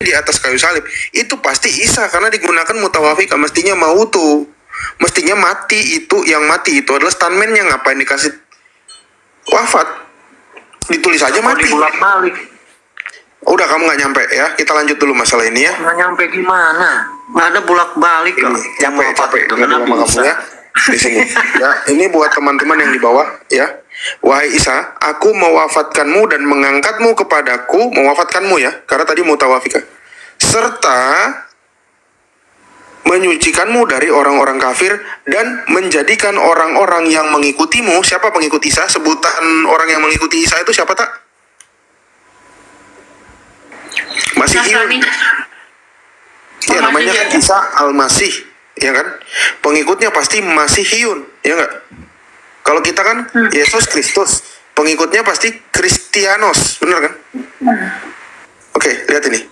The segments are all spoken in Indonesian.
di atas kayu salib, itu pasti Isa karena digunakan mutawafika, mestinya mautu, mestinya mati. Itu yang mati itu adalah stuntman-nya, ngapain dikasih wafat, ditulis aja mati. Bolak-balik. Udah, kamu nggak nyampe ya, kita lanjut dulu masalah ini ya. Nggak nyampe gimana? Nggak ada bolak-balik kok. Capek dengan kamu ya di sini. Ya, ini buat teman-teman yang di bawah ya. Wahai Isa, aku mewafatkanmu dan mengangkatmu kepadaku, mewafatkanmu ya, karena tadi mutawafika, serta menyucikanmu dari orang-orang kafir dan menjadikan orang-orang yang mengikutimu. Siapa pengikut Isa? Sebutan orang yang mengikuti Isa itu siapa, tak? Masihiyun. Ya, namanya kan Isa Al-Masih, ya kan? Pengikutnya pasti Masihiyun, ya enggak? Kalau kita kan Yesus Kristus, pengikutnya pasti Kristianos, benar kan? Oke, lihat ini.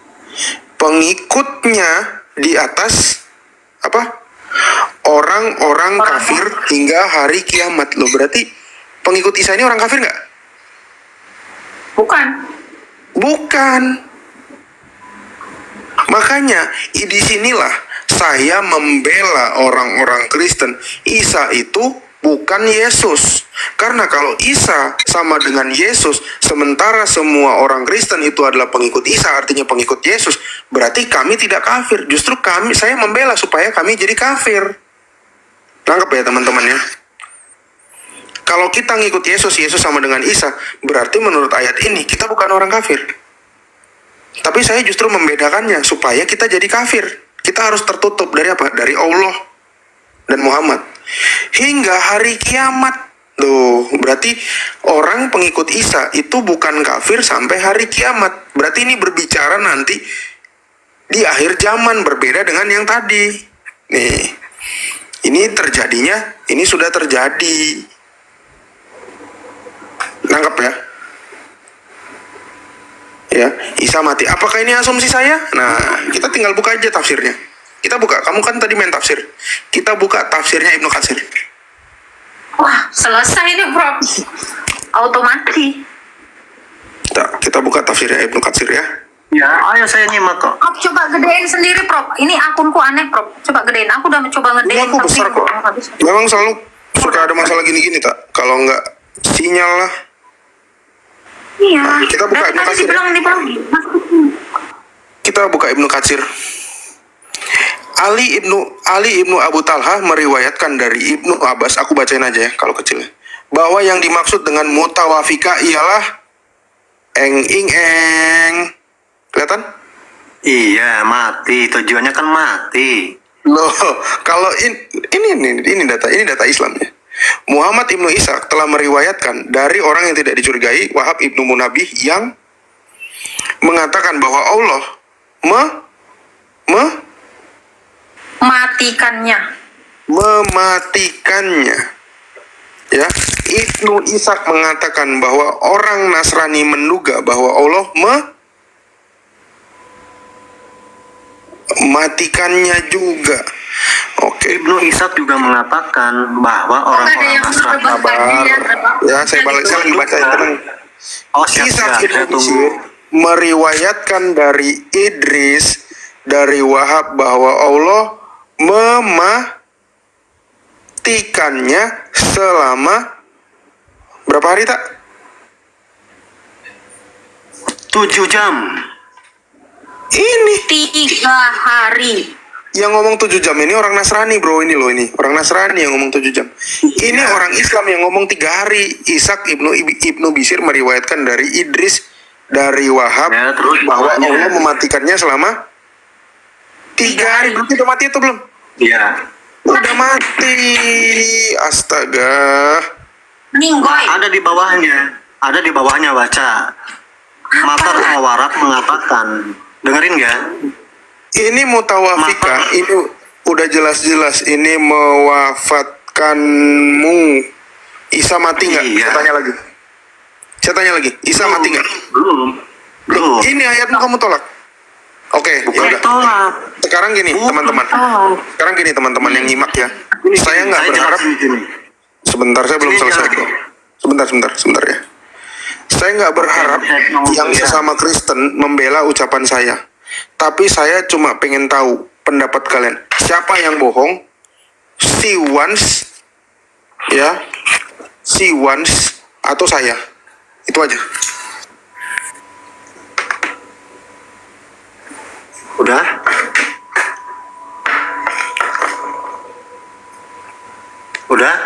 Pengikutnya di atas apa? Orang-orang kafir hingga hari kiamat. Loh, berarti pengikut Isa ini orang kafir nggak? Bukan. Makanya di sinilah saya membela orang-orang Kristen. Isa itu bukan Yesus. Karena kalau Isa sama dengan Yesus, sementara semua orang Kristen itu adalah pengikut Isa, artinya pengikut Yesus, berarti kami tidak kafir. Justru saya membela supaya kami jadi kafir. Nangkep ya teman-teman ya? Kalau kita ngikut Yesus, Yesus sama dengan Isa, berarti menurut ayat ini kita bukan orang kafir. Tapi saya justru membedakannya supaya kita jadi kafir. Kita harus tertutup dari apa? Dari Allah dan Muhammad hingga hari kiamat. Loh, berarti orang pengikut Isa itu bukan kafir sampai hari kiamat. Berarti ini berbicara nanti di akhir zaman, berbeda dengan yang tadi. Nih, ini terjadinya, ini sudah terjadi. Nangkep ya? Ya, Isa mati. Apakah ini asumsi saya? Nah, kita tinggal buka aja tafsirnya. Kita buka. Kamu kan tadi main tafsir. Kita buka tafsirnya Ibnu Katsir. Wah, selesai nih, Bro. Otomatis. Kita buka tafsirnya Ibnu Katsir ya. Ya, ayo saya nyimak kok. Prof, coba gedein sendiri, Prof. Ini akunku aneh, Prof. Coba gedein. Aku udah mencoba Ini ngedein. aku besar kok. Memang selalu suka ada masalah gini-gini, tak? Kalau nggak sinyal lah. Iya. Kita buka Ibnu Katsir. Kita buka Ibnu Katsir. Ali ibnu Abu Talha meriwayatkan dari Ibnu Abbas, aku bacain aja ya kalau kecilnya, bahwa yang dimaksud dengan mutawafika ialah eng. Kelihatan? Iya, mati. Tujuannya kan mati. Loh, kalau ini data Islam ya. Muhammad ibnu Ishaq telah meriwayatkan dari orang yang tidak dicurigai, Wahab ibnu Munabih, yang mengatakan bahwa Allah mematikannya. Ya, Ibnu Ishaq mengatakan bahwa orang Nasrani menduga bahwa Allah mematikannya juga. Oke. Ibnu Ishaq juga mengatakan bahwa orang-orang Nasrani. Ya, saya lagi baca tenang. Ishaq ibnu Bishr meriwayatkan dari Idris dari Wahab bahwa Allah mematikannya selama berapa hari, tak? 7 jam. Ini 3 hari. yang ngomong 7 jam ini orang Nasrani, bro. Ini loh, ini orang Nasrani yang ngomong 7 jam. Ini orang Islam yang ngomong 3 hari. Ishaq ibnu Bishr meriwayatkan dari Idris dari Wahab Ya, terus bahwa bawahnya. Allah mematikannya selama 3 hari. Berarti udah mati atau belum? Iya. Udah mati. Astaga. Ninggoy. Ada di bawahnya baca. Matar al-Waraq mengatakan, dengerin nggak? Ini mutawafika, ini udah jelas-jelas ini mewafatkanmu. Isa mati nggak? Iya. Saya tanya lagi. Isa mati nggak? Belum. Ini ayatmu kamu tolak. Oke, ya udah. Tolak. Sekarang gini, teman-teman. Sekarang gini, teman-teman yang nyimak ya. Saya nggak berharap. Sebentar, saya belum selesai kok. Sebentar ya. Saya nggak berharap yang sesama Kristen membela ucapan saya. Tapi saya cuma pengen tahu pendapat kalian. Siapa yang bohong? Si Wans, ya, si Wans atau saya? Itu aja. Udah? Udah?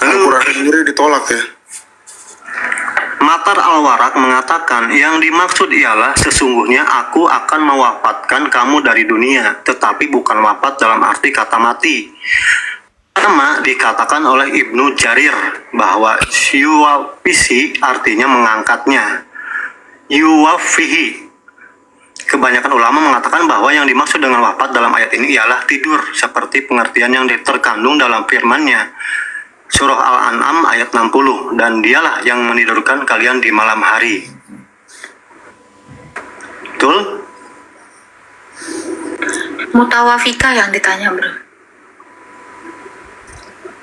Al-Quran sendiri ditolak ya. Matar al-Warak mengatakan yang dimaksud ialah sesungguhnya aku akan mewafatkan kamu dari dunia, tetapi bukan wafat dalam arti kata mati. Pertama dikatakan oleh Ibnu Jarir bahwa yuwafisi artinya mengangkatnya. Yuwafihi. Kebanyakan ulama mengatakan bahwa yang dimaksud dengan wafat dalam ayat ini ialah tidur, seperti pengertian yang terkandung dalam firman-Nya. Surah Al-An'am ayat 60, dan dialah yang menidurkan kalian di malam hari. Betul? Mutawafika yang ditanya, bro.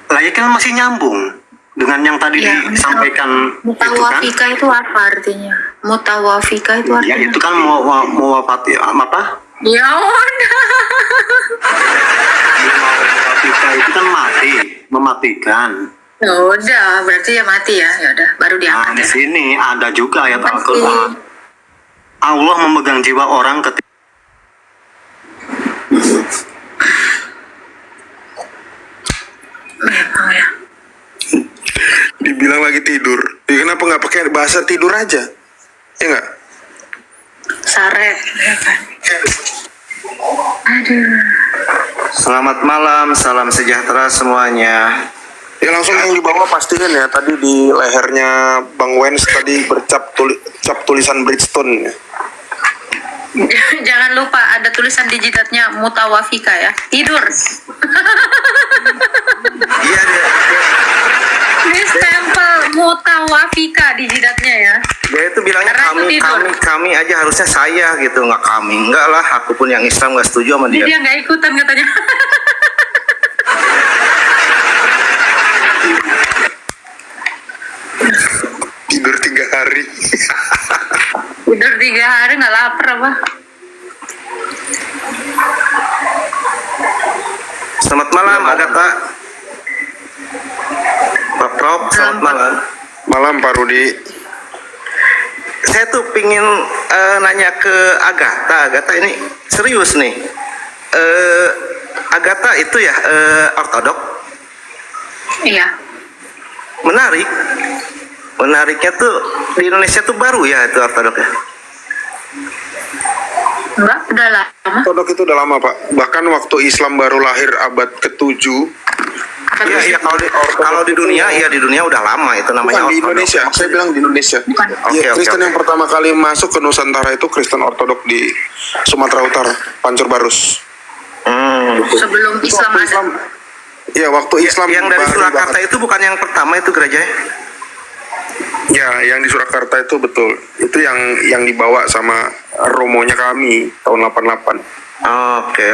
Layaknya masih nyambung dengan yang tadi Ya, disampaikan itu kan? Mutawafika itu apa artinya? Mutawafika itu Ya artinya? itu kan mau wafat ya, apa? Ya udah. Wafat itu kan mati, mematikan. Ya udah, berarti ya mati ya. Ya udah, baru Nah, diangkat di ya. sini ada juga ayat Masih. Al-Quran. Allah memegang jiwa orang ketika Memang ya. Dibilang lagi tidur. Ya, kenapa nggak pakai bahasa tidur aja? Ya nggak? Sare, ya kan. Aduh. Selamat malam, salam sejahtera semuanya. Ya langsung yang di bawah pastiin ya. Tadi di lehernya Bang Wens tadi bercap cap tulisan Bridgestone ya. Jangan lupa ada tulisan di jidatnya Mutawafika ya. Tidur. Iya dia, Ini stempel Mutawafika di jidatnya ya. dia itu bilangnya Karena aku tidur. kami aja harusnya saya gitu, nggak kami. Enggak lah, aku pun yang Islam nggak setuju sama dia. Dia nggak ikutan katanya. Tidur 3 hari. Udah 3 hari nggak lapar apa? Selamat malam Agatha. Pak Prof, selamat malam. Malam Pak Rudi. Saya tuh pingin nanya ke Agatha. Agatha ini serius nih. Agatha itu ya ortodok. Iya. Menarik. Menariknya tuh di Indonesia tuh baru ya itu ortodok ya. Enggak, udah lama. Ortodok itu udah lama Pak. Bahkan waktu Islam baru lahir abad ke-7. Iya, iya, kalau di dunia, ya di dunia udah lama itu namanya Bukan di ortodok. Indonesia, saya bilang di Indonesia. Bukan. Iya, Oke, Kristen oke. yang pertama kali masuk ke Nusantara itu Kristen Ortodok di Sumatera Utara, Pancur Barus. Sebelum Islam Waktu ada. Iya, waktu Islam Yang dari baru Surakarta banget. itu bukan yang pertama itu gerajanya? Ya, yang di Surakarta itu betul. Itu yang dibawa sama romonya kami tahun 88. Oke.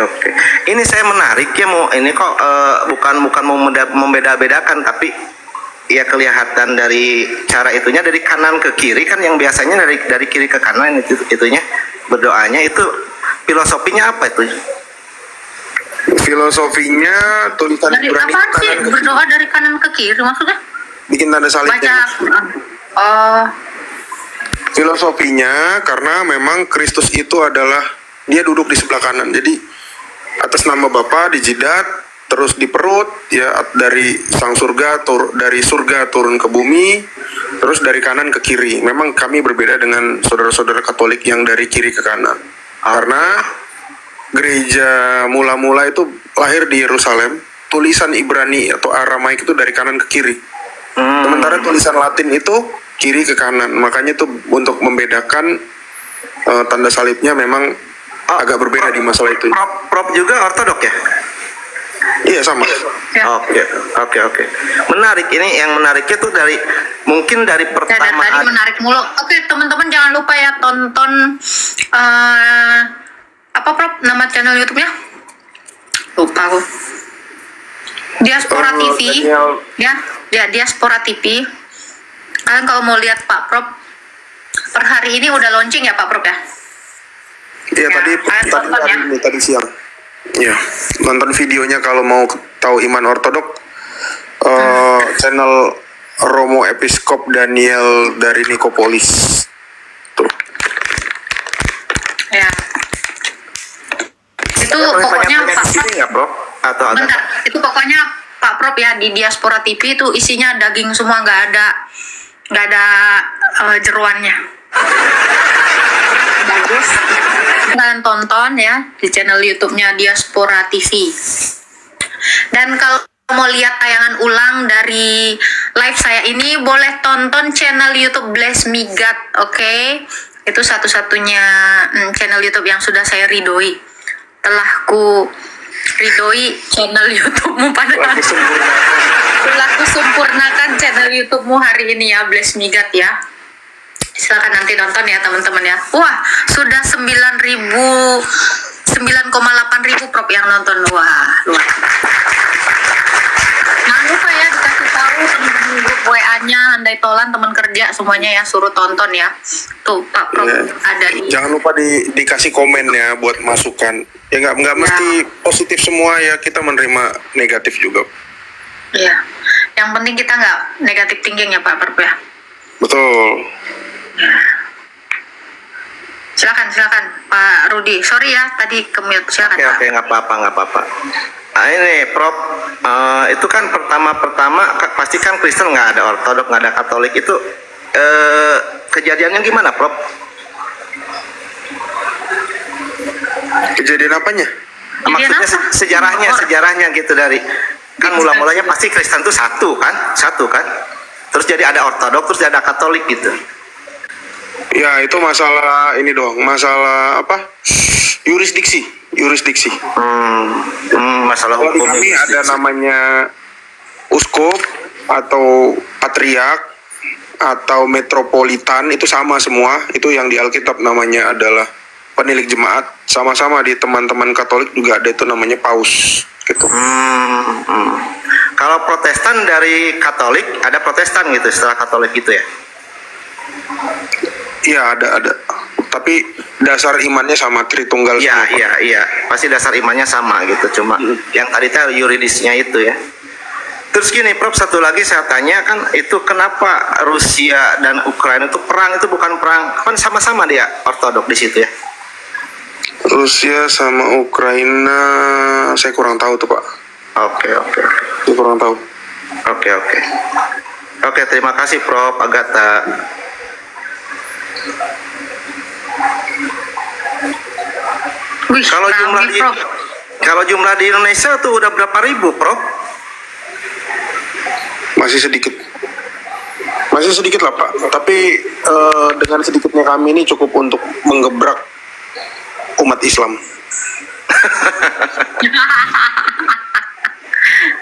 Ini saya menarik ya, mau ini kok bukan mau membeda-bedakan, tapi ya kelihatan dari cara itunya dari kanan ke kiri kan, yang biasanya dari kiri ke kanan itunya berdoanya itu filosofinya apa itu? Filosofinya tulisan Dari Ibrani apa sih? kanan ke Berdoa dari kanan ke kiri maksudnya? bikin tanda Baca salibnya. Quran. Oh, Filosofinya karena memang Kristus itu adalah dia duduk di sebelah kanan. Jadi atas nama Bapa di jidat, terus di perut ya, dari sang surga dari surga turun ke bumi, terus dari kanan ke kiri. Memang kami berbeda dengan saudara-saudara Katolik yang dari kiri ke kanan. Karena gereja mula-mula itu lahir di Yerusalem, tulisan Ibrani atau Aramaik itu dari kanan ke kiri. Sementara tulisan Latin itu kiri ke kanan. Makanya itu untuk membedakan tanda salibnya memang agak berbeda di masalah itu. Prof juga ortodok ya? Iya sama. ya. Oke. Menarik, ini yang menariknya tuh mungkin dari Ya, dari pertama tadi menarik mulu. Oke, teman-teman jangan lupa ya tonton apa Prof nama channel YouTube-nya? Lupa aku. Diaspora TV. Daniel. Ya, Diaspora TV. Kalian kalau mau lihat Pak Prop, per hari ini udah launching ya Pak Prop ya? Iya, Ya, tadi kalian tonton ya. tadi siang. Ya, nonton videonya kalau mau tahu iman ortodok, channel Romo Episkop Daniel dari Nikopolis. Tuh. Ya. Itu pokoknya Pak Prop, nggak, Bro? Atau ada? bentar, itu pokoknya Pak Prop ya di Diaspora TV itu isinya daging semua, nggak ada jeruannya. Bagus. Kalian tonton ya di channel YouTube-nya Diaspora TV. Dan kalau mau lihat tayangan ulang dari live saya ini, boleh tonton channel YouTube Bless Me God, oke? Itu satu-satunya channel YouTube yang sudah saya ridhoi. Telah ku ridhoi channel YouTube-mu pada telah ku sempurnakan channel YouTube-mu hari ini ya, Bless Me God ya. Silakan nanti nonton ya teman-teman ya. Wah, sudah 9,8 ribu Prop yang nonton. Wah, luar. Jangan lupa ya dikasih tahu teman-teman grup WA-nya, andai tolan teman kerja semuanya ya, suruh tonton ya. Tuh Pak Prop Ya. ada di. Jangan lupa dikasih komen ya buat masukan. Ya nggak mesti positif semua ya, kita menerima negatif juga. Iya. Yang penting kita nggak negatif thinking ya Pak Prop ya. Betul. Silakan Pak Rudi. Sorry ya tadi ke-mute. Silakan Pak. Oke, nggak apa-apa. Nah, ini Prof, itu kan pertama pasti kan Kristen nggak ada, Ortodok nggak ada, Katolik itu kejadiannya gimana, Prof? Kejadian apanya? Maksudnya sejarahnya gitu dari kan mula-mulanya pasti Kristen tuh satu kan, terus jadi ada Ortodok, terus ada Katolik gitu. Ya itu masalah ini dong, masalah apa? Yurisdiksi. Masalah Kalau di hukum kami ada namanya uskup atau patriark atau metropolitan, itu sama semua. Itu yang di Alkitab namanya adalah penilik jemaat. Sama-sama di teman-teman Katolik juga ada itu namanya paus gitu. Kalau Protestan dari Katolik ada Protestan gitu setelah Katolik gitu ya? Iya ada. Tapi dasar imannya sama, Tritunggal semua. Iya. Pasti dasar imannya sama gitu. Cuma yang tadi teh yuridisnya itu ya. Terus gini, Prof, satu lagi saya tanya kan, itu kenapa Rusia dan Ukraina itu perang, itu bukan perang, kan sama-sama dia Ortodok di situ ya? Rusia sama Ukraina saya kurang tahu tuh Pak. Oke. Saya kurang tahu. Oke, terima kasih Prof Agatha. Wih, rame, Prof. Kalau jumlah di Indonesia tuh udah berapa ribu, Prof? Masih sedikit lah Pak. Tapi dengan sedikitnya kami ini cukup untuk menggebrak umat Islam.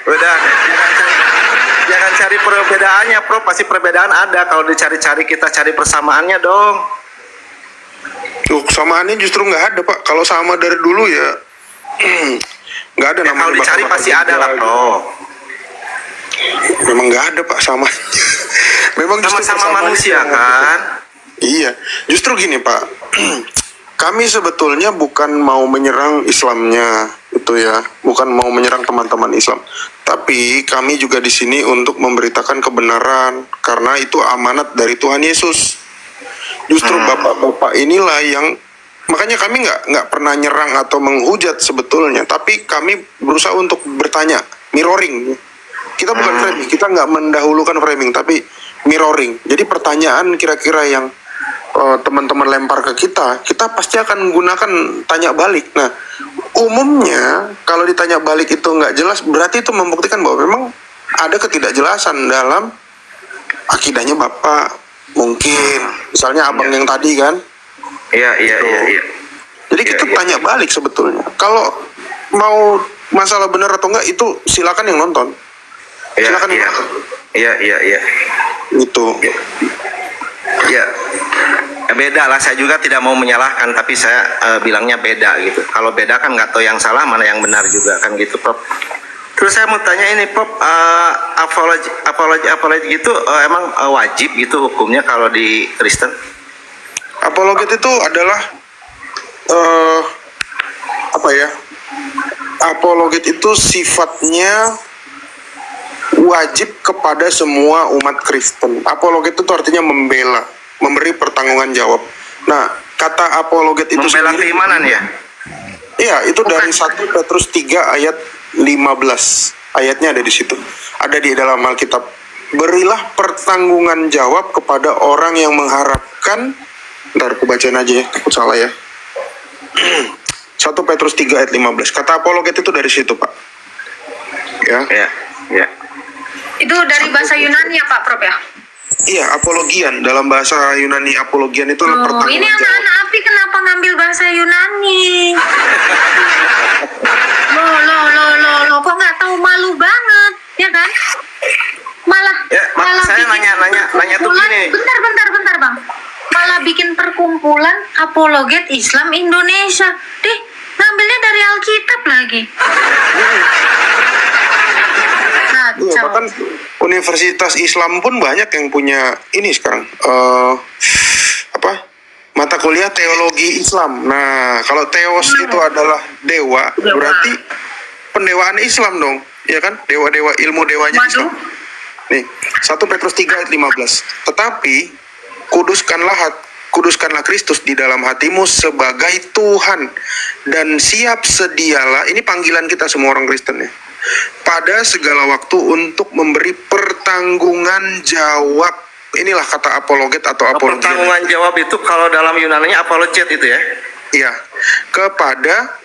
Udah, jangan cari perbedaannya, Prof. Pasti perbedaan ada. Kalau dicari-cari, kita cari persamaannya dong. Samaannya justru nggak ada Pak. Kalau sama dari dulu ya nggak ada Ya, namanya. kalau dicari bakal pasti ada lah, gitu. Prof. Memang nggak ada Pak sama. Memang justru Sama-sama persamaannya manusia yang- kan? Iya, justru gini Pak. Kami sebetulnya bukan mau menyerang Islamnya, itu ya, bukan mau menyerang teman-teman Islam. Tapi kami juga di sini untuk memberitakan kebenaran, karena itu amanat dari Tuhan Yesus. Justru bapak-bapak inilah yang, makanya kami nggak pernah nyerang atau menghujat sebetulnya, tapi kami berusaha untuk bertanya, mirroring. Kita bukan framing, kita nggak mendahulukan framing, tapi mirroring. Jadi pertanyaan kira-kira yang teman-teman lempar ke kita pasti akan menggunakan tanya balik. Nah, umumnya kalau ditanya balik itu nggak jelas, berarti itu membuktikan bahwa memang ada ketidakjelasan dalam akidahnya Bapak. Mungkin, misalnya abang yang tadi kan. Iya. Jadi kita tanya balik sebetulnya. Kalau mau masalah benar atau enggak, itu silakan yang nonton. Silakan yang nonton. Iya. Gitu. Ya, beda lah. Saya juga tidak mau menyalahkan, tapi saya bilangnya beda gitu. Kalau beda kan nggak tahu yang salah mana yang benar juga kan gitu, Prof. Terus saya mau tanya ini, Pop, apologi itu emang wajib gitu hukumnya kalau di Kristen? Apologet itu adalah eh apa ya? Apologet itu sifatnya wajib kepada semua umat Kristen. Apologet itu artinya membela, memberi pertanggungan jawab. Nah, kata apologet itu Membela keimanan ya? Iya, itu dari 1 Petrus 3 ayat 15. Ayatnya ada di situ. Ada di dalam Alkitab. Berilah pertanggungan jawab kepada orang yang mengharapkan. Bentar, aku bacain aja ya, takut salah ya. 1 Petrus 3 ayat 15. Kata apologet itu dari situ, Pak. Ya. Ya. Itu dari bahasa Yunani ya Pak Prof ya? Iya, apologian. Dalam bahasa Yunani apologian itu Oh, pertanggungan ini jawab. anak-anak api kenapa ngambil bahasa Yunani? Loh, kok nggak tahu, malu banget, ya kan? Malah Saya bikin nanya tuh perkumpulan. gini. Bentar bang. Malah bikin perkumpulan apologet Islam Indonesia. Deh, ngambilnya dari Alkitab lagi. Iya, Kacau. bahkan Universitas Islam pun banyak yang punya ini sekarang mata kuliah teologi Islam. Nah, kalau teos itu adalah dewa, berarti pendewaan Islam dong, ya kan? Dewa-dewa, ilmu dewanya Waduh. Islam. Nih, 1 Petrus 3 ayat 15. Tetapi kuduskanlah Kristus di dalam hatimu sebagai Tuhan, dan siap sedialah, ini panggilan kita semua orang Kristen ya, pada segala waktu untuk memberi pertanggungan jawab. Inilah kata apologet atau apologia. Pertanggungan jawab itu kalau dalam Yunaninya apologet itu ya? Iya, kepada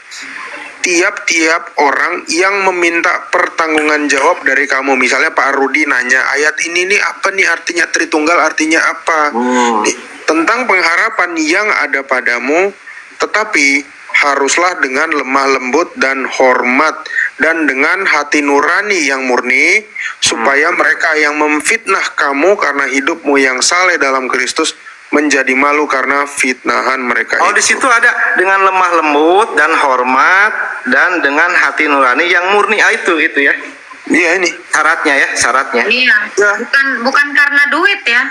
tiap-tiap orang yang meminta pertanggungan jawab dari kamu. Misalnya Pak Rudi nanya, ayat ini nih apa nih artinya, Tritunggal artinya apa? Nih, tentang pengharapan yang ada padamu, tetapi haruslah dengan lemah lembut dan hormat, dan dengan hati nurani yang murni, supaya mereka yang memfitnah kamu karena hidupmu yang saleh dalam Kristus menjadi malu karena fitnahan mereka Oh, itu. di situ ada dengan lemah lembut dan hormat dan dengan hati nurani yang murni. Itu ya. Iya, ini. Syaratnya. Iya, bukan karena duit ya.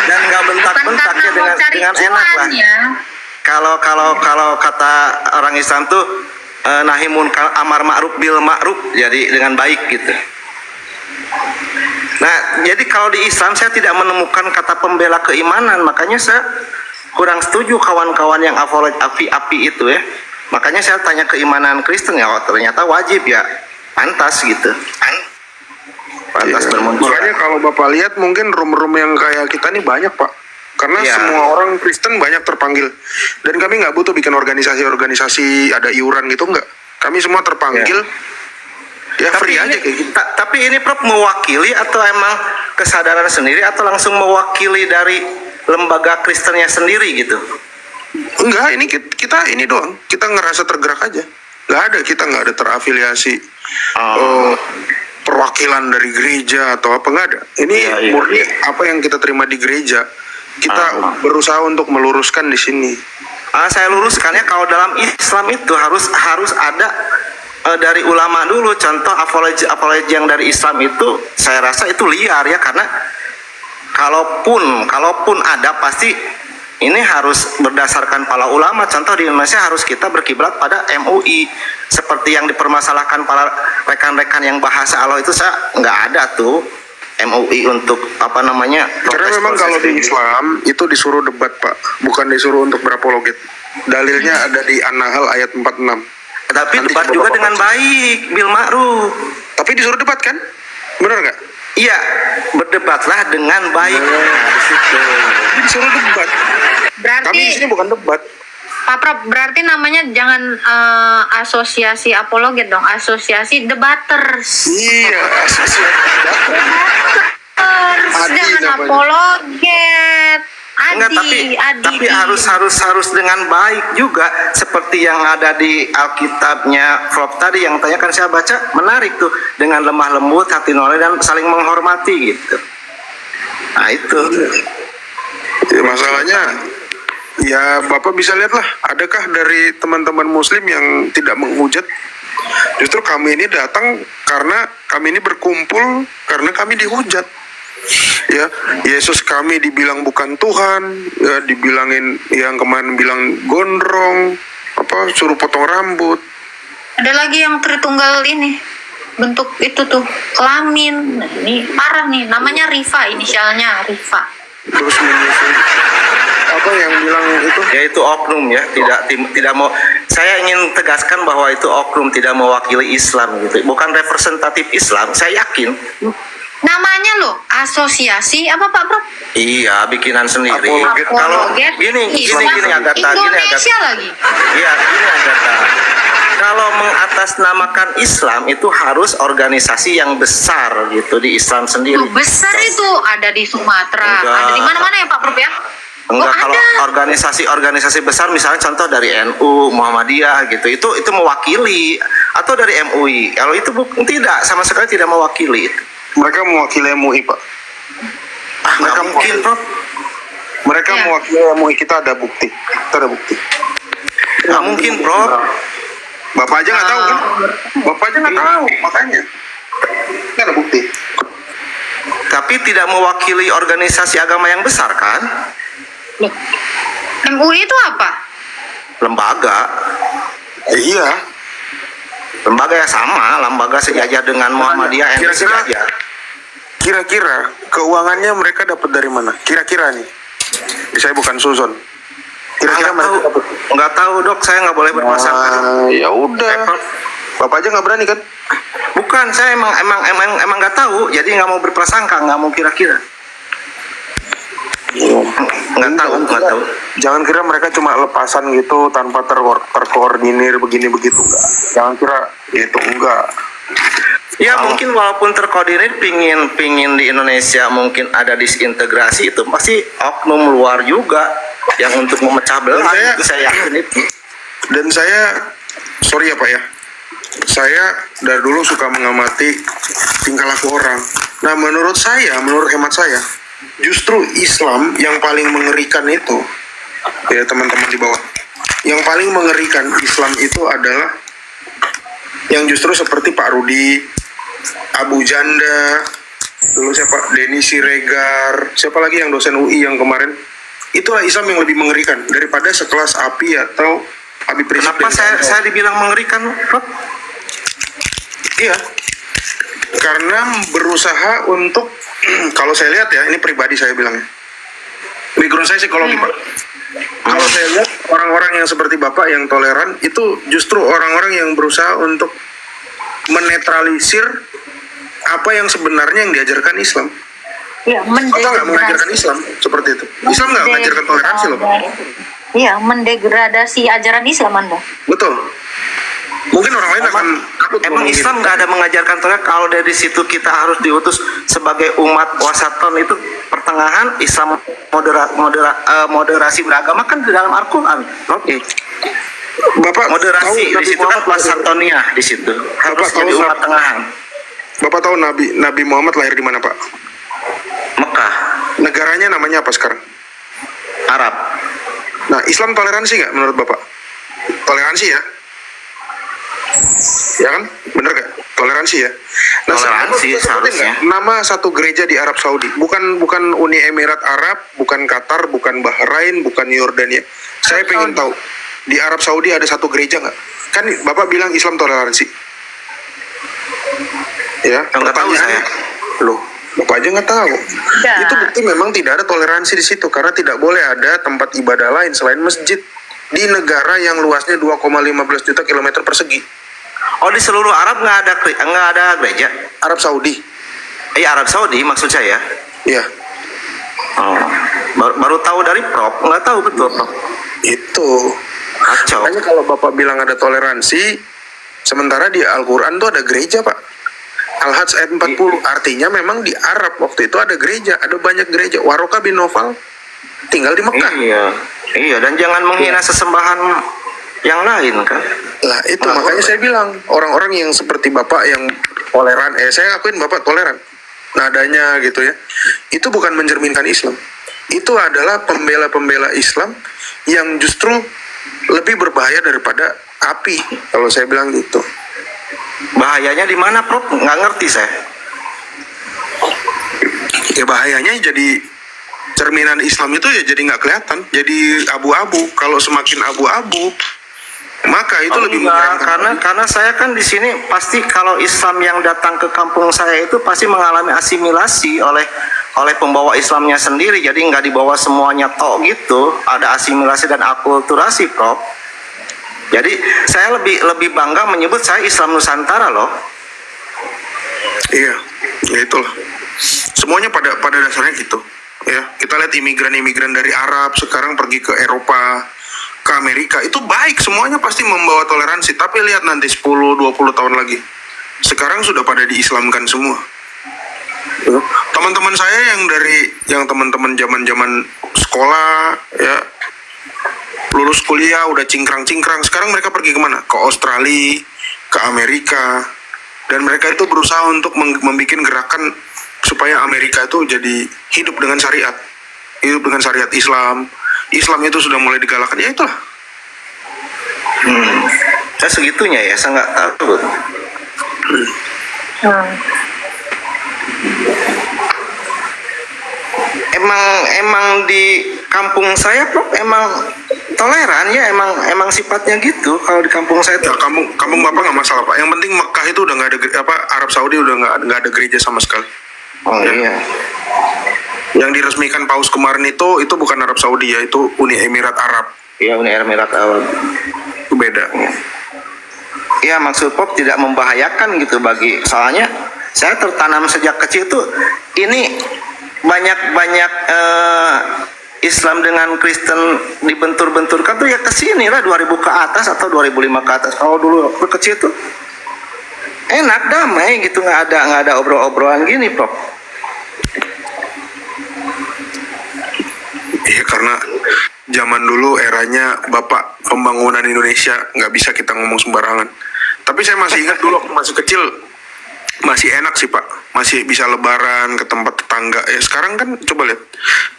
dan nggak Bukan bentak-bentak karena ya, mau cari dengan enak cuan lah. ya. Kalau kata orang Islam tuh nahi munkar amar ma'ruf bil ma'ruf, jadi dengan baik gitu. Nah, jadi kalau di Islam saya tidak menemukan kata pembela keimanan, makanya saya kurang setuju kawan-kawan yang api itu ya. Makanya saya tanya keimanan Kristen ya, ternyata wajib ya, pantas gitu. Pantas Iya. bermunculan. Makanya kalau Bapak lihat mungkin room-room yang kayak kita nih banyak, Pak. Karena Iya. semua orang Kristen banyak terpanggil. Dan kami nggak butuh bikin organisasi ada iuran gitu, nggak. Kami semua terpanggil. Ya free aja kayak gitu. Tapi ini Prof mewakili atau emang kesadaran sendiri atau langsung mewakili dari lembaga Kristennya sendiri gitu? Enggak, ini kita ini doang. Kita ngerasa tergerak aja. Kita nggak ada terafiliasi perwakilan dari gereja atau apa, nggak ada. Ini Iya. murni apa yang kita terima di gereja. Kita berusaha untuk meluruskan di sini. Saya luruskan ya, kalau dalam Islam itu harus ada dari ulama dulu. Contoh apologi yang dari Islam itu saya rasa itu liar ya, karena kalaupun ada pasti ini harus berdasarkan para ulama. Contoh di Indonesia harus kita berkiblat pada MUI, seperti yang dipermasalahkan para rekan-rekan yang bahasa Allah itu. Saya nggak ada tuh MUI untuk Karena memang kalau di Islam itu disuruh debat, Pak, bukan disuruh untuk berapologet. Dalilnya ada di An-Nahl ayat 46. tapi Nanti debat coba juga Bapak dengan baca. baik bil ma'ruf. Tapi disuruh debat kan? Bener nggak? Iya, berdebatlah dengan baik. Di situ. Tapi disuruh debat. Kami di sini Berarti bukan debat. Pak Prof, berarti namanya jangan asosiasi apologet dong, asosiasi debaters. Iya, asosiasi. Adi Jangan namanya. apologet. Enggak, tapi harus dengan baik juga, seperti yang ada di Alkitabnya Prof tadi yang tanyakan saya baca, menarik tuh, dengan lemah lembut, hati nurani dan saling menghormati gitu. Nah itu. Ya, masalahnya, ya Bapak bisa lihatlah, adakah dari teman-teman Muslim yang tidak menghujat Justru kami ini datang karena kami ini berkumpul karena kami dihujat. Ya, Yesus kami dibilang bukan Tuhan, ya, dibilangin yang kemarin bilang gondrong, suruh potong rambut. Ada lagi yang Tritunggal ini, bentuk itu tuh kelamin. Nah, ini parah nih, namanya Rifa, inisialnya Rifa. Terus menyusun apa yang bilang itu? Ya itu oknum ya, tidak mau. Saya ingin tegaskan bahwa itu oknum, tidak mewakili Islam gitu. Bukan representatif Islam, saya yakin. Namanya loh, asosiasi apa Pak Bro? Iya, bikinan sendiri. Kalau gini Agatha, Indonesia lagi. Iya, gini Agatha. Kalau mengatasnamakan Islam itu harus organisasi yang besar gitu di Islam sendiri. Tuh, besar itu ada di Sumatera, Enggak. ada di mana-mana ya Pak Prof ya? Enggak, Oh, kalau ada. organisasi besar misalnya contoh dari NU, Muhammadiyah gitu, itu mewakili, atau dari MUI. Kalau itu tidak, sama sekali tidak mewakili. Mereka mewakili MUI, Pak. Nggak mungkin, Prof. Mereka Ya. mewakili MUI, kita ada bukti. Nggak mungkin, Prof. Bapak aja nggak tahu kan? Bapak aja nggak tahu, makanya. Kita ada bukti. Tapi tidak mewakili organisasi agama yang besar kan? Loh, MUI itu apa? Lembaga. Iya. Lembaga yang sama, lembaga sejajar dengan Muhammadiyah, MUI sejajar. Kira-kira keuangannya mereka dapat dari mana? Kira-kira nih. Saya bukan Suzon. Kira-kira Nggak tahu dok, saya nggak boleh berprasangka. Ya udah. Bapak aja nggak berani kan? Bukan, saya emang nggak tahu, jadi nggak mau berprasangka, nggak mau kira-kira. Nggak tahu. Jangan kira mereka cuma lepasan gitu tanpa terkoordinir begini begitu, enggak. Jangan kira itu enggak. Ya mungkin walaupun terkoordinir pingin di Indonesia mungkin ada disintegrasi, itu pasti oknum luar juga yang untuk memecah belah. Itu saya yakin itu. Dan saya sorry ya Pak ya, saya dari dulu suka mengamati tingkah laku orang. Nah menurut hemat saya, justru Islam yang paling mengerikan itu, ya teman-teman di bawah, yang paling mengerikan Islam itu adalah yang justru seperti Pak Rudi, Abu Janda, dulu siapa, Denny Siregar, siapa lagi yang dosen UI yang kemarin, itulah Islam yang lebih mengerikan daripada sekelas API atau Habib Rizik. Kenapa saya dibilang mengerikan, Prof? Iya, karena berusaha untuk kalau saya lihat ya, ini pribadi saya bilangnya, background saya psikologi Pak. Kalau saya lihat orang-orang yang seperti Bapak yang toleran itu justru orang-orang yang berusaha untuk menetralisir apa yang sebenarnya yang diajarkan Islam. Ya, Atau nggak mengajarkan Islam seperti itu. Islam nggak mengajarkan toleransi loh Pak. Iya, mendegradasi ajaran Islam Anda. Betul. Mungkin orang lain akan takut. Emang ngomong Islam gitu. nggak ada mengajarkan toleransi. Kalau dari situ kita harus diutus sebagai umat wasaton, itu pertengahan Islam moderasi beragama kan di dalam Al-Quran. Oke. Bapak Moderasi tahu di situ kan wasatonia di situ. Harus tahu jadi umat Nabi- tengahan. Bapak tahu Nabi Muhammad lahir di mana Pak? Mekah, Negaranya namanya apa sekarang? Arab. Nah, Islam toleransi nggak menurut Bapak? Toleransi ya? Ya kan? Bener nggak? Toleransi ya? Nah, Toleransi sebutin seharusnya. nggak nama satu gereja di Arab Saudi. Bukan Uni Emirat Arab, bukan Qatar, bukan Bahrain, bukan Yordania. Saya pengen tahu, di Arab Saudi ada satu gereja nggak? Kan Bapak bilang Islam toleransi. Ya, Nggak tahu saya. Loh, Bapak aja nggak tahu. Nggak. Itu bukti memang tidak ada toleransi di situ karena tidak boleh ada tempat ibadah lain selain masjid di negara yang luasnya 2,15 juta kilometer persegi. Oh, di seluruh Arab nggak ada gereja? Arab Saudi. Arab Saudi maksud saya. Ya, Oh, baru tahu dari Prof. Nggak tahu betul Prof. itu. Kacau. Makanya kalau Bapak bilang ada toleransi, sementara di Al-Quran tuh ada gereja, Pak. Al-Hajj ayat 40, artinya memang di Arab waktu itu ada gereja, ada banyak gereja. Waroka bin Nawfal tinggal di Mekah. Iya, dan jangan menghina sesembahan yang lain kan. Lah itu makanya saya bilang orang-orang yang seperti Bapak yang toleran, saya akuin Bapak toleran nadanya gitu ya, itu bukan mencerminkan Islam, itu adalah pembela-pembela Islam yang justru lebih berbahaya daripada api kalau saya bilang gitu. Bahayanya di mana, Prof? Nggak ngerti saya. Ya bahayanya jadi cerminan Islam itu ya jadi nggak kelihatan, jadi abu-abu. Kalau semakin abu-abu, maka itu lebih Enggak, menyeramkan. karena saya kan di sini pasti kalau Islam yang datang ke kampung saya itu pasti mengalami asimilasi oleh pembawa Islamnya sendiri. Jadi nggak dibawa semuanya tok gitu, ada asimilasi dan akulturasi, Prof. Jadi saya lebih bangga menyebut saya Islam Nusantara loh. Iya, ya itulah. Semuanya pada dasarnya gitu. Ya, kita lihat imigran-imigran dari Arab sekarang pergi ke Eropa, ke Amerika, itu baik, semuanya pasti membawa toleransi. Tapi lihat nanti 10-20 tahun lagi, sekarang sudah pada diislamkan semua. Teman-teman saya yang teman-teman zaman sekolah ya, lulus kuliah udah cingkrang-cingkrang, sekarang mereka pergi kemana? Ke Australia, ke Amerika, dan mereka itu berusaha untuk membuat gerakan supaya Amerika itu jadi hidup dengan syariat Islam. Islam itu sudah mulai digalakan, ya itulah. Saya segitunya ya, saya nggak tahu. Emang di kampung saya, Prof, emang toleran ya, emang sifatnya gitu. Kalau di kampung saya Ya, tuh, kampung bapak nggak masalah pak. Yang penting Mekah itu udah nggak ada Arab Saudi udah nggak ada gereja sama sekali. oh iya. Yang diresmikan Paus kemarin itu bukan Arab Saudi ya, itu Uni Emirat Arab. Iya, Uni Emirat Arab. Itu beda. Iya, maksud Pop tidak membahayakan gitu soalnya saya tertanam sejak kecil tuh ini banyak Islam dengan Kristen dibentur-benturkan tuh ya kesini lah 2000 ke atas atau 2005 ke atas. Kalau dulu waktu kecil tuh enak, damai gitu, nggak ada obrol-obrolan gini, Pop. Iya, karena zaman dulu eranya Bapak pembangunan Indonesia, nggak bisa kita ngomong sembarangan. Tapi saya masih ingat dulu waktu masih kecil, masih enak sih Pak, masih bisa lebaran ke tempat tetangga. Ya sekarang kan coba lihat,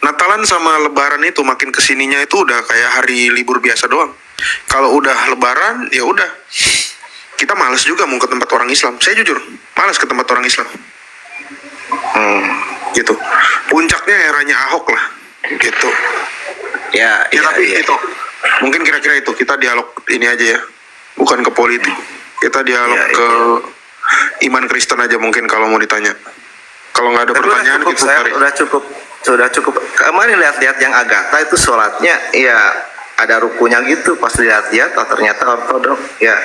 Natalan sama lebaran itu makin kesininya itu udah kayak hari libur biasa doang. Kalau udah lebaran ya udah, kita malas juga mau ke tempat orang Islam. Saya jujur, malas ke tempat orang Islam. Gitu. Puncaknya eranya Ahok lah. Gitu. Ya, Ya tapi itu mungkin kira-kira itu kita dialog ini aja ya, bukan ke politik. Kita dialog Ya, ke iman Kristen aja mungkin kalau mau ditanya. Kalau nggak ada Tapi pertanyaan cukup, kita saya cari. sudah cukup. Kemarin lihat-lihat yang Agatha itu sholatnya ya ada rukunya gitu. Pas lihat-lihat, oh, ternyata ortodok. Ya,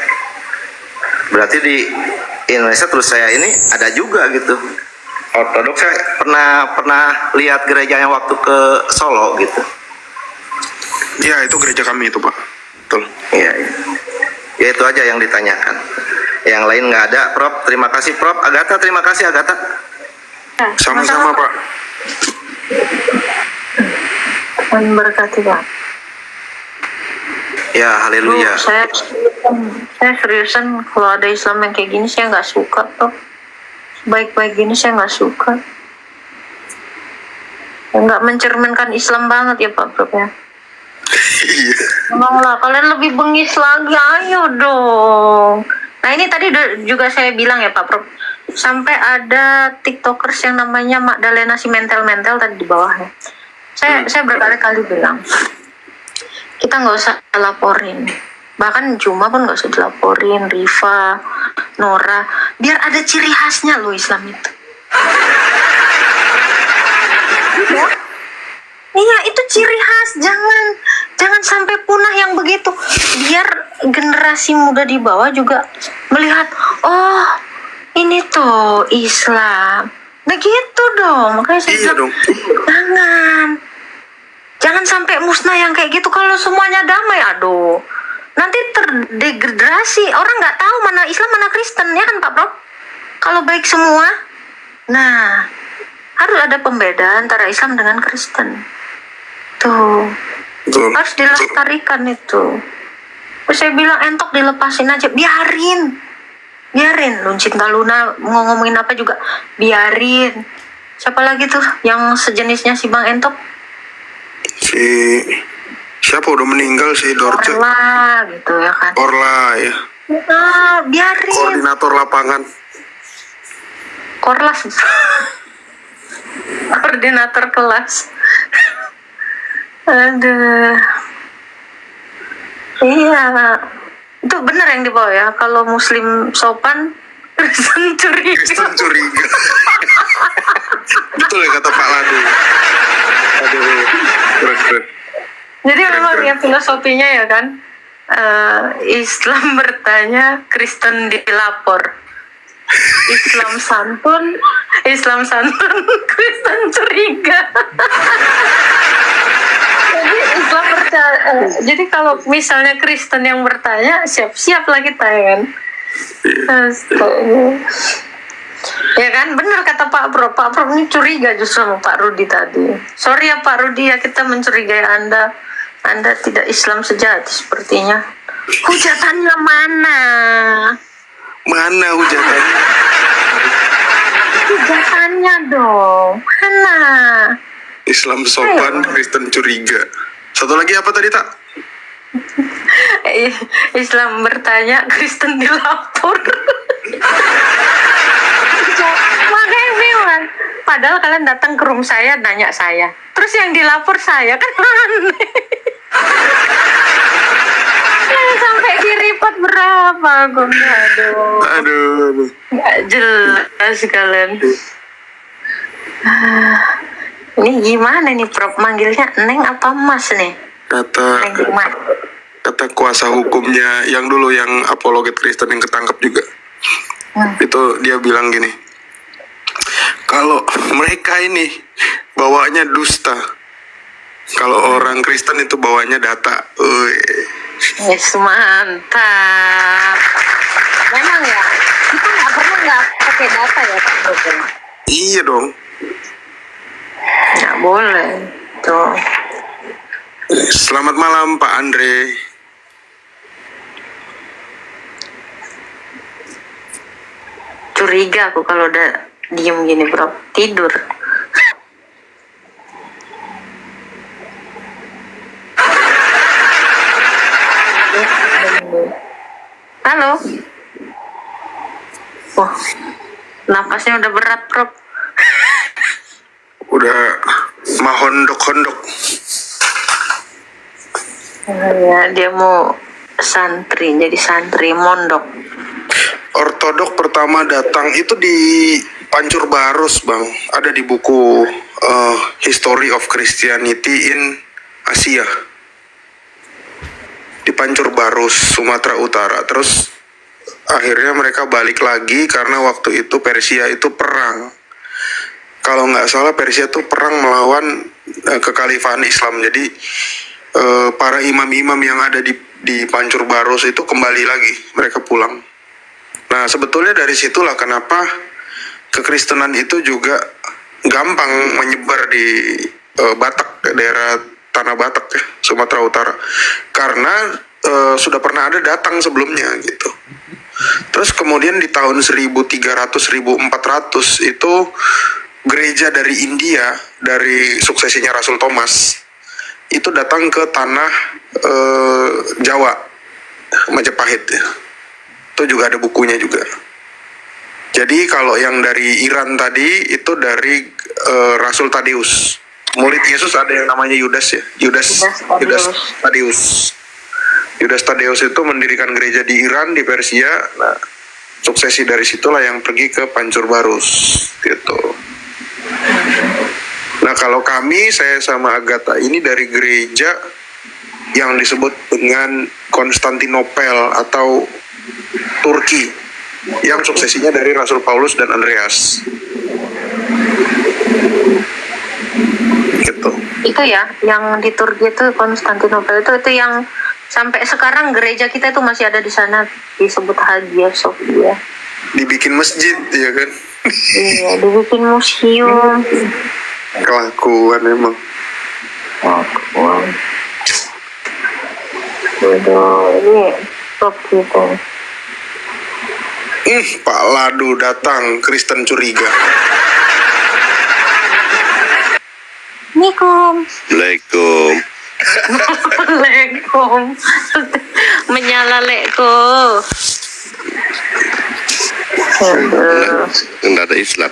berarti di Indonesia terus saya ini ada juga gitu. Ortodok saya pernah lihat gerejanya waktu ke Solo gitu. Ya itu gereja kami itu Pak. Betul. Iya, iya. Ya itu aja yang ditanyakan. Yang lain nggak ada, Prof. Terima kasih, Prof. Agatha, terima kasih, Agatha. Sama-sama Pak. Tuhan berkati Pak. Ya, haleluya. Saya seriusan kalau ada Islam yang kayak gini saya nggak suka tuh. Baik-baik gini saya nggak suka. Nggak mencerminkan Islam banget ya Pak Prof ya. Iya. Emanglah kalian lebih bengis lagi, ayo dong. Nah ini tadi juga saya bilang ya Pak Prof, sampai ada tiktokers yang namanya Magdalena si mental tadi di bawah ya. Saya berkali-kali bilang kita nggak usah laporin, bahkan Juma pun nggak usah dilaporin, Riva, Nora, biar ada ciri khasnya loh Islam itu. Iya itu ciri khas, jangan sampai punah yang begitu, biar generasi muda di bawah juga melihat, oh ini tuh Islam, nah gitu dong. Makanya saya Iya bilang, dong. jangan sampai musnah yang kayak gitu. Kalau semuanya damai, aduh nanti terdegradasi, orang nggak tahu mana Islam mana Kristen ya kan Pak Bro. Kalau baik semua, nah harus ada pembedaan antara Islam dengan Kristen tuh. Betul. Harus dilestarikan itu. Terus saya bilang entok dilepasin aja, biarin Lu Cinta Luna mau ngomongin apa juga biarin. Siapa lagi tuh yang sejenisnya si Bang Entok? Siapa udah meninggal si Dorce? Orla gitu ya kan. Orla ya. Biarin. Koordinator lapangan. Korlas. Koordinator kelas. Aduh. Iya. Itu benar yang dibawa ya. Kalau muslim sopan, Kristen curiga. Kristen curiga. Betul ya kata Pak Ladu. Aduh, keren. Jadi memang ya filosofinya ya kan, Islam bertanya, Kristen dilapor. Islam santun, Kristen curiga. Jadi Islam jadi kalau misalnya Kristen yang bertanya, siap-siap lah kita ya kan. Astaga. Ya kan, benar kata Pak Prof ini curiga justru sama Pak Rudi tadi. Sorry ya Pak Rudi ya, kita mencurigai Anda tidak Islam sejati sepertinya. Hujatannya mana? Mana hujatannya? Hujatannya dong, mana? Islam sopan, Kristen curiga. Satu lagi apa tadi, Tak? Islam bertanya, Kristen dilapor. Makanya bilang, padahal kalian datang ke room saya, nanya saya, terus yang dilapor saya, kan aneh. Sampai di report berapa gue, Aduh. nggak jelas kalian. Ini gimana nih Prof, manggilnya Neng apa Mas nih? Neng gimana? Kata kuasa hukumnya yang dulu yang apologet Kristen yang ketangkep juga. Itu dia bilang gini, kalau mereka ini bawanya dusta, kalau orang Kristen itu bawanya data. Yes, mantap. Memang ya, kita nggak pakai data ya Pak Prof. Iya dong. Nggak boleh tuh. Selamat malam Pak Andre. Curiga aku kalau udah diem gini Prof, tidur. Halo. Wah, napasnya udah berat Prof. Udah mahondok-hondok. Ya, dia mau jadi santri mondok. Ortodok pertama datang itu di Pancur Barus, Bang. Ada di buku History of Christianity in Asia. Di Pancur Barus, Sumatera Utara. Terus akhirnya mereka balik lagi karena waktu itu Persia itu perang. Kalau nggak salah Persia itu perang melawan kekhalifahan Islam. Jadi para imam-imam yang ada di Pancur Barus itu kembali lagi, mereka pulang. Nah, sebetulnya dari situlah kenapa kekristenan itu juga gampang menyebar di Batak, daerah Tanah Batak ya, Sumatera Utara. Karena sudah pernah ada datang sebelumnya gitu. Terus kemudian di tahun 1300-1400 itu gereja dari India, dari suksesinya Rasul Thomas, itu datang ke tanah Jawa, Majapahit ya. Itu juga ada bukunya juga. Jadi kalau yang dari Iran tadi itu dari Rasul Tadeus. Murid Yesus ada yang namanya Yudas ya. Yudas Tadeus. Yudas Tadeus itu mendirikan gereja di Iran, di Persia. Nah, suksesi dari situlah yang pergi ke Pancur Barus gitu. Nah, kalau saya sama Agatha ini dari gereja yang disebut dengan Konstantinopel atau Turki, yang suksesinya dari Rasul Paulus dan Andreas. Gitu. Itu ya, yang di Turki itu Konstantinopel itu yang sampai sekarang gereja kita itu masih ada di sana, disebut Hagia Sophia. Dibikin masjid ya kan? Iya, dibikin museum. Kelakuan emang. Kelakuan. Waduh, ini top gitu. Pak Ladu datang, Kristen curiga. Assalamualaikum. Waalaikumsalam. Menyala leko. Enggak ada Islam.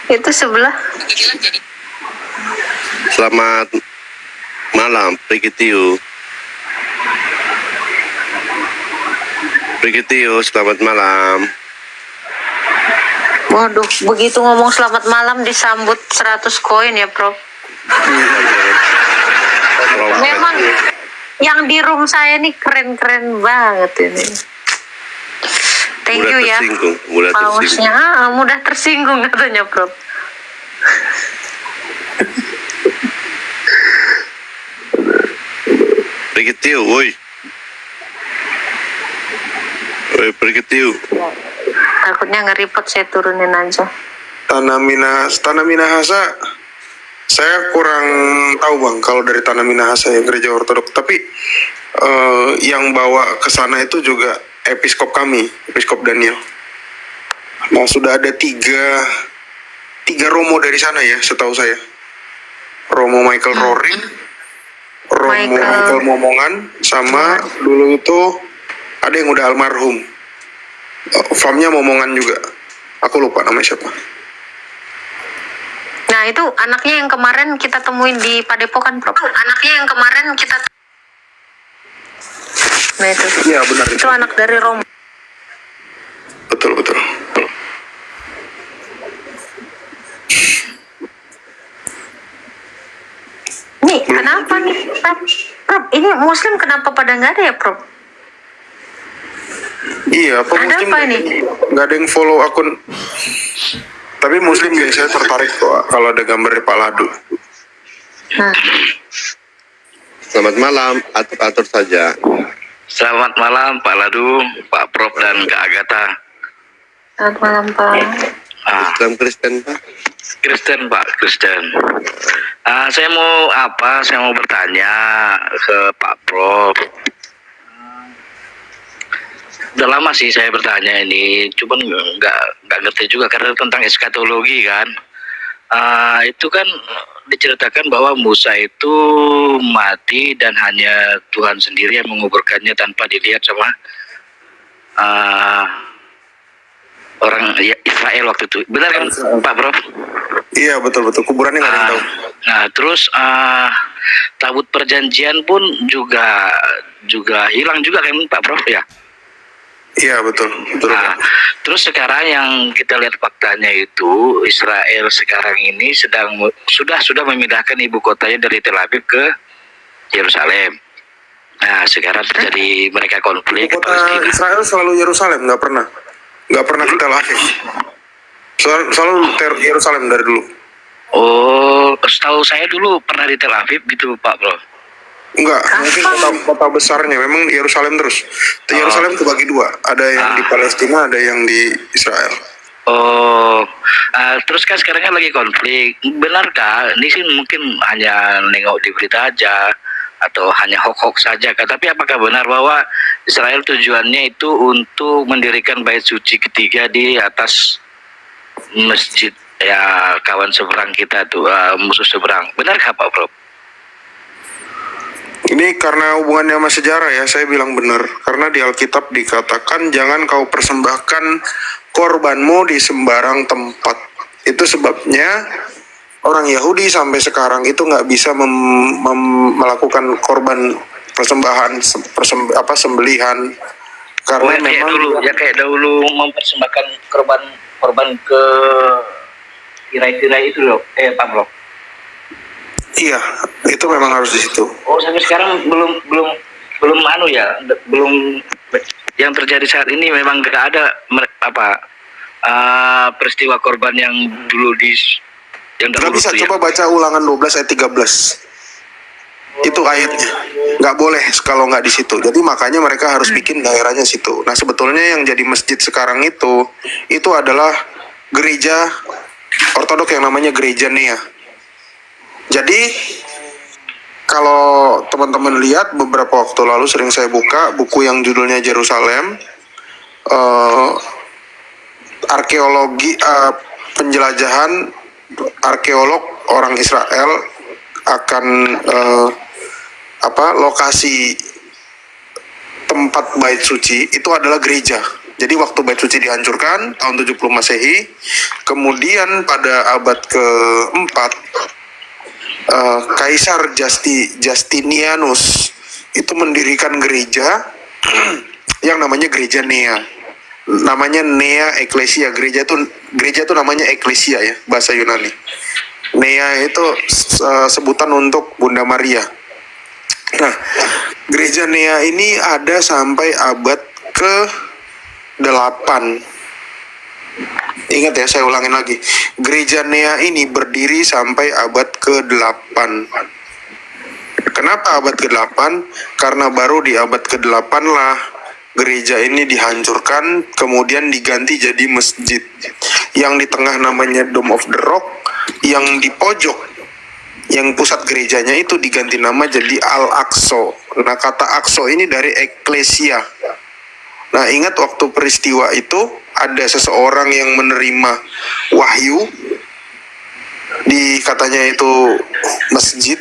Itu sebelah. Selamat malam, Prigitiu. Selamat malam. Waduh, begitu ngomong selamat malam disambut 100 koin ya, Prof. Memang yang di room saya nih keren-keren banget ini. Thank you ya. Pausnya mudah tersinggung katanya, Prof. Prigitiu, woi. Woi, Prigitiu. Takutnya nge-report, saya turunin aja. Tanah Minahasa, saya kurang tahu bang kalau dari Tanah Minahasa yang gereja ortodoks. Tapi yang bawa ke sana itu juga episkop kami, Episkop Daniel. Nah sudah ada tiga romo dari sana ya, setahu saya. Romo Michael Roring, Romo Michael Momongan, sama dulu itu ada yang udah almarhum. Famnya Momongan juga. Aku lupa namanya siapa. Nah itu anaknya yang kemarin kita temuin di Padepokan, Prof. Nah itu. Iya benar Itu anak dari Romo. Betul. Nih kenapa nih, Prof? Ini Muslim kenapa pada nggak ada ya, Prof? Iya, apa Ada Muslim apa ini? nggak ada yang follow akun. Tapi Muslim biasanya tertarik kok kalau ada gambar Pak Ladu. Selamat malam, atur saja. Selamat malam Pak Ladu, Pak Prof dan Kak Agatha. Selamat malam, Pak. Islam Kristen, Pak. Kristen Pak, Kristen. Saya mau bertanya ke Pak Prof. Udah lama sih saya bertanya ini, cuman nggak ngerti juga karena tentang eskatologi kan. Itu kan diceritakan bahwa Musa itu mati dan hanya Tuhan sendiri yang menguburkannya tanpa dilihat sama orang Israel waktu itu. Benar kan Pak Prof? Iya betul. Kuburannya nggak ada yang tahu. Nah terus tabut perjanjian pun juga hilang juga kan Pak Prof ya? Iya betul. Nah, terus sekarang yang kita lihat faktanya itu Israel sekarang ini sudah memindahkan ibu kotanya dari Tel Aviv ke Yerusalem. Nah sekarang terjadi mereka konflik Ibu kota Palestina. Israel selalu Yerusalem, nggak pernah ke Tel Aviv. Selalu Yerusalem dari dulu. Oh, setahu saya dulu pernah di Tel Aviv gitu Pak Bro. Enggak, mungkin kota besarnya memang di Yerusalem terus. Yerusalem kebagi dua, ada yang di Palestina, ada yang di Israel. Oh, terus kan sekarang kan lagi konflik. Benarkah? Ini sih mungkin hanya nengok di berita aja atau hanya hoax saja kan? Tapi apakah benar bahwa Israel tujuannya itu untuk mendirikan bait suci ketiga di atas masjid ya kawan seberang kita tuh, musuh seberang? Benarkah Pak Bro? Ini karena hubungannya sama sejarah ya, saya bilang benar. Karena di Alkitab dikatakan jangan kau persembahkan korbanmu di sembarang tempat. Itu sebabnya orang Yahudi sampai sekarang itu nggak bisa melakukan korban persembahan, sembelihan. Karena memang kayak dahulu mempersembahkan korban ke tirai-tirai itu loh, Pak Bro. Iya, itu memang harus di situ. Oh, sampai sekarang belum yang terjadi saat ini memang nggak ada peristiwa korban yang dulu yang Nggak dahulu bisa, itu, coba baca Ulangan 12 ayat 13. Itu ayatnya. Nggak boleh kalau nggak di situ. Jadi makanya mereka harus bikin daerahnya situ. Nah sebetulnya yang jadi masjid sekarang itu adalah gereja ortodok yang namanya Gereja Nea. Jadi kalau teman-teman lihat beberapa waktu lalu sering saya buka buku yang judulnya Jerusalem, arkeologi, penjelajahan arkeolog orang Israel akan lokasi tempat bait suci itu adalah gereja. Jadi waktu Bait Suci dihancurkan tahun 70 Masehi, kemudian pada abad keempat Kaisar Justinianus itu mendirikan gereja yang namanya gereja Nea. Namanya Nea Ecclesia. Gereja itu namanya Ecclesia ya, bahasa Yunani. Nea itu sebutan untuk Bunda Maria. Nah, gereja Nea ini ada sampai abad ke-8. Ingat ya, saya ulangin lagi. Gereja Nea ini berdiri sampai abad ke-8. Kenapa abad ke-8? Karena baru di abad ke-8 lah gereja ini dihancurkan, kemudian diganti jadi masjid. Yang di tengah namanya Dome of the Rock, yang di pojok, yang pusat gerejanya itu diganti nama jadi Al-Aqsa. Nah, kata Aqsa ini dari Ecclesia. Nah, ingat waktu peristiwa itu ada seseorang yang menerima wahyu, katanya itu Masjid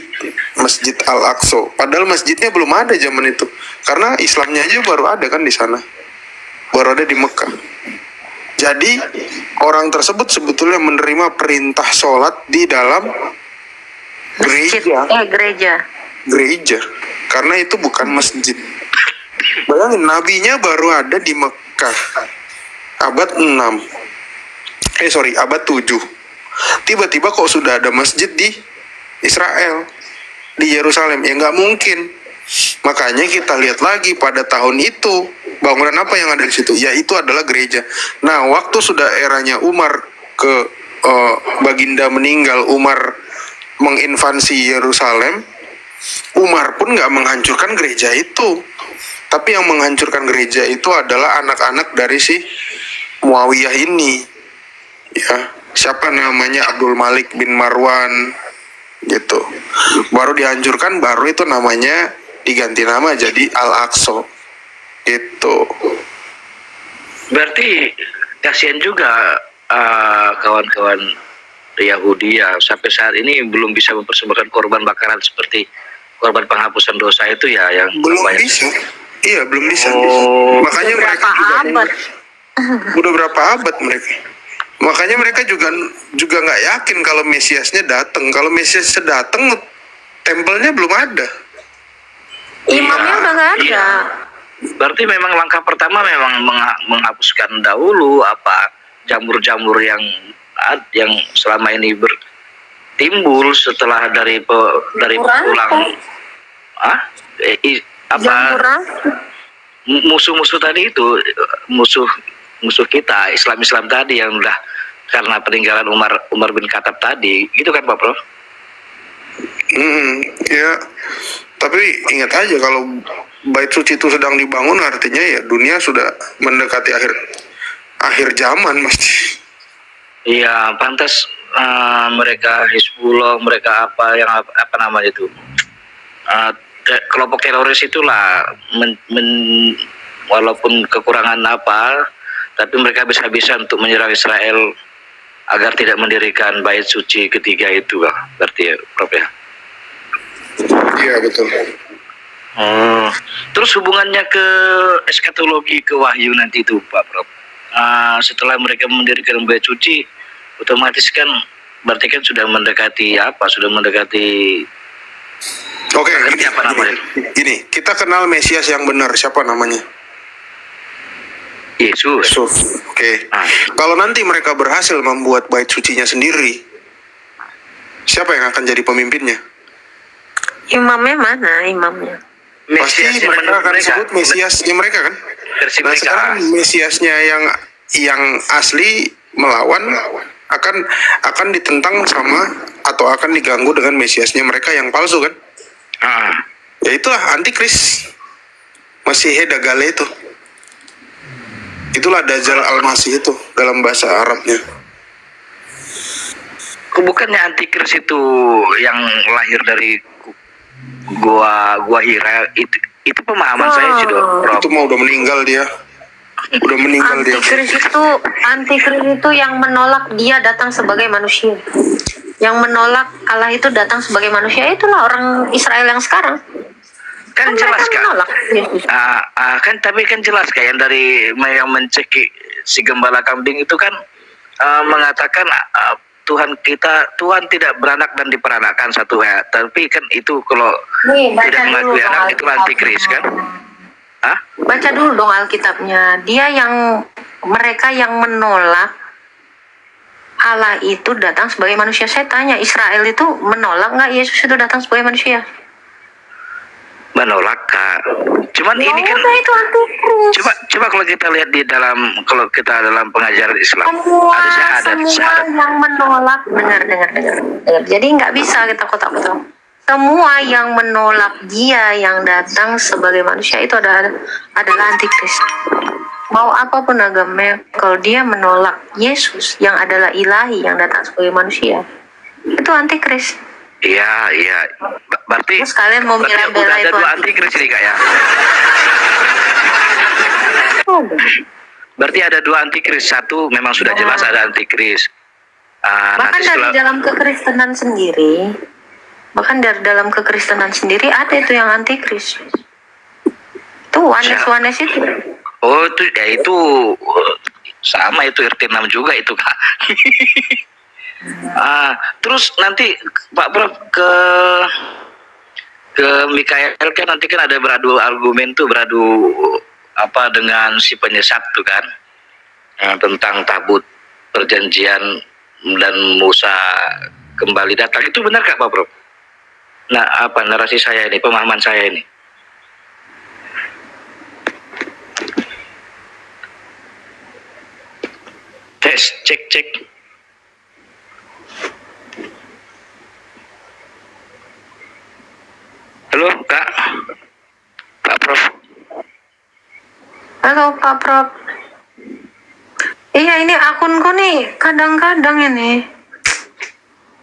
Al-Aqsa. Padahal masjidnya belum ada zaman itu, karena Islamnya aja baru ada kan di sana, baru ada di Mekah. Jadi orang tersebut sebetulnya menerima perintah sholat di dalam gereja, karena itu bukan masjid. Bayangin, nabinya baru ada di Mekah abad 7. Tiba-tiba kok sudah ada masjid di Israel, di Yerusalem? Ya nggak mungkin. Makanya kita lihat lagi pada tahun itu, bangunan apa yang ada di situ? Ya itu adalah gereja. Nah, waktu sudah eranya Umar Baginda meninggal, Umar menginvasi Yerusalem, Umar pun nggak menghancurkan gereja itu. Tapi yang menghancurkan gereja itu adalah anak-anak dari si Muawiyah ini. Ya, siapa namanya? Abdul Malik bin Marwan gitu. Baru dihancurkan, baru itu namanya diganti nama jadi Al-Aqsa. Gitu. Berarti kasihan juga kawan-kawan Yahudi ya, sampai saat ini belum bisa mempersembahkan korban bakaran seperti korban penghapusan dosa itu ya, yang belum bisa. Iya, belum bisa. Makanya mereka udah berapa abad mereka. Makanya mereka juga nggak yakin kalau Mesiasnya datang. Kalau Mesiasnya datang, tempelnya belum ada. Imamnya udah nggak ada. Iya. Berarti memang langkah pertama memang menghapuskan dahulu apa jamur-jamur yang selama ini timbul setelah dari pulang musuh-musuh tadi itu, musuh kita Islam tadi yang udah karena peninggalan Umar bin Khattab tadi, gitu kan Pak Prof? Ya, tapi ingat aja kalau Bait Suci itu sedang dibangun, artinya ya dunia sudah mendekati akhir zaman pasti. Iya, pantas mereka Hizbullah, mereka apa namanya itu, kelompok teroris itulah walaupun kekurangan apa, tapi mereka bisa untuk menyerang Israel agar tidak mendirikan Bait Suci ketiga itu, berarti ya Prof ya? Iya, betul. Terus hubungannya ke eskatologi, ke wahyu nanti itu Pak Prof, setelah mereka mendirikan Bait Suci, otomatis kan berarti kan sudah mendekati Oke, gini, kita kenal Mesias yang benar, siapa namanya? Yesus. Oke. Kalau nanti mereka berhasil membuat Bait Sucinya sendiri, siapa yang akan jadi pemimpinnya? Imamnya mana imamnya? Pasti mereka akan sebut Mesiasnya mereka kan? Nah, sekarang Mesiasnya yang asli melawan akan ditentang sama atau akan diganggu dengan Mesiasnya mereka yang palsu kan? Ya itulah Antikris, Masihe Dagale itu. Itulah Dajjal Al-Masih itu dalam bahasa Arabnya. Bukannya Antikris itu yang lahir dari gua Hira, itu pemahaman saya sih Prof. Itu mau udah meninggal dia. Antikris itu yang menolak dia datang sebagai manusia. Yang menolak Allah itu datang sebagai manusia, itulah orang Israel yang sekarang. Kan mereka jelas Kak. menolak Yesus. Kan tapi kan jelas Kak, yang dari yang mencekik si gembala kambing itu kan mengatakan Tuhan tidak beranak dan diperanakkan satu ya. Tapi kan itu kalau Nih, baca tidak dulu mengakui dong anak itu Alkitabnya. antikris kan? Hah? Baca dulu dong Alkitabnya. Mereka yang menolak Allah itu datang sebagai manusia. Saya tanya, Israel itu menolak nggak Yesus itu datang sebagai manusia? Menolak Kak. Cuman Ya ini kan udah, itu antikris. coba kalau kita lihat kalau kita dalam pengajaran Islam semua ada syahadat. yang menolak, dengar. Jadi nggak bisa kita kotak-kotak. Semua yang menolak Dia yang datang sebagai manusia itu adalah antikris. Mau apapun agamanya, kalau dia menolak Yesus yang adalah ilahi yang datang sebagai manusia, itu antikris. Iya. Berarti Terus kalian mau berarti bela-bela udah ada itu dua antikris. antikris nih Kak ya. Berarti ada dua antikris. Satu memang sudah jelas ada antikris. Bahkan Nanti dari setelah dalam kekristenan sendiri ada itu yang antikris. Itu Wanes itu. oh itu sama itu RT 6 juga itu Kak. Terus nanti Pak Prof ke Mikael kan nanti kan ada beradu argumen tuh, dengan si penyesat tuh kan, tentang tabut perjanjian dan Musa kembali datang. Itu benar Kak Pak Prof? Nah, narasi saya ini, pemahaman saya ini. Tes, cek. Halo Kak, Pak Prof. Halo Pak Prof. Iya, ini akunku nih kadang-kadang ini.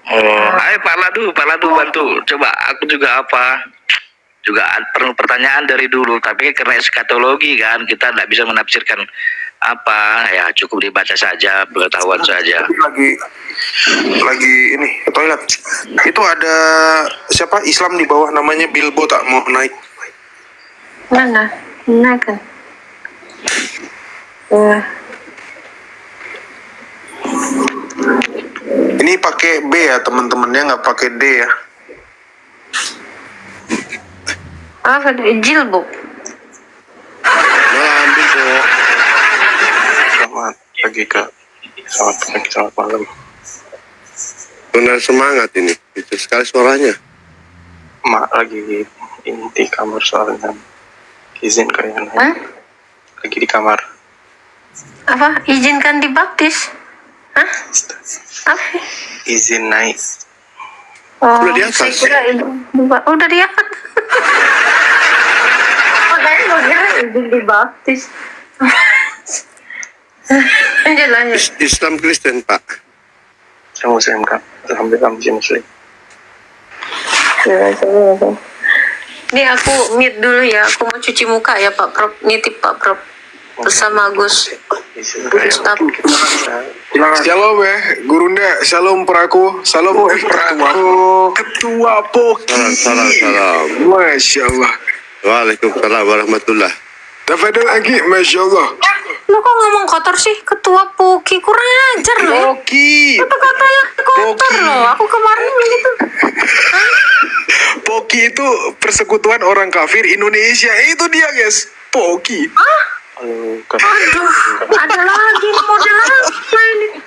Ayo Pak Ladu bantu. Coba aku juga perlu pertanyaan dari dulu, tapi karena eskatologi kan kita tidak bisa menafsirkan ya cukup dibaca saja, pengetahuan saja. Lagi ini ke toilet. Itu ada siapa Islam di bawah namanya Bilbo, tak mau naik. Mana? Kan. Ini pakai B ya teman-temannya, nggak pakai D ya. Apa jilbab? Malam, Bilbo. Selamat pagi Kak. Selamat malam. Benar semangat ini. Itu sekali suaranya. Mak lagi di kamar soalnya izin kalian. Hah? Lagi di kamar. Apa? Izinkan dibaptis? Hah? Apa? Izin naik. Oh, Udah di atas. saya kira udah di atas. Makanya gue kira izin dibaptis. Lanjut. Islam Kristen, Pak. Saya Muslim Kak. Alhamdulillah Muslim. Ini aku mute dulu ya. Aku mau cuci muka ya Pak Prof. Nitip Pak Prof. Bersama Gus Gustaf. Shalom ya, Gurunda. Shalom peraku. Shalom peraku. Ketua Poki. Salam. Masya Allah. Waalaikumsalam warahmatullah. Tafadol lagi, Masya Allah. Lo kok ngomong kotor sih? Ketua Poki, kurang ajar lo ya. Poki. Itu katanya kotor Poki. loh. Aku kemarin gitu. Poki itu persekutuan orang kafir Indonesia. Itu dia guys. Poki. Aduh, ada lagi model apa ini?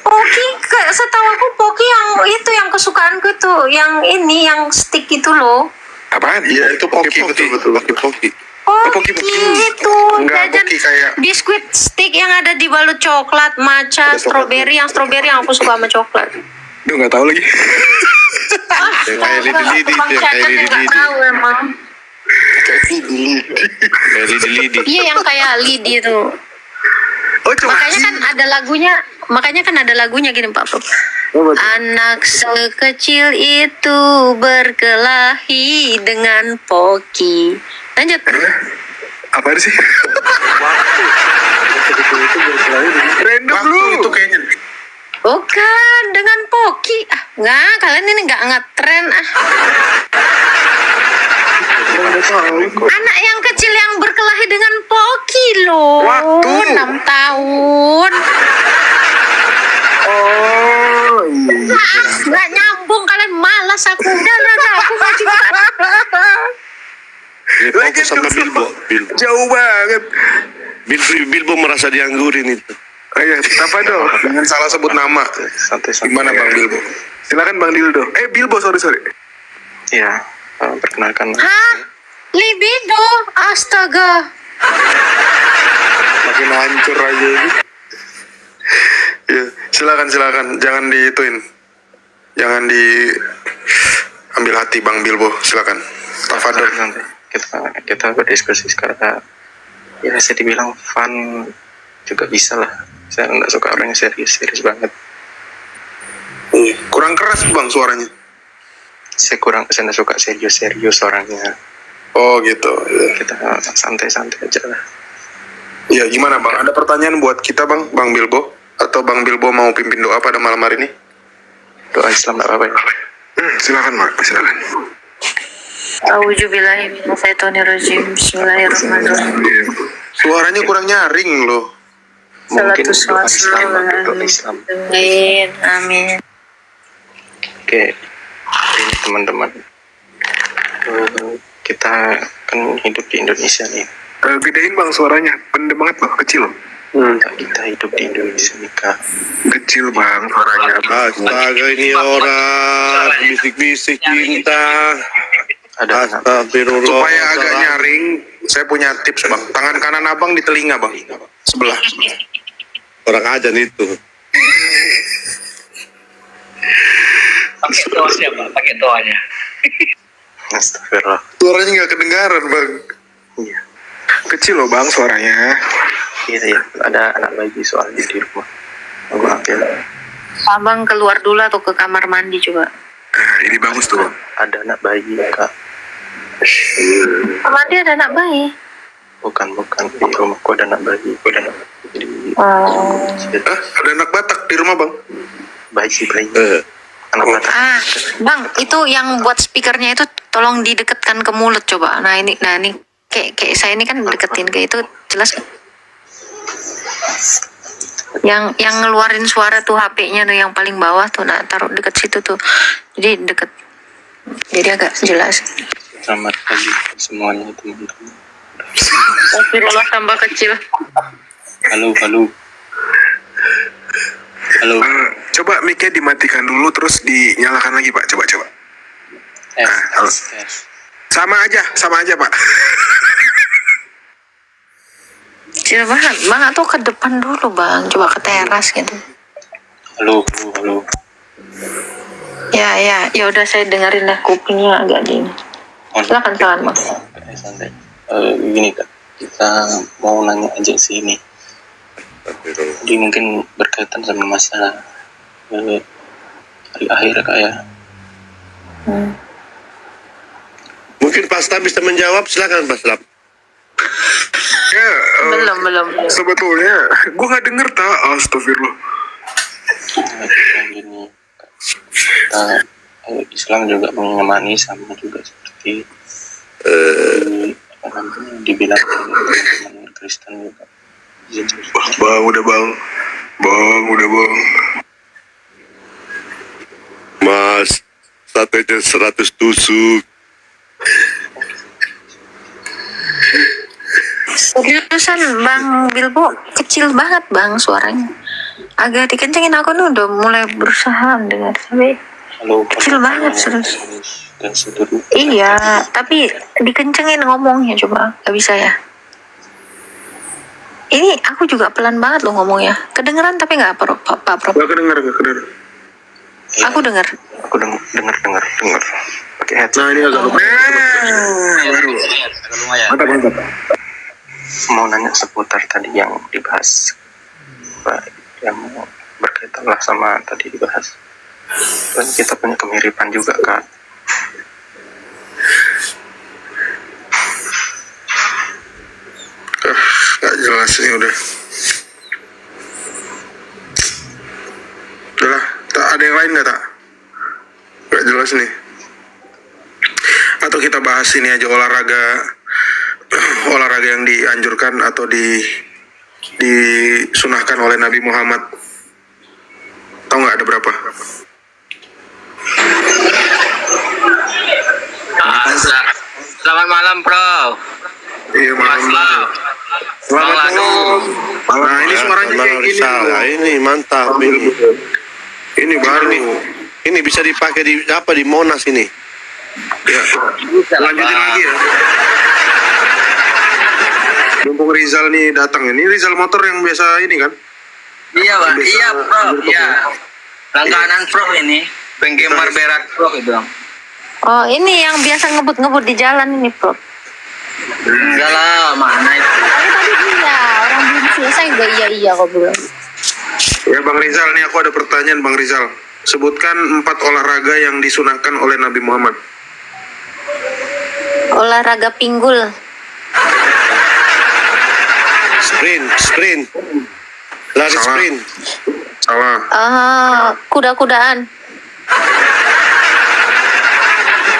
Poki, setahu aku Poki yang itu yang kesukaanku tuh, yang ini, yang stick itu loh. Apaan? Iya itu Poki, betul. Poki. Poki itu Enggak, jajan Poki kayak biskuit stick yang ada di balut coklat, matcha, strawberry. Yang strawberry yang aku suka sama coklat. Duh nggak tahu lagi. Yang kayak lidi-lidi itu, yang kayak lidi-lidi. Tahu emang. Kayak lidi-lidi. Iya, yang kayak lidi tuh. Oh cuma Makanya kan ada lagunya gini Pak Prof. Anak sekecil itu berkelahi dengan Poki. Lanjut. apa sih? Random lu. Itu kayaknya. Bukan dengan Poki. Kalian ini nggak ngetren Anak yang kecil yang berkelahi dengan Poki loh. Waktu. 6 tahun. Oh iya. Nggak nyambung, kalian malas aku. Udah, aku mau juga. Ini fokus sama Bilbo. Jauh banget. Bilbo merasa dianggurin itu. Oh iya, apa dong? Jangan salah sebut nama. Santai-santai. Gimana Bang Bilbo? Silakan Bang Dildo. Bilbo, sorry. Ya, perkenalkan. Hah? Libido? Astaga. Makin hancur aja ini. Ya, silakan. Jangan diituin. Jangan diambil hati Bang Bilbo. Silakan. Tafadhol. Santai. Kita berdiskusi sekarang. Ya, saya dibilang fun juga bisa lah. Saya nggak suka orang yang serius banget. Kurang keras Bang suaranya. Saya nggak suka serius orangnya. Oh gitu. Ya. Kita santai-santai aja lah. Ya gimana Bang? Ada pertanyaan buat kita Bang Bilbo? Atau Bang Bilbo mau pimpin doa pada malam hari ini? Doa Islam nggak apa-apa ya? Silakan Mak, silakan. Auzubillahi minasyaitonirrajim. Bismillahirrahmanirrahim. Suaranya kurang nyaring loh. Mungkin Salatu doa Islam, wassalamu doa Islam. Amin. Oke, ini teman-teman. Kita kan hidup di Indonesia nih. Gedein Bang suaranya, pendem banget loh, kecil. Kita hidup di Indonesia nih Kak. Kecil Bang suaranya. Astaga, ini orang bisik-bisik cinta. Ada anak Astagfirullah. Supaya agak nyaring, saya punya tips Bang. Tangan kanan Abang di telinga Bang, sebelah. Orang ajan itu. Pakai doanya, Pak. Pakai doanya. Astagfirullah. Suaranya nggak kedengaran Bang. Iya. Kecil loh Bang suaranya. Iya. Ada anak bayi soalnya di rumah. Maaf ya. Abang keluar dulu atau ke kamar mandi coba. Nah, ini bagus tuh Bang. Ada anak bayi Kak. Kamar dia ada anak bayi. Bukan di rumahku ada anak bayi. Jadi Ada anak Batak di rumah Bang. bayi. Anak Batak. Bang, itu yang buat speakernya itu tolong didekatkan ke mulut coba. Nah ini kayak saya ini kan deketin kayak itu jelas. Yang ngeluarin suara tuh HP-nya tuh yang paling bawah tuh, nah taruh deket situ tuh. Jadi deket. Jadi agak jelas. Selamat pagi semuanya teman-teman. Astagfirullah tambah kecil. Halo. Coba mic-nya dimatikan dulu terus dinyalakan lagi Pak. Coba. Halo. Sama aja Pak. Kecil banget. Bang atau ke depan dulu Bang. Coba ke teras gitu. Halo. Ya udah saya dengerin dah, kupingnya agak dingin. Silakan Bang. Santai. Gini Kak, kita mau nanya aja sih ini. Jadi mungkin berkaitan sama masalah hari akhir Kak ya. Mungkin Pak Stam bisa menjawab, silakan Pak Stam. Ya, Belum. sebetulnya gue nggak denger tak. Astagfirullah. Gini, kita Islam juga menyemani sama juga seperti dibilang teman-teman Kristen juga. Bang, udah bang. Mas, satenya 100 tusuk. Seriusan Bang Bilbo kecil banget Bang suaranya. Agak dikencengin, aku nih udah mulai berusaha dengar tapi kecil banget serius. Dan seterusnya. Iya, tapi dikencengin ngomongnya coba. Gak bisa ya? Ini aku juga pelan banget loh ngomongnya. Kedengeran tapi gak Pak Prof? Gak kedenger. Aku denger. Aku dengar. Pakai headset. Nah ini agak baru. Mantap. Mau nanya seputar tadi yang dibahas, yang berkaitan lah sama tadi dibahas. Dan kita punya kemiripan juga Kak. Gak jelas ini udah. Udah lah, tak ada yang lain gak tak? Gak jelas nih. Atau kita bahas ini aja olahraga yang dianjurkan atau disunahkan oleh Nabi Muhammad. Tahu nggak ada berapa? Selamat malam, Prof. Iya, malam. Bang Lanu. Nah, ini suaranya kayak gini. Nah, ini mantap ini. Ini baru. Ini bisa dipakai di Monas ini. Ya. Lanjutin lagi ya. Mumpung Rizal nih datang. Ini Rizal motor yang biasa ini kan? Iya, Pak. Biasa Iya, Prof. YouTube Iya. ya. Langganan Prof ini. Penggemar berak Prof itu. Oh, ini yang biasa ngebut-ngebut di jalan ini, Prof. Enggak lah, mana itu. Tapi tadi iya, orang belum selesai juga iya kok belum. Ya Bang Rizal, nih aku ada pertanyaan Bang Rizal. Sebutkan 4 olahraga yang disunahkan oleh Nabi Muhammad. Olahraga pinggul. Sprint. Lari Salah. sprint. Salah. Kuda-kudaan.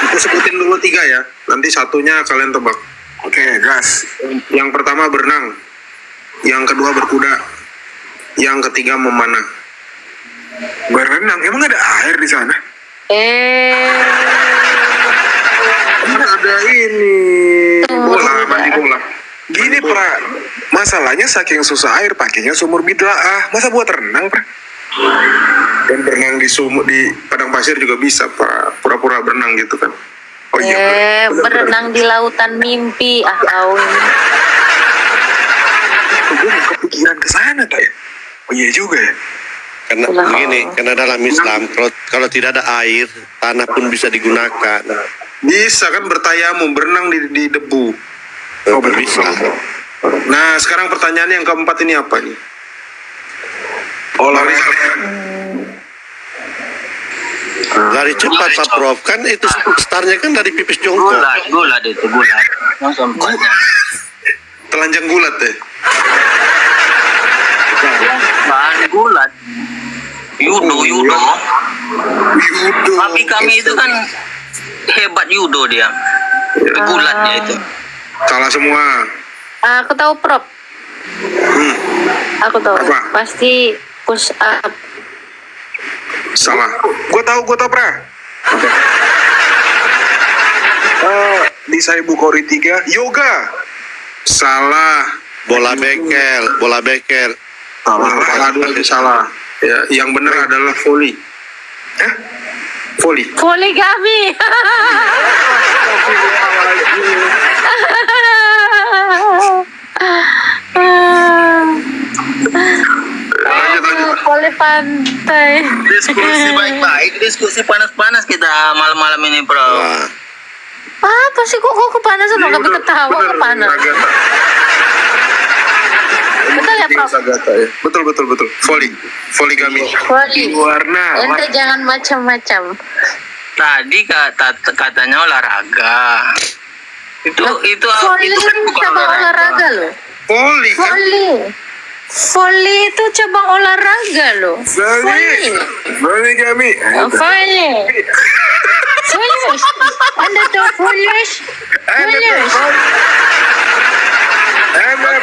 Aku sebutin dulu 3 ya. Nanti satunya kalian tebak. Oke, gas. Yang pertama berenang. Yang kedua berkuda. Yang ketiga memanah. Berenang? Emang ada air di sana? Emang ada ini. Bola, mandi bola. Gini, Pra. Masalahnya saking susah air, pakainya sumur bid'ah. Masa buat renang, Pra? Dan berenang di padang pasir juga bisa, Pak. Pura-pura berenang gitu kan. Oh iya. Berenang di lautan mimpi. Tahu ini. Gue gak kepikiran ke sana, tak ya? Oh iya juga ya. Karena begini, karena dalam Islam kalau tidak ada air, tanah pun bisa digunakan. Bisa kan bertayamum, berenang di debu. Oh, bisa. Nah, sekarang pertanyaan yang keempat ini apa nih? Olahraga. Lari cepat Pak Prof, kan itu startnya kan dari pipis jongkok. Gulat itu, gulat. Langsung banyak. Telanjang gulat deh. Bahan gulat. Yudo. Yudo. Tapi kami itu kan hebat judo dia. Gulat dia itu. Salah semua. Aku tahu, Prof. Aku tahu. Apa? Pasti push up. Salah. Gue tahu, Pra. Di saya Bukhari 3, yoga. Salah. Bola bekel. Salah dua itu salah. Ya, yang benar adalah volley. Volley. Poligami. Lanjut. Voli pantai. Diskusi baik-baik, diskusi panas-panas kita malam-malam ini, Bro. Wah, Apa sih kok kepanasan? Nggak bisa ketawa kepanas. Betul ya, Prof? Betul. Volley kami. Voli. Warna. Ente jangan macam-macam. Tadi katanya olahraga. Itu Voli itu kan itu bukan cabang olahraga loh. Volley kan? Voli itu cabang olahraga loh. Volley kami. Voli. Foolish. Anda tahu foolish? Foolish.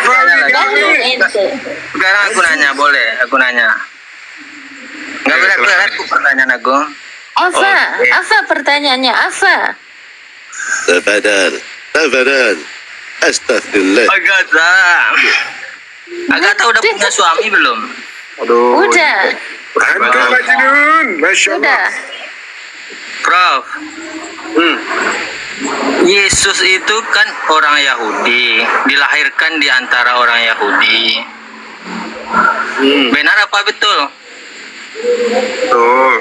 Volley kami. Ente. Sekarang aku nanya, boleh? Aku nanya. Nggak berat-berat pertanyaan aku. Apa pertanyaannya? Apa? Tabadan. Astagfirullah. Agatha udah punya suami belum? Aduh. Udah. Anda Majnun. Masya Allah. Udah. Prof. Yesus itu kan orang Yahudi, dilahirkan di antara orang Yahudi. Benar apa betul? Tuh.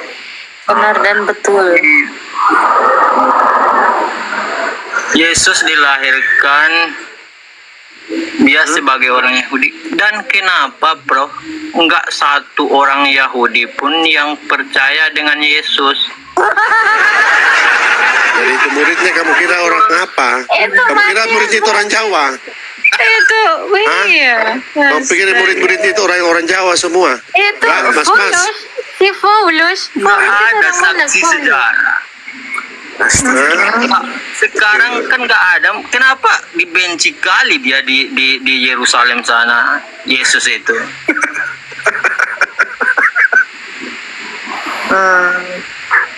Benar dan betul. Yesus dilahirkan dia sebagai orang Yahudi. Dan kenapa, Bro? Enggak satu orang Yahudi pun yang percaya dengan Yesus. Jadi itu muridnya kamu kira orang apa? Itu Kamu kira muridnya itu orang Jawa? Itu, iya. Kamu pikir murid-muridnya itu orang Jawa semua? Itu Mas. Paulus. Si Paulus. Nggak ada saksi sejarah. Pak, sekarang kan nggak ada. Kenapa dibenci kali dia di Yerusalem sana, Yesus itu?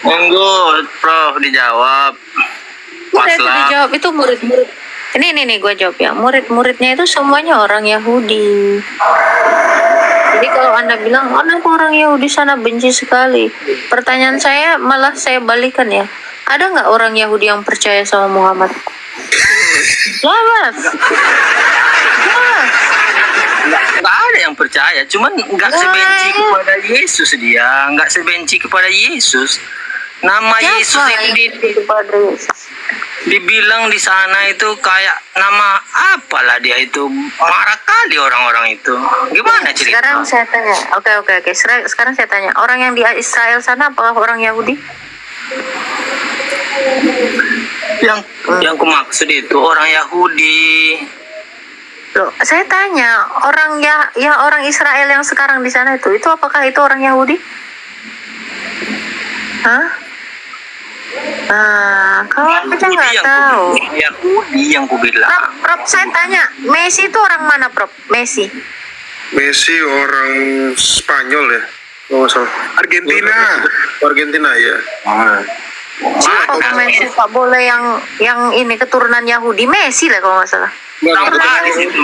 Monggo, Prof dijawab. Udah itu dijawab, itu murid-murid. Ini gue jawab ya. Murid-muridnya itu semuanya orang Yahudi. Jadi kalau Anda bilang, kenapa orang Yahudi sana benci sekali? Pertanyaan saya malah saya balikan ya. Ada nggak orang Yahudi yang percaya sama Muhammad? Jelas. Nggak ada yang percaya, cuman nggak sebenci kepada Yesus dia, nggak sebenci kepada Yesus. Nama Yesus itu dibilang di sana itu kayak nama apalah dia itu, marah kali orang-orang itu. Gimana cerita? Sekarang saya tanya, oke. Sekarang saya tanya, orang yang di Israel sana apakah orang Yahudi? Yang kumaksud itu orang Yahudi. Loh, saya tanya, orang orang Israel yang sekarang di sana itu apakah itu orang Yahudi? Hah? Kalau kita nggak tahu. Yahudi yang ku bilang. Prof, saya tanya, Messi itu orang mana, Prof? Messi orang Spanyol ya? Oh, salah. Argentina ya. siapa pemain sepak bola yang ini keturunan Yahudi? Messi lah kalau nggak salah. Orang Paris itu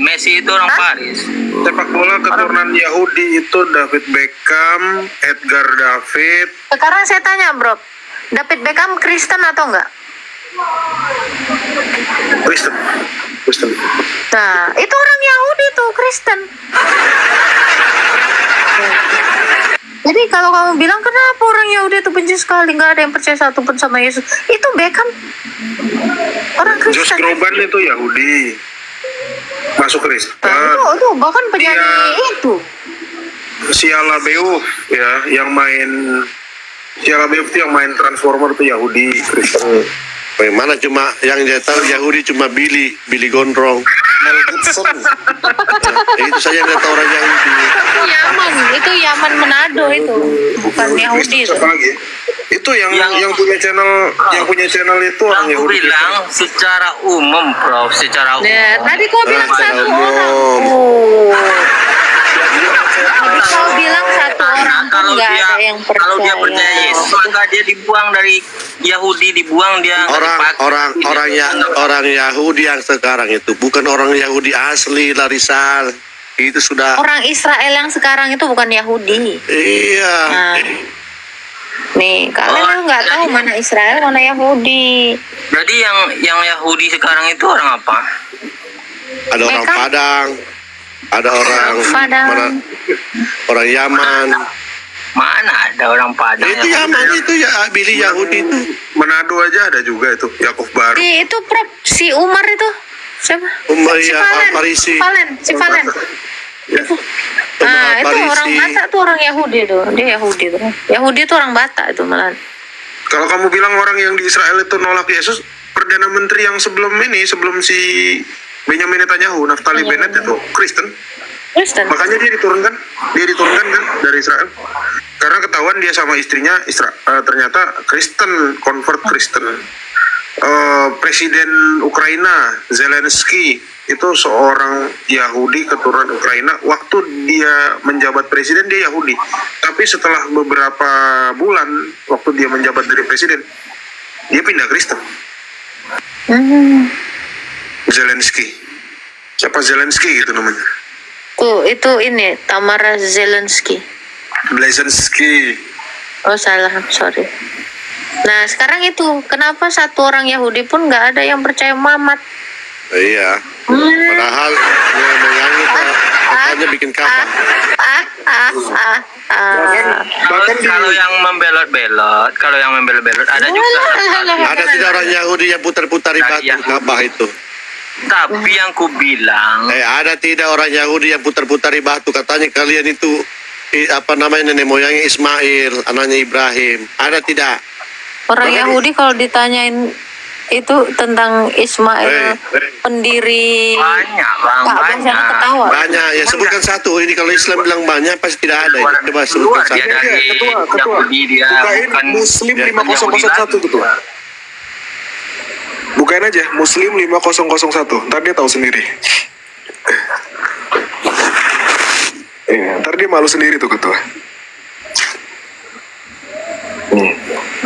Messi itu orang Paris. Sepak bola keturunan Yahudi itu David Beckham, Edgar David. Sekarang saya tanya, Bro, David Beckham Kristen atau enggak? Kristen. Nah, itu orang Yahudi tuh, Kristen. Jadi kalau kamu bilang kenapa orang Yahudi itu benci sekali, nggak ada yang percaya satupun sama Yesus, itu Beckham orang Kristen. Josh Groban itu Yahudi, masuk Kristen. Nah, itu bahkan penyanyi itu. Shia LaBeouf ya, yang main Transformer itu Yahudi, Kristen. Bagaimana cuma yang saya tahu Yahudi cuma Billy Gondrong. Mel Gibson. Itu saja yang saya tahu orang Yahudi. Itu Yaman Manado itu, bukan Yahudi itu. Siapa lagi? Itu yang punya channel itu orang Yang aku Yahudi. bilang secara umum, Prof, secara umum. Nah, tadi kau bilang satu orang. Kau bilang satu orang pun nggak ada yang percaya. Kalau dia percaya Yesus, maka dia dibuang dari Yahudi, dia orang Yahudi yang sekarang itu bukan orang Yahudi asli, Larisal. Itu sudah Orang Israel yang sekarang itu bukan Yahudi. iya. Nah, nih kalian nggak tahu mana Israel mana Yahudi. Berarti yang Yahudi sekarang itu orang apa? Ada orang Mereka- Padang, ada orang Padang. orang Yaman. Mana ada orang Padang? Itu Yaman itu ya Billy Yahudi itu. Manado aja ada juga itu, Yakov Baru. Itu Prof, si Umar itu siapa? Umar Si ya, Valen. Al-Farisi. Si Valen. Itu. Nah, itu Al-Farisi. orang Batak tuh orang Yahudi tuh. Dia Yahudi tuh. Yahudi tuh orang Batak itu malah. Kalau kamu bilang orang yang di Israel itu nolak Yesus, Perdana Menteri yang sebelum si Benjamin Netanyahu, Naftali Bennett itu Kristen. Kristen. Makanya dia diturunkan kan dari Israel. Karena ketahuan dia sama istrinya ternyata Kristen, convert Kristen. Presiden Ukraina Zelensky itu seorang Yahudi keturunan Ukraina. Waktu dia menjabat presiden dia Yahudi, tapi setelah beberapa bulan waktu dia menjabat dari presiden dia pindah Kristen. Zelensky, siapa Zelensky gitu namanya? Tuh, itu ini Tamara Zelensky. Blazensky. Oh salah, sorry. Nah sekarang itu kenapa satu orang Yahudi pun nggak ada yang percaya Muhammad? Iya. Padahal moyangnya katanya bikin kapal. Kalau yang membelot-belot ada juga. Ada tidak orang Yahudi yang putar-putar di batu Ka'bah itu? Tapi yang ku bilang, Ada tidak orang Yahudi yang putar-putar di batu? Katanya kalian itu nenek moyangnya Ismail, anaknya Ibrahim. Ada tidak? Orang Yahudi kalau ditanyain itu tentang Ismail, pendiri banyak bang, Ka'bah, banyak. sana ketawa. Banyak ya, sebutkan satu. Ini kalau Islam bilang banyak pasti tidak ada. Ini coba sebutkan Dia satu. dari Ketua. Yahudi dia Bukain bukan Muslim Ya, 5001 gitu. bukain aja Muslim 5001. Ntar dia tahu sendiri. Ntar dia malu sendiri tuh ketua.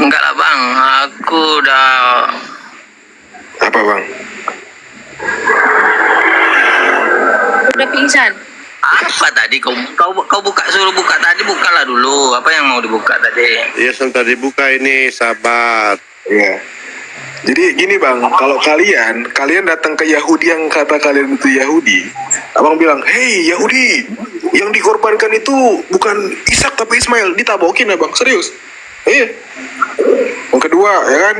Enggak lah bang, aku udah Apa bang? Udah pingsan. apa tadi kau buka, suruh buka tadi, bukalah dulu apa yang mau dibuka tadi. Iya, sebentar dibuka ini, sahabat. Iya. Jadi gini bang, kalau kalian datang ke Yahudi yang kata kalian itu Yahudi, abang bilang, hey Yahudi, yang dikorbankan itu bukan Ishak tapi Ismail, ditabokin abang, serius. Iya. Yang kedua ya kan,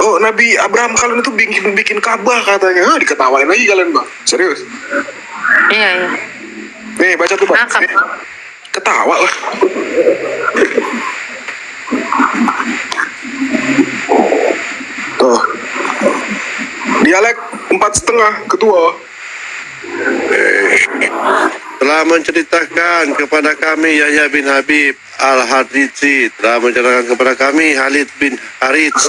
oh Nabi Abraham kalian itu bikin Ka'bah katanya, diketawain lagi kalian bang, serius. Iya, iya. Nih baca tuh bang. Nangkap, Nih. Bang. Ketawa lah. Tuh. Dialek 4,5 ketua. Telah menceritakan kepada kami Yahya bin Habib Al-Hadritsi, telah menceritakan kepada kami Khalid bin Harits,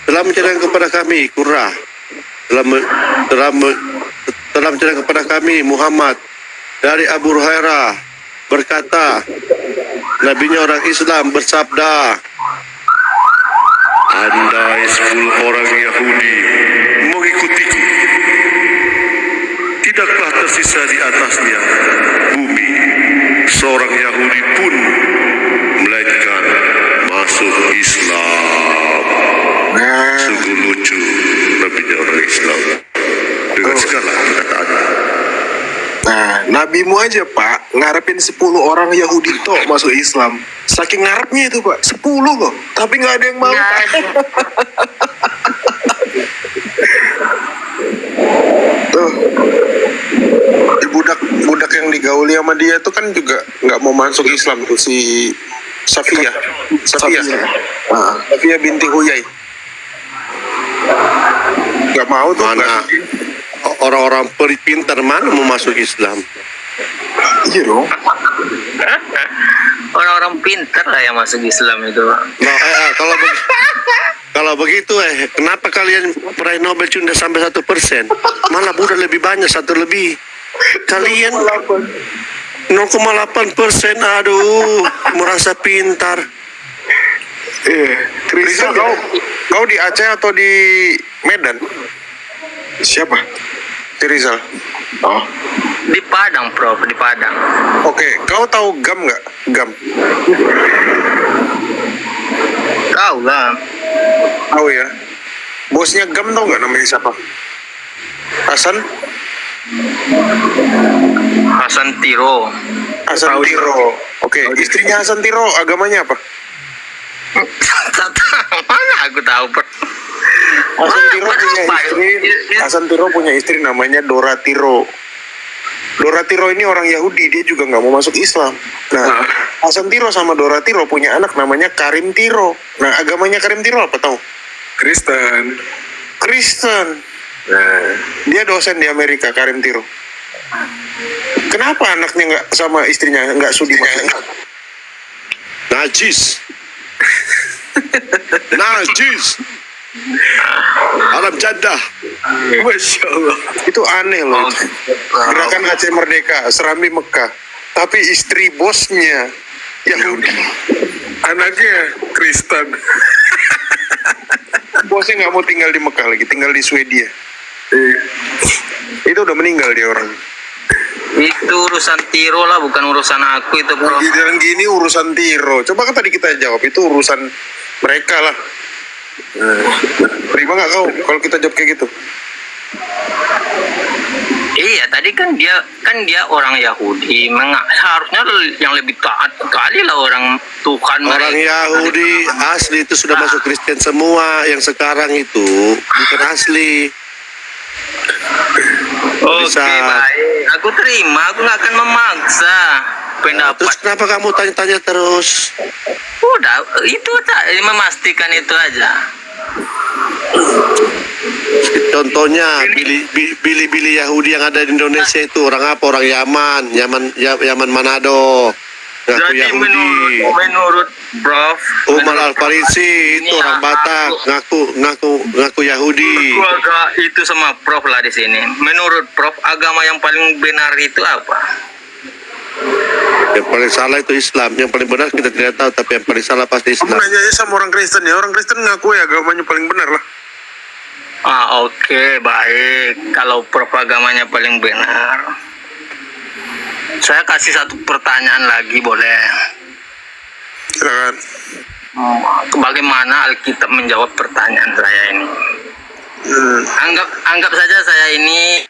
telah menceritakan kepada kami Qurrah, telah menceritakan kepada kami Muhammad dari Abu Hurairah berkata, nabinya orang Islam bersabda, andai 10 orang Yahudi mengikutiku, tidaklah tersisa di atasnya bumi seorang Yahudi pun melainkan masuk Islam. Sungguh lucu nabinya orang Islam dengan segala perkataannya. Nah, nabimu aja pak ngarepin 10 orang Yahudi tok masuk Islam. Saking ngarepnya itu pak, 10 loh. Tapi nggak ada yang mau. Nggak Pak. ada. Tuh. Budak yang digauli sama dia tuh kan juga nggak mau masuk Islam tuh, si Safia. Safia binti Huyai. Nggak mau tuh. Mana orang-orang pintar mana mau masuk Islam? Iya dong. Orang-orang pintar lah yang masuk Islam itu. Nah, kalau begitu kenapa kalian peraih Nobel cuma sampai 1%? Malah udah lebih banyak, 1 lebih. Kalian 0,8%, aduh, merasa pintar. Rizal, kau di Aceh atau di Medan? Siapa? Si Rizal. Oh. Di Padang, Prof, di Padang. Oke, kau tahu GAM nggak? GAM. Tahu lah. Tahu ya. Bosnya GAM tau nggak namanya siapa? Hasan? Hasan Tiro. Hasan Tiro. Oke, istrinya Hasan Tiro agamanya apa? Mana aku tahu, Prof. Hasan Tiro punya istri namanya Dora Tiro. Dora Tiro ini orang Yahudi, dia juga nggak mau masuk Islam. Nah, Hasan Tiro sama Dora Tiro punya anak namanya Karim Tiro. Nah, agamanya Karim Tiro apa tahu? Kristen. Nah, dia dosen di Amerika, Karim Tiro. Kenapa anaknya nggak sama istrinya nggak sudi masuk Islam? Najis. Najis. Alam jadah. Masya Allah. Itu aneh loh. Gerakan Aceh Merdeka, Serambi Mekah. Tapi istri bosnya Yahudi. Anaknya Kristen. Bosnya nggak mau tinggal di Mekah lagi, tinggal di Swedia. Itu udah meninggal dia orang. Itu urusan Tiro lah, bukan urusan aku itu, Prof. Giliran gini urusan Tiro. Coba kan tadi kita jawab itu urusan mereka lah. Terima nggak kau kalau kita jawab kayak gitu? Iya, tadi kan dia orang Yahudi, harusnya yang lebih taat sekali lah orang Tuhan Orang mereka. Yahudi asli itu sudah masuk Kristen semua. Yang sekarang itu bukan asli. Oke, Bisa. baik. Aku terima, aku nggak akan memaksa pendapat. Terus kenapa kamu tanya-tanya terus? Udah, itu tak memastikan itu aja. Contohnya Bili Yahudi yang ada di Indonesia itu orang apa? Orang Yaman Manado. Ngaku Jadi Yahudi. menurut Prof, Umar Al-Farisi itu Ini orang Batak, ngaku Yahudi. keluarga itu sama Prof lah di sini. Menurut Prof, agama yang paling benar itu apa? Yang paling salah itu Islam, yang paling benar kita tidak tahu, tapi yang paling salah pasti Kamu Islam. nanya aja sama orang Kristen ya. Orang Kristen ngaku ya agamanya paling benar lah. Oke, baik. Kalau Prof agamanya paling benar, saya kasih satu pertanyaan lagi, boleh? Silakan. Bagaimana Alkitab menjawab pertanyaan saya ini? Hmm. Anggap saja saya ini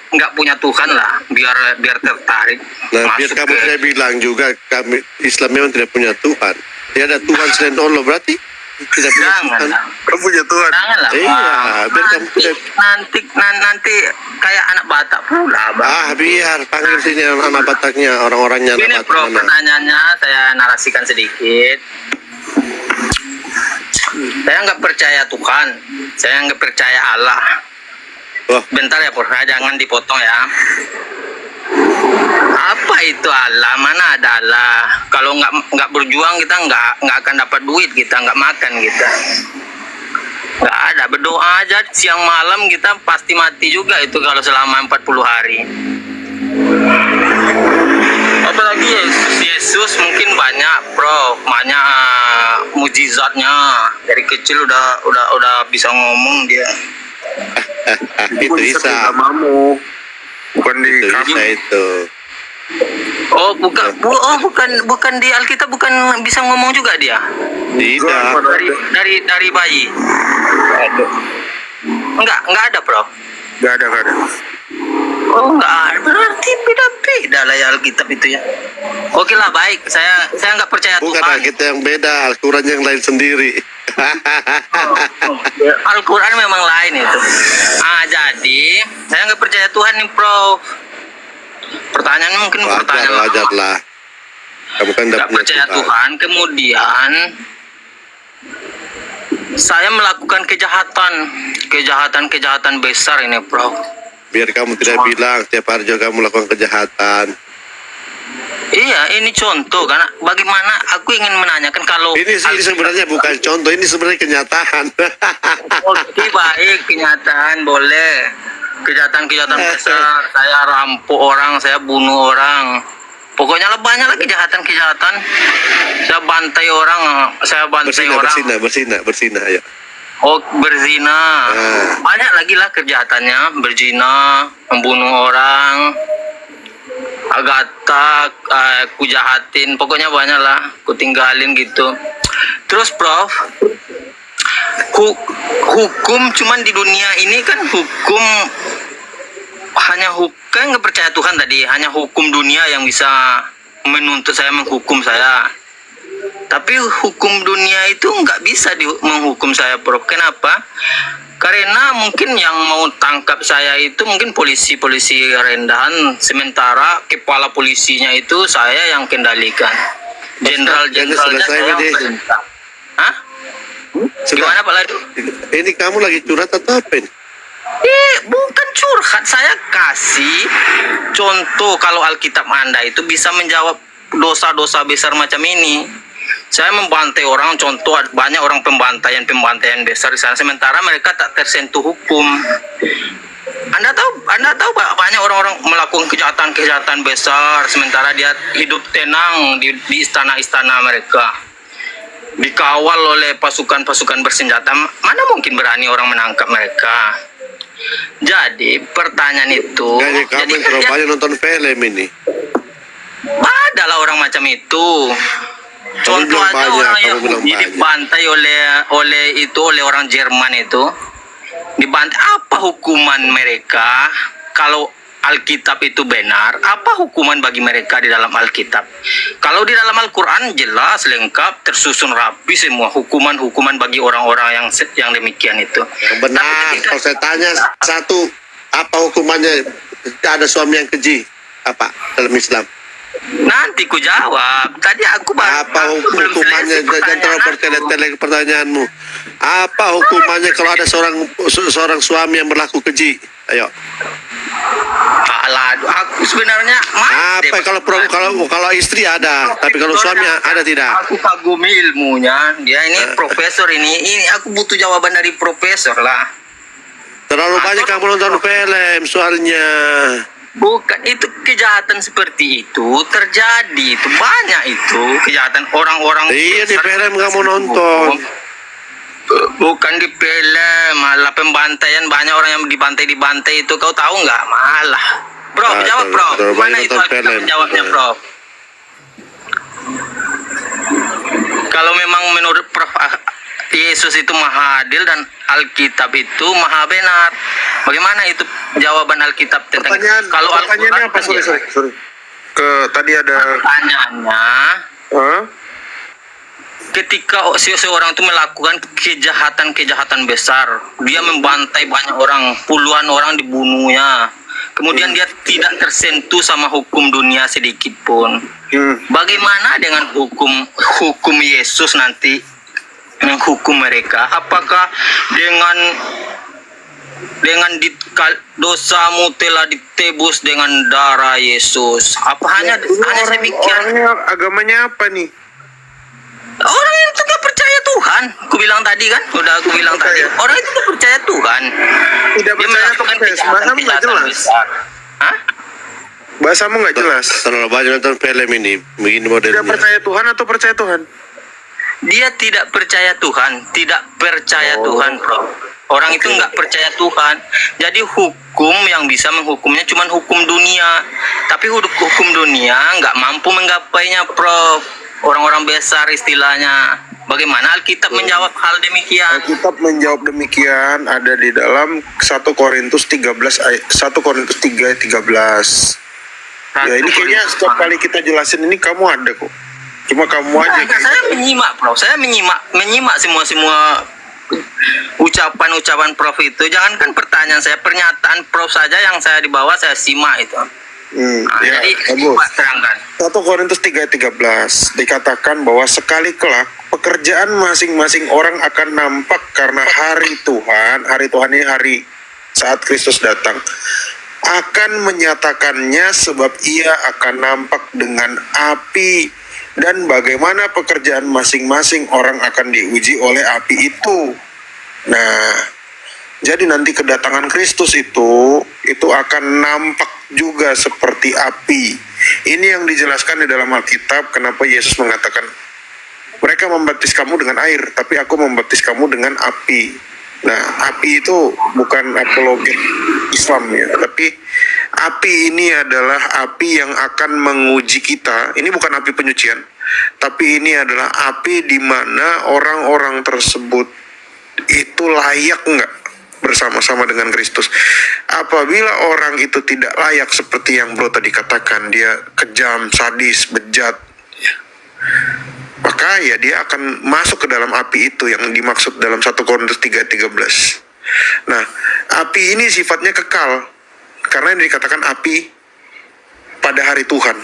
nggak punya Tuhan lah, biar tertarik Nah, biar masuk kamu ke saya bilang juga, kami Islam memang tidak punya Tuhan. Tidak ada Tuhan selain Allah, berarti tidak punya Tuhan. janganlah, Kamu punya Tuhan. janganlah. Iya, Bang. biar kamu tidak. nanti kayak anak Batak pula, Bang. Biar panggil sini anak Bataknya, orang-orangnya Ini anak Batak Prof, mana. pertanyaannya saya narasikan sedikit. Saya nggak percaya Tuhan, saya nggak percaya Allah. Wah, Bentar ya Prof, jangan dipotong ya. Apa itu Allah? Mana ada Allah? Kalau nggak berjuang kita nggak akan dapat duit, kita nggak makan kita. Nggak ada, berdoa aja siang malam kita pasti mati juga itu kalau selama 40 hari. Apalagi Yesus mungkin banyak Prof, banyak mujizatnya. Dari kecil udah bisa ngomong dia. itu Isa. Agamamu. Bukan di Itu kami. Isa itu. Bukan di Alkitab, bukan bisa ngomong juga dia. Tidak. Dari bayi. Enggak ada, Prof. Gak ada, gak ada. Oh, enggak ada. Berarti beda lah ya Alkitab itu ya. Oke lah, baik. Saya enggak percaya Bukan Tuhan. kita yang beda, Al-Quran yang lain sendiri. Al-Quran memang lain itu. Jadi saya nggak percaya Tuhan nih, Prof. Pertanyaannya mungkin pertanyaan Wajar lah. Kamu kan nggak percaya Tuhan, kemudian saya melakukan kejahatan besar ini, Prof. Biar kamu tidak bilang tiap hari juga kamu melakukan kejahatan. Iya, ini contoh karena bagaimana aku ingin menanyakan kalau Ini sebenarnya bukan contoh, ini sebenarnya kenyataan. Oke, baik, kenyataan boleh. Kejahatan besar, saya rampok orang, saya bunuh orang. Pokoknya lah banyak lah kejahatan. Saya bantai orang. Bersina, ayo. Oh, berzina. Banyak lagi lah kejahatannya, berzina, membunuh orang. Agata, kujahatin, pokoknya banyak lah, kutinggalin gitu. Terus Prof, hukum cuman di dunia ini kan hukum kan nggak percaya Tuhan tadi, hanya hukum dunia yang bisa menuntut saya, menghukum saya. Tapi hukum dunia itu nggak bisa menghukum saya, Prof. Kenapa? Karena mungkin yang mau tangkap saya itu mungkin polisi rendahan, sementara kepala polisinya itu saya yang kendalikan. Jenderal-jenderalnya saya yang perintah. Hah? Gimana Pak Ladu? Ini kamu lagi curhat atau apa ini? Bukan curhat, saya kasih contoh kalau Alkitab Anda itu bisa menjawab dosa-dosa besar macam ini. Saya membantai orang, contoh banyak orang pembantaian besar di sana, sementara mereka tak tersentuh hukum. Anda tahu banyak orang-orang melakukan kejahatan besar, sementara dia hidup tenang di istana-istana mereka, dikawal oleh pasukan-pasukan bersenjata. Mana mungkin berani orang menangkap mereka? Jadi pertanyaan itu, Kayaknya kamu terlalu banyak nonton film ini. adalah orang macam itu. Contoh bilang aja banyak, orang kamu bilang Yahudi banyak. dibantai oleh orang Jerman itu. Dibantai, apa hukuman mereka kalau Alkitab itu benar? Apa hukuman bagi mereka di dalam Alkitab? Kalau di dalam Al-Quran jelas lengkap, tersusun rapi semua hukuman-hukuman bagi orang-orang yang demikian itu. Yang benar, Tapi ketika- kalau saya tanya satu, apa hukumannya ada suami yang keji? Apa dalam Islam? Nanti ku jawab. Tadi aku Apa belum hukumannya? selesai Jangan terlalu pertanyaanku. bertele-tele ke pertanyaanmu. Apa hukumannya kalau ada seorang suami yang berlaku keji? Ayo. Alah, aku sebenarnya Apa kalau istri ada, tapi kalau suami ada tidak? Aku kagumi ilmunya. Dia ini profesor ini aku butuh jawaban dari profesor lah. Terlalu banyak kamu nonton film soalnya. Bukan itu kejahatan seperti itu terjadi, itu banyak itu kejahatan orang-orang. Iya di film kamu nonton. Bukan di film, malah pembantaian, banyak orang yang dibantai itu, kau tahu nggak? Malah, bro, jawab bro, mana itu Alkitab jawabnya bro? Kalau memang menurut Prof Yesus itu maha adil dan Alkitab itu maha benar, bagaimana itu jawaban Alkitab tentang kalau Pertanyaannya apa? Sorry. Tadi ada pertanyaannya, ketika seseorang itu melakukan kejahatan besar, dia membantai banyak orang, puluhan orang dibunuhnya, kemudian dia tidak tersentuh sama hukum dunia sedikit pun. Bagaimana dengan hukum Yesus nanti menghukum mereka? Apakah dengan dosamu telah ditebus dengan darah Yesus? Apa hanya demikian? orangnya agamanya apa nih? Orang itu gak percaya Tuhan. Aku bilang tadi kan, tadi. Orang itu gak percaya Tuhan. Tidak percaya Tuhan. Bahasamu nggak jelas. Hah? Bahasamu nggak jelas. Terlalu banyak nonton film ini, begini modelnya. Tidak percaya Tuhan atau percaya Tuhan? Dia tidak percaya Tuhan, Tuhan, bro. Orang itu nggak percaya Tuhan. Jadi hukum yang bisa menghukumnya cuma hukum dunia. Tapi hukum dunia nggak mampu menggapainya, Prof. Orang-orang besar istilahnya. Bagaimana Alkitab menjawab hal demikian? Alkitab menjawab demikian ada di dalam 1 Korintus 13 ayat 1 Korintus 3 ayat 13. Ya ini kayaknya setiap kali kita jelasin ini kamu ada kok. Cuma kamu aja. Saya menyimak, Prof. Saya menyimak semua ucapan Prof itu. Jangankan pertanyaan saya, pernyataan Prof saja yang saya di bawah saya simak itu. Ya, jadi bagus. terangkan. 1 Korintus 3 ayat 13 dikatakan bahwa sekali kelak pekerjaan masing-masing orang akan nampak karena hari Tuhan ini hari saat Kristus datang akan menyatakannya, sebab ia akan nampak dengan api, dan bagaimana pekerjaan masing-masing orang akan diuji oleh api itu. Nah, jadi nanti kedatangan Kristus itu akan nampak juga seperti api. Ini yang dijelaskan di dalam Alkitab kenapa Yesus mengatakan mereka membaptis kamu dengan air, tapi aku membaptis kamu dengan api. Nah, api itu bukan apologet Islam ya, tapi api ini adalah api yang akan menguji kita. Ini bukan api penyucian, tapi ini adalah api di mana orang-orang tersebut itu layak enggak bersama-sama dengan Kristus. Apabila orang itu tidak layak seperti yang bro tadi katakan, dia kejam, sadis, bejat, maka ya dia akan masuk ke dalam api itu yang dimaksud dalam 1 Korintus 3:13. Nah, api ini sifatnya kekal karena yang dikatakan api pada hari Tuhan.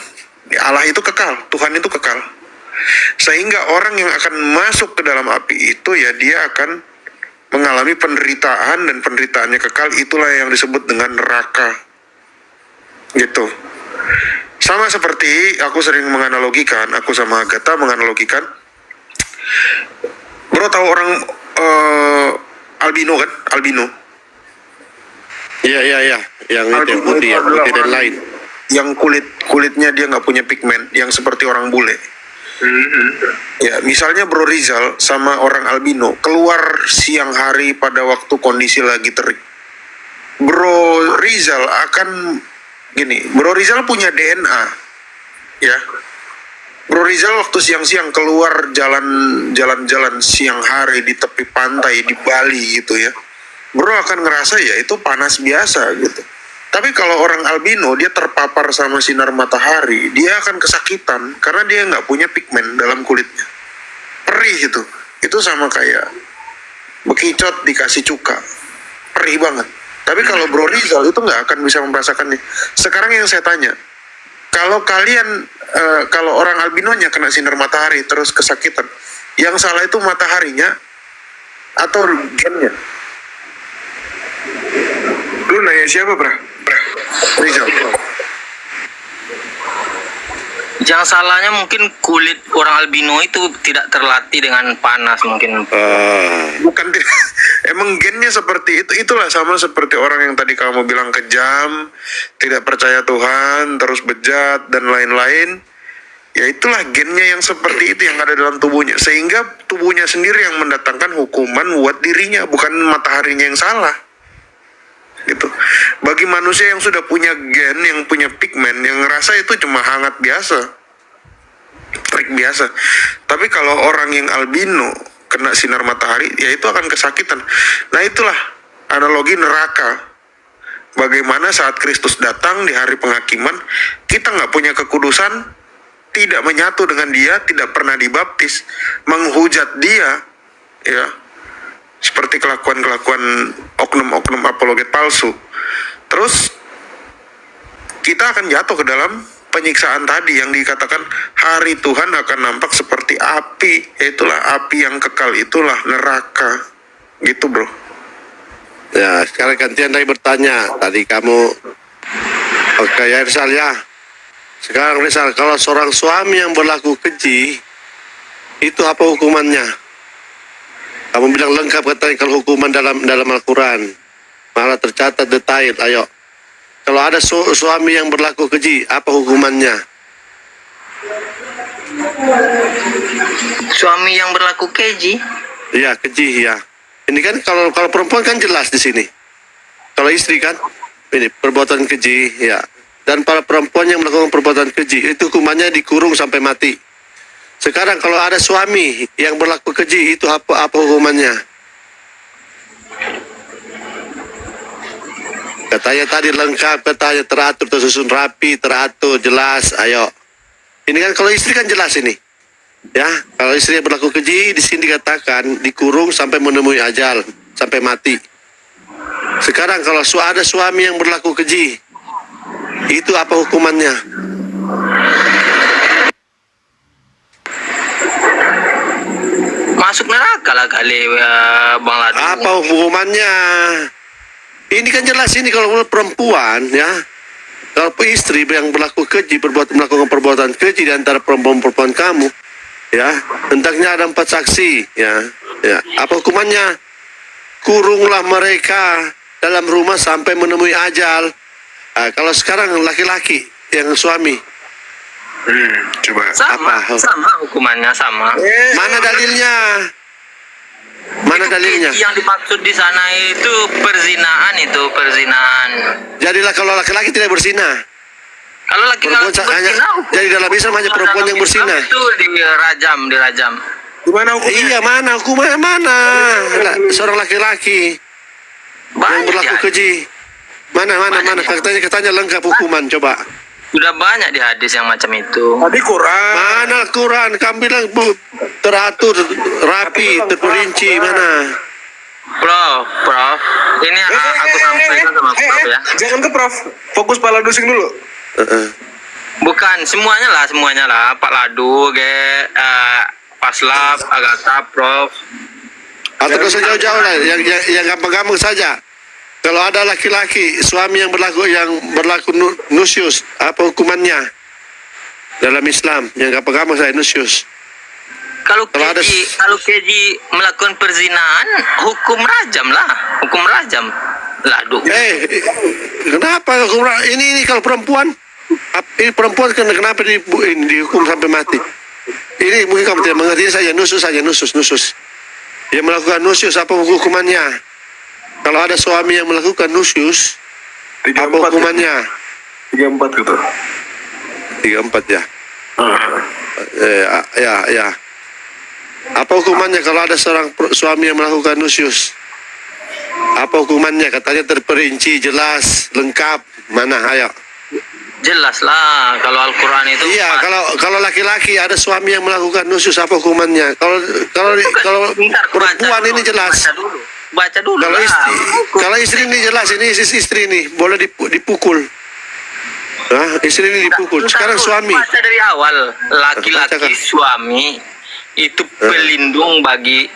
Allah itu kekal, Tuhan itu kekal. Sehingga orang yang akan masuk ke dalam api itu ya dia akan mengalami penderitaan, dan penderitaannya kekal. Itulah yang disebut dengan neraka. Gitu. Sama seperti aku sering menganalogikan, aku sama Agatha menganalogikan. Bro tahu orang albino kan? Albino. Iya. Yang itu putih, yang putih dan lain. Yang kulitnya dia nggak punya pigmen, yang seperti orang bule. Ya, misalnya Bro Rizal sama orang albino keluar siang hari pada waktu kondisi lagi terik. Bro Rizal akan Bro Rizal punya DNA. Ya. Bro Rizal waktu siang-siang keluar jalan-jalan siang hari di tepi pantai di Bali gitu ya. Bro akan ngerasa ya itu panas biasa gitu. Tapi kalau orang albino, dia terpapar sama sinar matahari, dia akan kesakitan karena dia nggak punya pigmen dalam kulitnya. Perih itu. Itu sama kayak bekicot dikasih cuka. Perih banget. Tapi kalau Bro Rizal itu nggak akan bisa merasakannya. Sekarang yang saya tanya, kalau kalian, kalau orang albinonya kena sinar matahari terus kesakitan, yang salah itu mataharinya atau gennya? Lu nanya siapa, Bra? Rizal. Yang salahnya mungkin kulit orang albino itu tidak terlatih dengan panas mungkin. Bukan emang gennya seperti itu. Itulah sama seperti orang yang tadi kamu bilang kejam, tidak percaya Tuhan, terus bejat dan lain-lain. Ya itulah gennya yang seperti itu yang ada dalam tubuhnya, sehingga tubuhnya sendiri yang mendatangkan hukuman buat dirinya, bukan mataharinya yang salah. Gitu. Bagi manusia yang sudah punya gen, yang punya pigmen, yang ngerasa itu cuma hangat biasa, trik biasa. Tapi kalau orang yang albino kena sinar matahari, ya itu akan kesakitan. Nah itulah analogi neraka. Bagaimana saat Kristus datang di hari penghakiman, kita nggak punya kekudusan, tidak menyatu dengan Dia, tidak pernah dibaptis, menghujat Dia, ya, seperti kelakuan-kelakuan oknum-oknum apologet palsu. Terus kita akan jatuh ke dalam penyiksaan tadi yang dikatakan hari Tuhan akan nampak seperti api. Itulah api yang kekal, itulah neraka. Gitu bro. Ya, sekarang gantian lagi bertanya. Tadi kamu, oke ya Rizal ya. Sekarang Rizal, kalau seorang suami yang berlaku keji, itu apa hukumannya? Kamu bilang lengkap katanya kalau hukuman dalam Al-Quran. Malah tercatat detail, ayo. Kalau ada suami yang berlaku keji, apa hukumannya? Suami yang berlaku keji? Iya, keji ya. Ini kan kalau perempuan kan jelas di sini. Kalau istri kan, ini perbuatan keji ya. Dan para perempuan yang melakukan perbuatan keji, itu hukumannya dikurung sampai mati. Sekarang kalau ada suami yang berlaku keji, itu apa hukumannya? Katanya tadi lengkap, katanya teratur, tersusun rapi, teratur, jelas, ayo. Ini kan kalau istri kan jelas ini. Ya, kalau istri yang berlaku keji, di sini dikatakan dikurung sampai menemui ajal, sampai mati. Sekarang kalau ada suami yang berlaku keji, itu apa hukumannya? Masuk neraka lah kali Bang Ladu. Apa hukumannya? Ini kan jelas ini kalau perempuan ya. Kalau istri yang berlaku keji, melakukan perbuatan keji di antara perempuan kamu, ya, hendaknya ada 4 saksi, ya. Apa hukumannya? Kurunglah mereka dalam rumah sampai menemui ajal. Nah, kalau sekarang laki-laki yang suami, Coba. Sama hukumannya sama. mana dalilnya? Mana dalilnya? Yang dimaksud di sana itu perzinahan. Jadilah kalau laki-laki tidak berzina. Kalau laki-laki berzina, jadi dalam Islam hanya perempuan yang berzina. itu dirajam. Gimana hukumnya? Iya, mana hukumannya mana? Seorang laki-laki yang Banyak berlaku ya. keji. Mana? Katanya lengkap hukuman, coba. Sudah banyak di hadis yang macam itu. Tadi Quran. Mana Quran? Kamu bilang teratur, rapi, terperinci, mana? Prof, ini aku sampaikan sama Prof ya. Jangan ke Prof. Fokus Pak Ladusing dulu. Bukan semuanya lah. Pak Ladu, Paslap, Agatha, Prof. Atau gak usah jauh-jauh lah, yang gampang-gampang saja. Kalau ada laki-laki, suami yang berlaku nusyus, apa hukumannya? Dalam Islam, yang gampang-gampang saya nusyus. Kalau keji melakukan perzinahan, hukum rajam. Ladu. Kenapa hukum ini kalau perempuan? Ini perempuan kenapa dihukum sampai mati? Ini mungkin kamu tidak mengerti saja, nusus. Yang melakukan nusyus, apa hukumannya? Kalau ada suami yang melakukan nusyus, apa hukumannya? 34 gitu. 34 ya. Ya. Apa hukumannya kalau ada seorang suami yang melakukan nusyus? Apa hukumannya? Katanya terperinci, jelas, lengkap. Mana? Ayo. Jelas lah kalau Al-Quran itu. Iya, kalau laki-laki ada suami yang melakukan nusyus, apa hukumannya? Kalau perempuan ini jelas. Baca dulu. Kalau istri ini jelas, ini istri ini boleh dipukul. Nah, istri ini dipukul. Sekarang suami. Baca dari awal, laki-laki suami itu pelindung bagi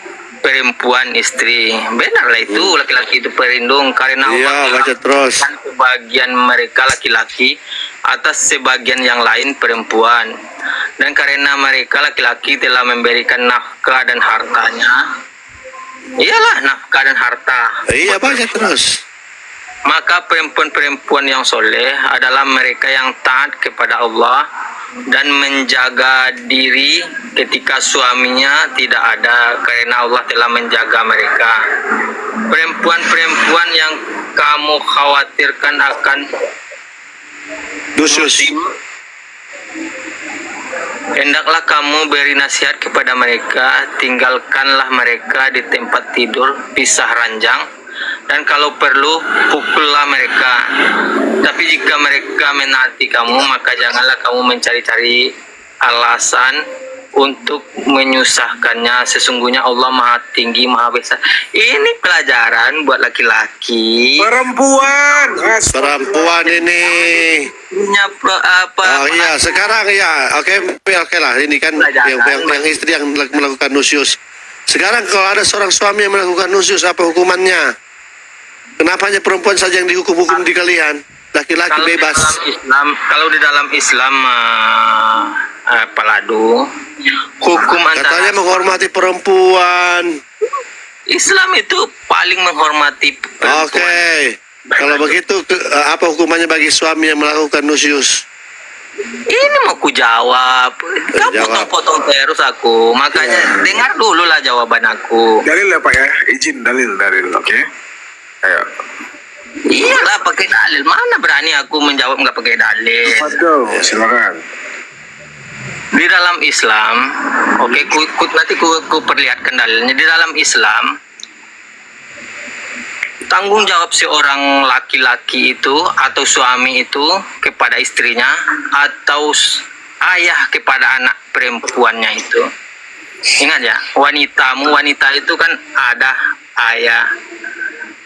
perempuan istri. Benarlah itu, laki-laki itu pelindung karena Iya, Allah baca terus. sebagian mereka laki-laki atas sebagian yang lain perempuan, dan karena mereka laki-laki telah memberikan nafkah dan hartanya, iyalah nafkah dan harta, Iya, baca terus. maka perempuan-perempuan yang soleh adalah mereka yang taat kepada Allah dan menjaga diri ketika suaminya tidak ada, karena Allah telah menjaga mereka. Perempuan-perempuan yang kamu khawatirkan akan Nusyus. hendaklah kamu beri nasihat kepada mereka, tinggalkanlah mereka di tempat tidur, pisah ranjang, dan kalau perlu pukullah mereka. Tapi jika mereka menaati kamu, maka janganlah kamu mencari-cari alasan untuk menyusahkannya. Sesungguhnya Allah Maha Tinggi, Maha Besar. Ini pelajaran buat laki-laki. Perempuan. Perempuan ini. Punya Oh iya, sekarang ya. Oke lah. Ini kan yang istri yang melakukan nusyus. Sekarang kalau ada seorang suami yang melakukan nusyus, apa hukumannya? Kenapa hanya perempuan saja yang dihukum-hukum di kalian? Laki-laki bebas. Kalau di dalam Islam Paladu, hukum antara Katanya menghormati perempuan. Islam itu paling menghormati perempuan. Oke. Kalau begitu, apa hukumannya bagi suami yang melakukan nusyus? Ini mau ku jawab. Kau Jawab. potong-potong terus aku. Makanya dengar dulu lah jawaban aku. Dalil ya Pak ya, izin dalil, oke? Ayo. Iyalah pakai dalil. Mana berani aku menjawab nggak pakai dalil. Let's go, silakan. Di dalam Islam, oke, nanti ku perlihatkan dalilnya. Di dalam Islam, tanggung jawab seorang laki-laki itu atau suami itu kepada istrinya atau ayah kepada anak perempuannya itu. Ingat ya, wanita itu kan ada ayah,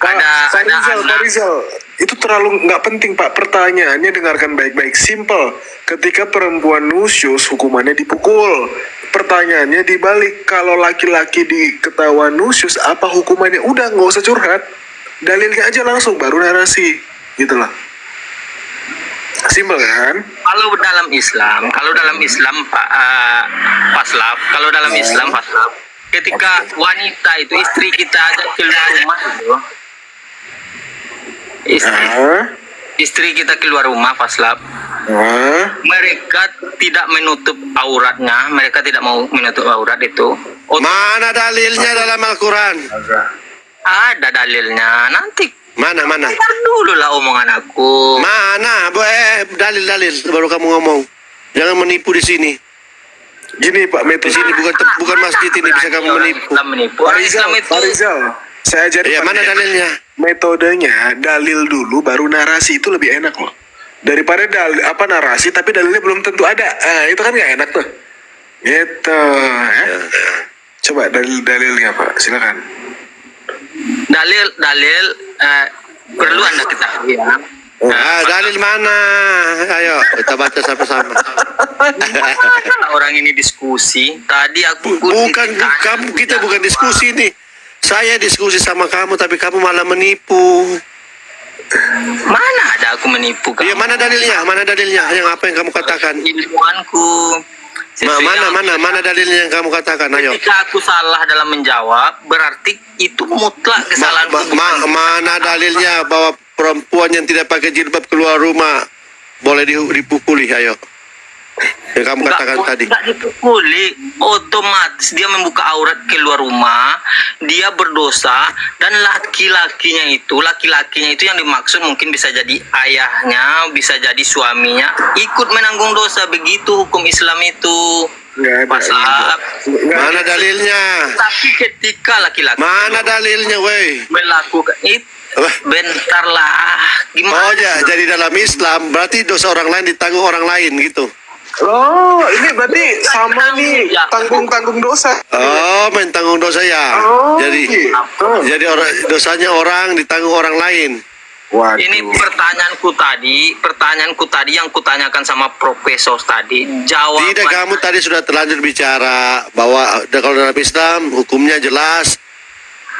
ada anak. Rizal, itu terlalu nggak penting Pak. Pertanyaannya dengarkan baik-baik, simple. Ketika perempuan nusyus, hukumannya dipukul. Pertanyaannya dibalik, kalau laki-laki diketahuan nusyus, apa hukumannya? Udah, nggak usah curhat. Dalilnya aja langsung, baru narasi. Gitu lah. Simple kan? Kalau dalam Islam Pak Paslap, ketika wanita itu istri kita ada keluar rumah itu, istri kita keluar rumah Paslap, mereka tidak menutup auratnya, mereka tidak mau menutup aurat itu. Mana dalilnya dalam Al-Quran? Ada dalilnya, nanti Mana? dengar dulu lah omongan aku. Mana? Dalil baru kamu ngomong. Jangan menipu di sini. Gini Pak, Di sini bukan masjid ini bisa kamu menipu. Islam menipu. Orang Islam itu Pak Rizal, saya ajarin. Ya, Pak, mana dalilnya? Metodenya dalil dulu baru narasi, itu lebih enak loh. Daripada narasi tapi dalilnya belum tentu ada. Itu kan nggak enak tuh. Gitu. Coba dalilnya Pak, silakan. dalil perlu Anda ketahui ya. Dalil mana? Ayo kita baca sama-sama. Orang ini diskusi. Tadi aku Kita bukan diskusi nih. Saya diskusi sama kamu tapi kamu malah menipu. Mana ada aku menipu kamu? Ya, mana dalilnya? Yang apa yang kamu katakan? Ilmuanku. Mana dalilnya yang kamu katakan? Ayo. Ketika aku salah dalam menjawab, berarti itu mutlak kesalahanku. Mana dalilnya bahwa perempuan yang tidak pakai jilbab keluar rumah boleh dipukuli? Ayo. Yang kamu katakan tadi. Tidak dipukuli, otomatis dia membuka aurat keluar rumah, dia berdosa, dan laki-lakinya itu yang dimaksud mungkin bisa jadi ayahnya, bisa jadi suaminya, ikut menanggung dosa. Begitu hukum Islam itu. Mana dalilnya? Tapi ketika laki-laki Mana dalilnya, weh? melakukan itu, bentarlah, gimana? Oh ya, jadi dalam Islam berarti dosa orang lain ditanggung orang lain gitu. Oh, ini berarti sama nih, tanggung dosa. Oh, main tanggung dosa ya. Jadi dosanya orang ditanggung orang lain. Waduh. Ini pertanyaanku tadi yang kutanyakan sama profesor tadi. Jawaban Tidak, kamu tadi sudah terlanjur bicara bahwa kalau dalam Islam hukumnya jelas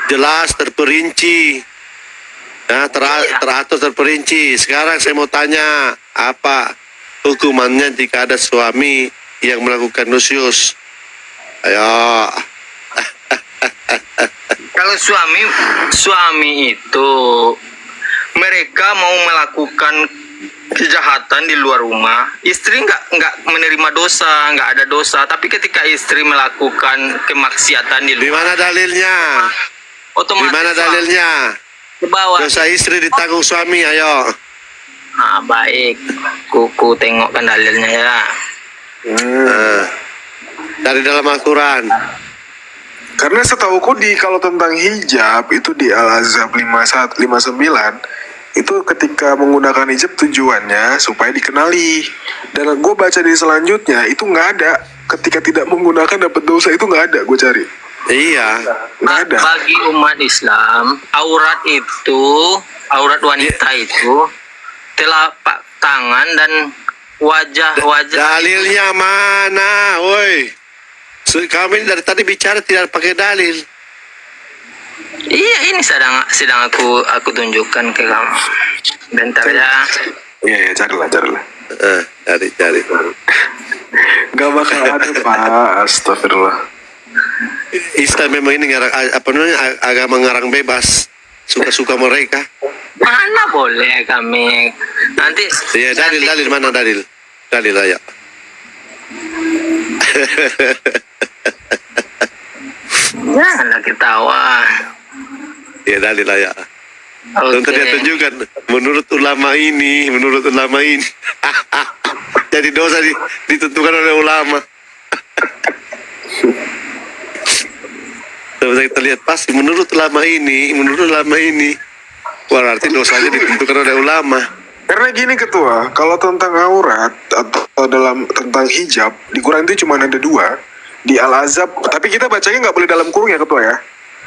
jelas, terperinci. Nah, teratur, terperinci. Sekarang saya mau tanya, apa hukumannya jika ada suami yang melakukan nusyus? Ayo. Kalau suami itu mereka mau melakukan kejahatan di luar rumah, istri nggak menerima dosa, nggak ada dosa. Tapi ketika istri melakukan kemaksiatan di Di luar, mana dalilnya? otomatis Di mana dalilnya? ke bawah. Dosa istri ditanggung suami, ayo. Nah, baik, ku tengokkan dalilnya ya. Nah, dari dalam Al-Quran. Karena setauku kalau tentang hijab itu di Al-Azhab 59 itu ketika menggunakan hijab tujuannya supaya dikenali. Dan gue baca di selanjutnya itu nggak ada. Ketika tidak menggunakan dapat dosa itu nggak ada, gue cari. Iya. Nggak ada. Bagi umat Islam, aurat wanita itu telapak tangan dan wajah. Dalilnya mana, woi? Kami dari tadi bicara tidak pakai dalil. Iya, ini sedang aku tunjukkan ke kamu. Bentar ya. Iya, carilah. Cari. Gak bakal ada, Pak. Astagfirullah. Islam memang ini agama ngarang bebas, suka-suka mereka. Mana boleh kami nanti. Iya, dalil mana dalil? Dalil aja. Janganlah ketawa. Ya, dalil aja. Oke. Untuk dia tunjukkan menurut ulama ini. Jadi dosa ditentukan oleh ulama. Tapi kita lihat pasti menurut ulama ini. Berarti dosanya ditentukan oleh ulama. Karena gini Ketua, kalau tentang aurat atau tentang hijab di Quran itu cuma ada 2 di Al-Azhab, tapi kita bacanya nggak boleh dalam kurung ya Ketua ya.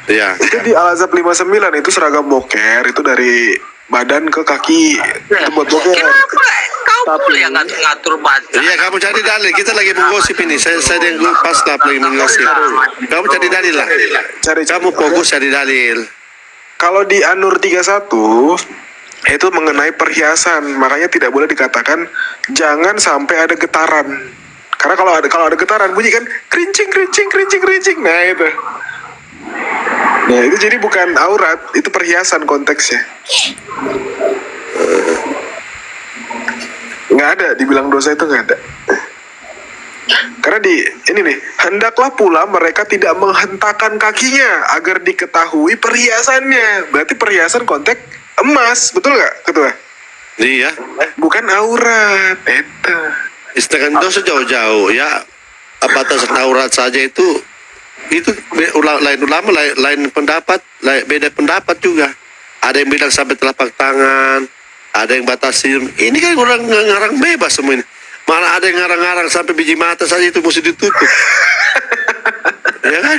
Iya. Itu di Al-Azhab 59 itu seragam boker, itu dari badan ke kaki, itu buat boker. Kenapa kau boleh ngatur baca? Iya, kamu cari dalil. Kita lagi menggosip ini. Saya yang pas lagi menggosip. Kamu cari dalil lah. Kamu fokus cari dalil. Kalau di An-Nur 31 itu mengenai perhiasan, makanya tidak boleh dikatakan jangan sampai ada getaran. Karena kalau ada getaran bunyi kan kerincing. Nah itu. Nah itu jadi bukan aurat, itu perhiasan konteksnya. Nggak ada, dibilang dosa itu nggak ada. Karena ini nih, hendaklah pula mereka tidak menghentakkan kakinya agar diketahui perhiasannya. Berarti perhiasan konteks emas, betul nggak Ketua? Iya. Bukan aurat, itu. Istilah dosa jauh-jauh ya. Apa atas aurat saja itu lain ulama, lain pendapat, beda pendapat juga. Ada yang bilang sampai telapak tangan, ada yang batasi. Ini kan orang ngarang bebas semua ini. Malah ada yang ngarang-ngarang sampai biji mata saja itu mesti ditutup. Ya kan?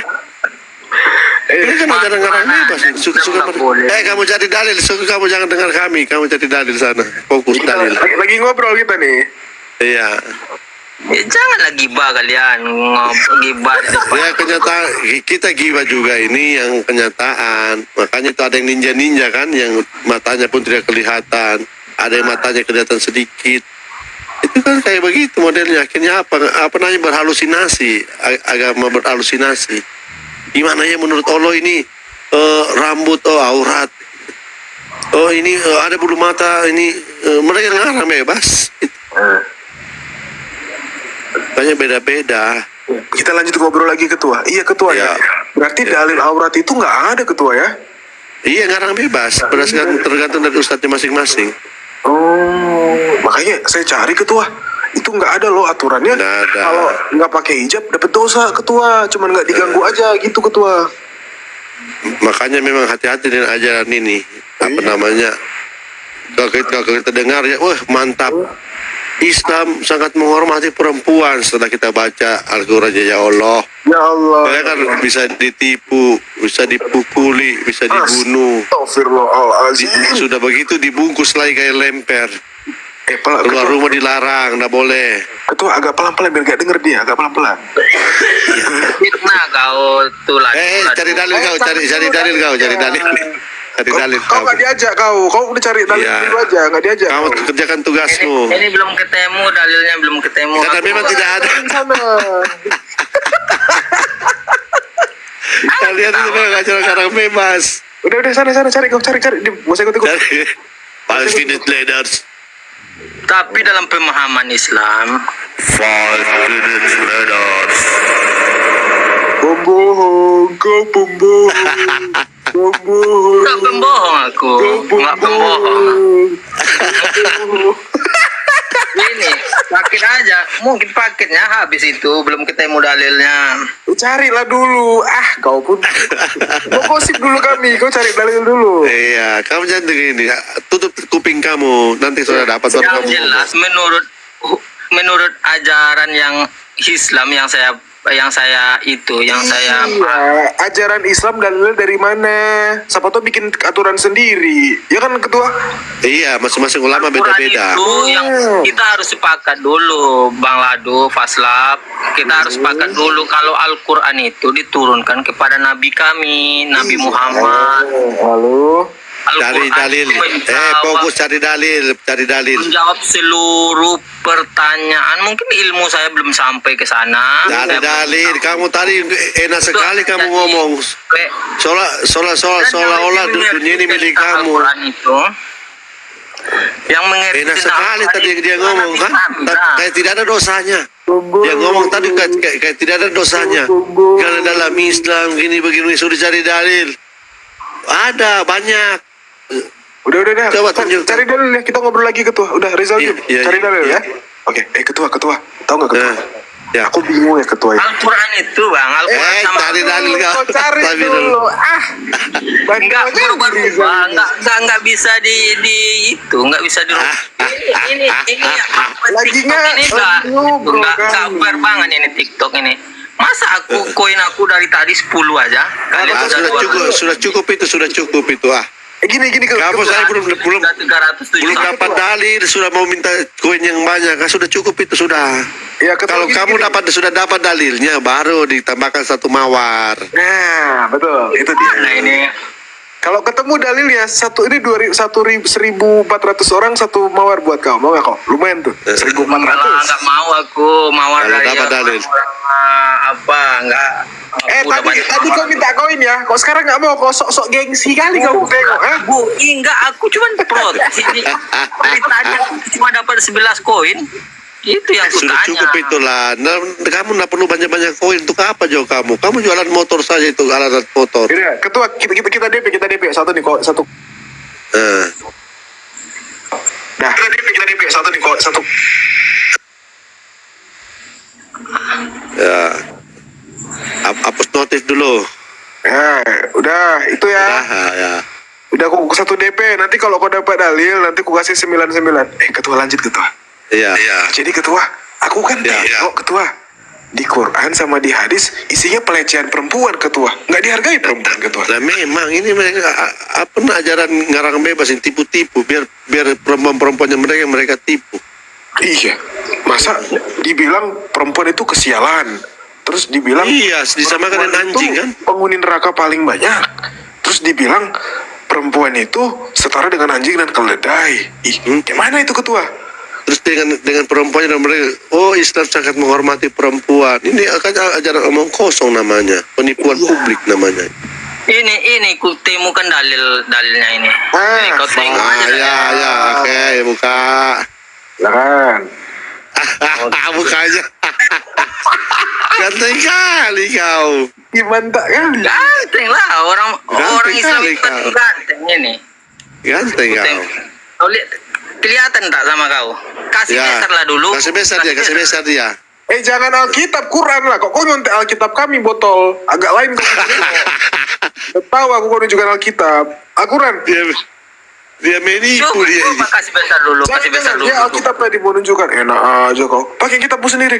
Ini kan ada ngarang bebas. Suka kamu cari dalil. Kamu jangan dengar kami. Kamu cari dalil sana. Fokus dalil. Lagi ngobrol kita nih. Iya. Janganlah gibah kalian, gibah di depan. Ya kenyataan kita gibah juga ini yang kenyataan. Makanya itu ada yang ninja kan, yang matanya pun tidak kelihatan. Ada yang matanya kelihatan sedikit. Itu kan kayak begitu modelnya. Akhirnya apa namanya berhalusinasi, agama berhalusinasi. Gimana ya menurut Allah ini rambut aurat. Oh ini ada bulu mata ini mereka ngarang bebas. Tanya beda-beda. Kita lanjut ngobrol lagi Ketua. Iya Ketua ya. Berarti dalil aurat itu nggak ada Ketua ya? Iya ngarang bebas. Berdasarkan tergantung dari ustadznya masing-masing. Oh, makanya saya cari Ketua. Itu nggak ada loh aturannya. Kalau nggak pakai hijab dapat dosa Ketua. Cuman nggak diganggu aja gitu Ketua. Makanya memang hati-hati dengan ajaran ini. Apa namanya? Kalau kita dengar ya, wah mantap. Islam sangat menghormati perempuan setelah kita baca Al-Quran ya Allah. Ya Allah. Mereka kan bisa ditipu, bisa dipukuli, bisa dibunuh. Astagfirullahaladzim. Sudah begitu dibungkus lagi kayak lemper. Keluar rumah dilarang, nggak boleh. Ketua agak pelan-pelan biar gak denger dia, agak pelan-pelan. Fitnah kau tuh lagi. Cari dalil kau, cari dalil kau, cari dalil. Cari dalil Kau nggak diajak kau udah cari dalil Iya. dulu aja, nggak diajak. Kamu kerjakan tugasmu. Ini belum ketemu, dalilnya belum ketemu. Karena memang tidak ada. Sana. Kalian itu memang acara orang bebas. Udah sana cari kau cari. Nggak usah ikut. Cari Palestinian leaders. Tapi dalam pemahaman Islam, Palestinian leaders. Pembohong, kau pembohong. Pembohong. nggak pembohong aku, nggak pembohong. Ini paket aja, mungkin paketnya habis itu belum ketemu dalilnya. Carilah dulu. Kau pun. Kau gosip dulu kami. Kau cari dalil dulu. Iya, kamu jangan begini. Tutup kuping kamu. Nanti sudah dapat baru Yang kamu jelas ngomong. menurut ajaran yang Islam yang saya Iya, ajaran Islam dalilnya dari mana? Siapa tuh bikin aturan sendiri. Ya kan ketua? Iya, masing-masing ulama Al-Quran beda-beda. itu yang kita harus sepakat dulu, Bang Lado, Faslab. Kita harus sepakat dulu kalau Al-Quran itu diturunkan kepada Nabi kami, Nabi Muhammad. Halo. Cari Al-Quran dalil. itu Fokus cari dalil. menjawab seluruh pertanyaan. Mungkin ilmu saya belum sampai ke sana. Cari Saya dalil. belum tahu. Kamu tadi enak sekali kamu Jadi, ngomong. Pe- Seolah-olah dunia ini milik kamu. Al-Quran itu yang mengerti Enak tentang sekali Al-Quran tadi itu dia ngomong kan. Nabi kami. Kayak tidak ada dosanya. Dia ngomong tadi kayak tidak ada dosanya. Karena dalam Islam begini sudah cari dalil. Ada banyak. Udah. Coba tunjukkan. Cari dalil ya. Kita ngobrol lagi ketua. Udah Rizal Iya, yuk. iya, Cari iya, dalil iya. ya. Oke. Ketua. Tahu nggak ketua? Ya. Aku bingung ya ketua. Al-Quran itu Bang, Al-Quran sama Cari dalil kau. Kau cari Cari dulu. enggak berubah, enggak bisa nggak bisa dirubah. Ini apa Lagi TikTok nggak? ini enggak Ngobrol fair banget ini TikTok ini. Masa koin aku dari tadi 10 aja? Kalian Sudah cukup itu. Gini Kamu saya belum 371. dapat dalil, sudah mau minta koin yang banyak. Sudah cukup itu sudah. Ya, ketua, Kalau gini, kamu sudah dapat dalilnya, baru ditambahkan satu mawar. Nah, betul. Itu dia. Nah ini Kalau ketemu dalilnya satu ini 1.400 orang satu mawar buat kau. Mau nggak kau? Lumayan tuh. 1.400. enggak mau aku mawar Kalau dari dapat dalil. apa enggak. Tadi kau minta koin ya. Kau sekarang nggak mau. Kau sok-sok gengsi kali kau tengok. Bu, enggak, aku cuma protes ini. Dari tadi aku cuma dapat 11 koin. Itu yang aku Sudah tanya. cukup itulah. Nah, kamu nggak perlu banyak-banyak koin. Untuk apa jauh kamu? Kamu jualan motor saja itu, alat motor. Iya, ketua kita DP satu nih kok satu. Nah, kita DP satu nih kok satu. Ya. Hapus notif dulu. Ya, udah itu ya. Ya. Udah aku satu DP. Nanti kalau kau dapat dalil, nanti aku kasih 99. Ketua lanjut ketua. Iya. Jadi ketua, aku kan Ya. tengok ketua. Di Quran sama di hadis isinya pelecehan perempuan ketua. Nggak dihargai perempuan ketua. Nah, memang ini mereka apa ajaran ngarang bebas ini tipu-tipu biar perempuan-perempuannya mereka tipu. Iya. Masa dibilang perempuan itu kesialan. Terus dibilang Iya, disamakan dengan perempuan anjing itu kan? penghuni neraka paling banyak. Terus dibilang perempuan itu setara dengan anjing dan keledai. Gimana itu ketua? Terus dengan perempuannya dan mereka, Islam sangat menghormati perempuan. Ini akan ajaran omong kosong namanya, penipuan publik namanya. Ini ku temukan dalilnya ini. Ini kau tengok aja. Ya, oke, buka. Silakan. Bukanya. Ganteng kali kau. Gimana kali? Ganteng lah orang Islam kali itu kan kau. ganteng ini. Ganteng kau. Kau lihat kelihatan tak sama kau? Kasih besar lah dulu. Kasih besar dia. Jangan Alkitab, Quran lah. Kok kau nyontek Alkitab kami botol? Agak lain kau. Tahu aku kau nunjukkan Alkitab. Al-Quran. Dia menipu dia. Coba kasih besar dulu, kasih besar dulu. Dia Alkitab tadi mau nunjukkan. Enak aja kau. Pakai kitabmu sendiri.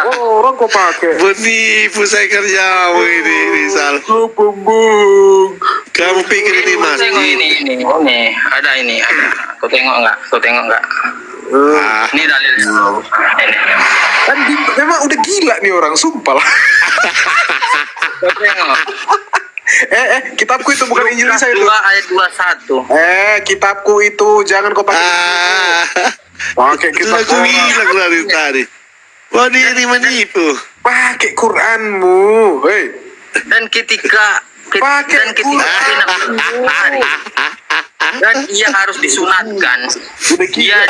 Oh, orang kok pakai. Penipu saya kerja ini Rizal. Oh, bumbung. Kamu pikir ini Tengok masjid? ini, ada ini, ada. Kau tengok nggak? Ah, Ini dalilnya. Ini. Kan memang udah gila nih orang, sumpah lah. Kau tengok. Kitabku itu bukan Injil Lukas saya itu. 2 ayat 21. Kitabku itu jangan kau pakai. Pakai itu kitab aku bilang dari tadi. Wah dia ini menipu. pakai Quranmu. Hei, Dan ketika Pakai dan ia harus disunatkan. udah gila.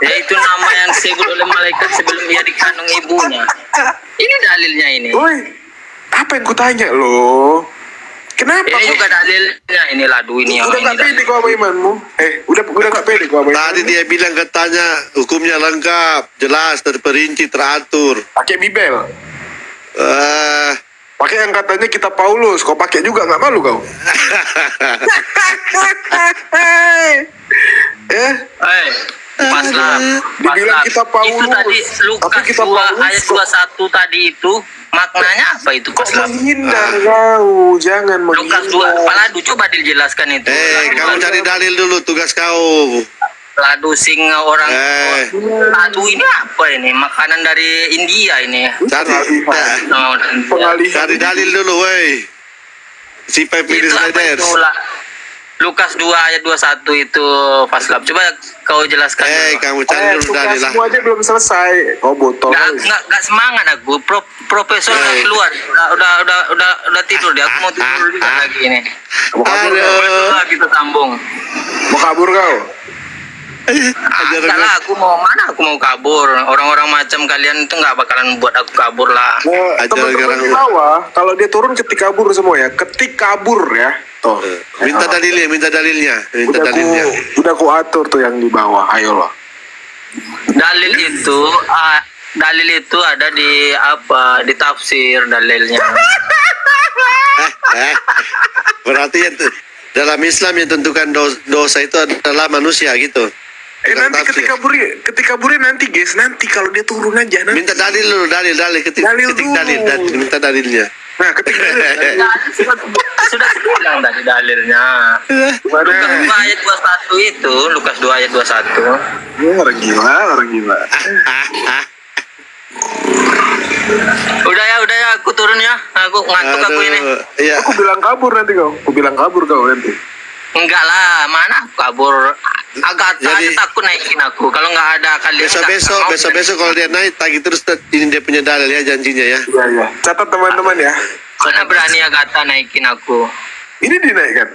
Yaitu nama yang disebut oleh malaikat sebelum ia dikandung ibunya. Ini dalilnya ini. Woi, apa yang kutanya lo? Kenapa? Ini juga dalilnya, ini ladu ini. Udah gak pede kau sama imanmu? Udah gak pede kau sama Tadi imanmu? dia bilang katanya hukumnya lengkap, jelas, terperinci, teratur. Pakai Bibel. Ah, Pakai yang katanya kita Paulus. Kau pakai juga, nggak malu kau? Paslah. Dibilang kita Paulus. Itu tadi Lukas Tapi kita 2 Paulus ayat kok. 21 tadi itu maknanya apa itu Kok Paslah? menghindar kau? Jangan Lukas 2, menghindar. Paladu coba dijelaskan itu. kamu cari dalil dulu, tugas kau. Ladu sing orang ladu ini apa ini? Makanan dari India ini. Cari, Pengalihan. cari dalil dulu, woi. Si Pepi Itu apa Sliders. itu lah? Lukas 2 ayat 21 itu Faslab. Coba kau jelaskan. dulu. Kamu cari dulu dalil lah. Tugasmu aja belum selesai. Kau botol. Nggak semangat aku. Profesor udah keluar. Udah tidur dia. Aku mau tidur juga lagi ini. Aduh. Lah kita sambung. Mau kabur kau? Ajaran Enggak lah, aku mau kabur. Orang-orang macam kalian itu nggak bakalan buat aku kabur lah. Teman-teman di bawah, kalau dia turun ketik kabur semua ya. Ketik kabur ya. Tuh. minta dalilnya, minta dalilnya. Udah ku atur tuh yang di bawah. Ayo loh. Dalil itu ada di apa? Di tafsir dalilnya. Berarti yang dalam Islam yang tentukan dosa itu adalah manusia gitu. Nanti ketika kabur nanti guys, nanti kalau dia turun aja nanti. Minta dalil dulu, dalil ketik Dalil ketik dulu. dalil, minta dalilnya. Nah, ketik dalil. Sudah bilang tadi dalilnya. Lukas 2 ayat 21 itu, Lukas 2 ayat 21. Orang gila. Udah ya, aku turun ya. Aku ngantuk aku ini. Iya. Aku bilang kabur nanti kau. Aku bilang kabur kau nanti. Enggak lah, mana aku kabur. Agak Jadi- takut naikin aku. Kalau nggak ada kalian Besok kalau dia naik tagih terus ini dia punya dalil ya janjinya ya. Iya. Catat teman-teman ya. mana berani Agatha naikin aku. Ini dinaikkan.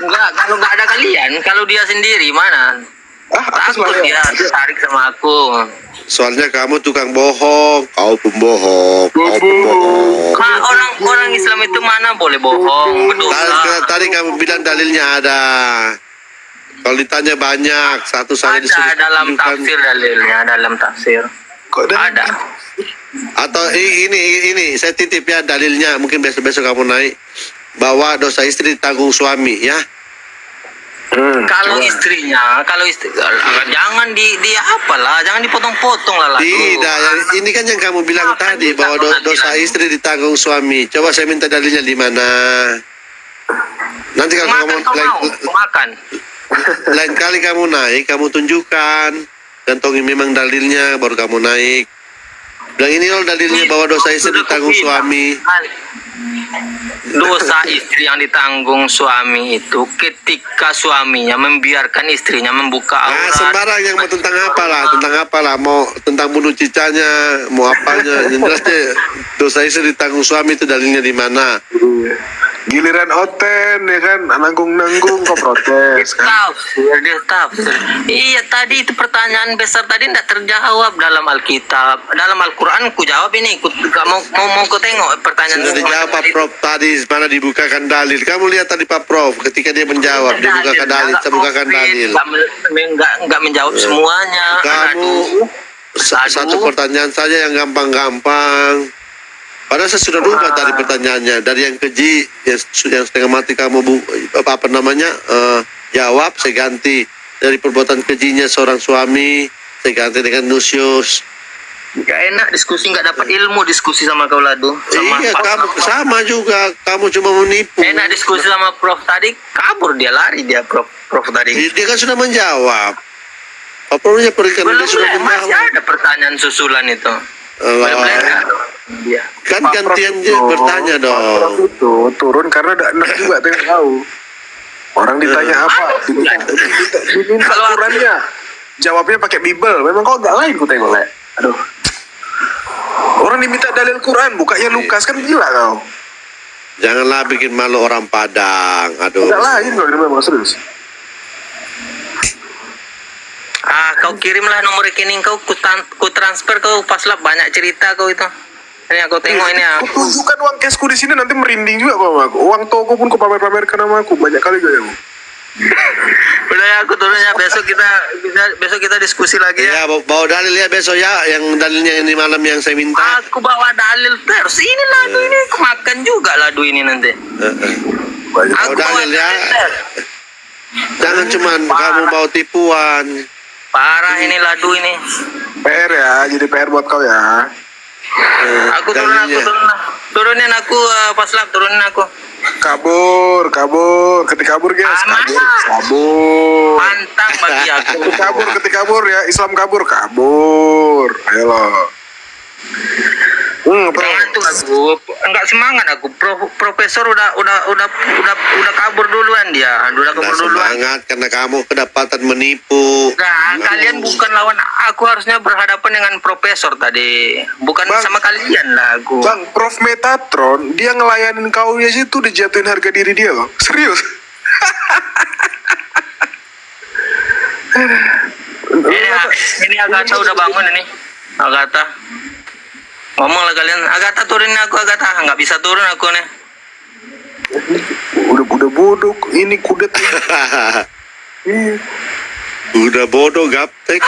Enggak, kalau nggak ada kalian, kalau dia sendiri mana? Aku Takut selalu. dia tarik sama aku. Soalnya kamu tukang bohong, kau pembohong, kau pembohong. Orang Islam itu mana boleh bohong, berdosa. Tadi kamu bilang dalilnya ada. Kalau ditanya banyak, satu saja Ada dalam tafsir dalilnya, dalam tafsir. Kok Ada. Atau ini saya titip ya dalilnya, mungkin besok kamu naik bahwa dosa istri ditanggung suami ya. Kalau istrinya, jangan di apalah, jangan dipotong-potong lah. Tidak, ini kan yang kamu bilang tadi bahwa dosa istri ditanggung suami. Coba saya minta dalilnya di mana. Nanti kalau Makan kau mau, makan. lain kali kamu naik, kamu tunjukkan, gantongi memang dalilnya, baru kamu naik. Bilang ini loh dalilnya bahwa dosa istri ditanggung suami. Dosa istri yang ditanggung suami itu ketika suaminya membiarkan istrinya membuka aurat. Sembarang yang mau tentang apalah, mau tentang bunuh cicanya, mau apanya, yang jelasnya dosa istri ditanggung suami itu dalilnya di mana? Giliran Oten ya kan, nanggung kok protes kan. Dia tafsir. Iya tadi itu pertanyaan besar tadi tidak terjawab dalam Alkitab, dalam Al-Quran ku jawab ini. Mau ku tengok pertanyaan. Sudah dijawab Pak Prof tadi, mana dibukakan dalil. Kamu lihat tadi Pak Prof ketika dia menjawab, dia bukakan dalil, saya bukakan dalil. Enggak menjawab semuanya. Kamu satu pertanyaan saja yang gampang-gampang. Padahal saya sudah rubah tadi pertanyaannya dari yang keji yang setengah mati kamu jawab saya ganti dari perbuatan kejinya seorang suami, saya ganti dengan Lucius. Gak enak diskusi, nggak dapat ilmu diskusi sama kau Ladu. Sama Iya, kamu sama juga. Kamu cuma menipu. enak diskusi sama Prof tadi, kabur dia, lari dia Prof tadi. Dia kan sudah menjawab. Apa perlunya perikan dia sudah Masih menjawab? ada pertanyaan susulan itu. Allah. Dia. Kan gantian dia bertanya dong. Itu turun karena ada enak juga tuh yang tahu. Orang ditanya apa? Diminta Qurannya. Jawabnya pakai Bible. Memang kau agak lain ku tengok, Le. Aduh. Orang diminta dalil Quran, bukanya Lukas, kan gila kau. Janganlah bikin malu orang Padang. Aduh. Agak lain kau, ini memang serius. Kau kirimlah nomor rekening kau, ku transfer kau pas lah, banyak cerita kau itu. Ini aku tengok ini ya. Aku tunjukkan uang cashku di sini, nanti merinding juga kau sama aku. Uang toko pun kau pamer-pamerkan sama aku, banyak kali gak ya. Udah ya, aku turun ya, besok kita diskusi lagi ya. Ya, bawa dalil ya besok ya. Yang dalilnya ini malam yang saya minta. Aku bawa dalil terus, ini ladu ini, aku makan juga ladu ini nanti. Bawa Aku bawa dalil ya. dalil. Jangan cuma kamu bawa tipuan. Parah ini ladu ini. PR ya, jadi PR buat kau ya. Aku dalilnya. turunin aku pas lab, turunin aku. Kabur. Ketika kabur guys, kabur. Pantang bagi aku. Ketika kabur ya, Islam kabur. Ayo lo. Jangan tuh aku, enggak semangat aku. Profesor udah kabur duluan dia, udah kabur Nah, duluan. semangat karena kamu kedapatan menipu. Nah, kalian bukan lawan aku, harusnya berhadapan dengan profesor tadi, bukan Bang. sama kalian lah aku. Bang, Prof Metatron, dia ngelayanin kau ya situ dijatuhin harga diri dia loh. Serius. Ini Agatha udah bangun ini. Agatha. Ngomong lah kalian. Agatha turunin aku, Agatha. Nggak bisa turun aku nih. Udah bodoh, ini kudet. Udah bodoh gaptek.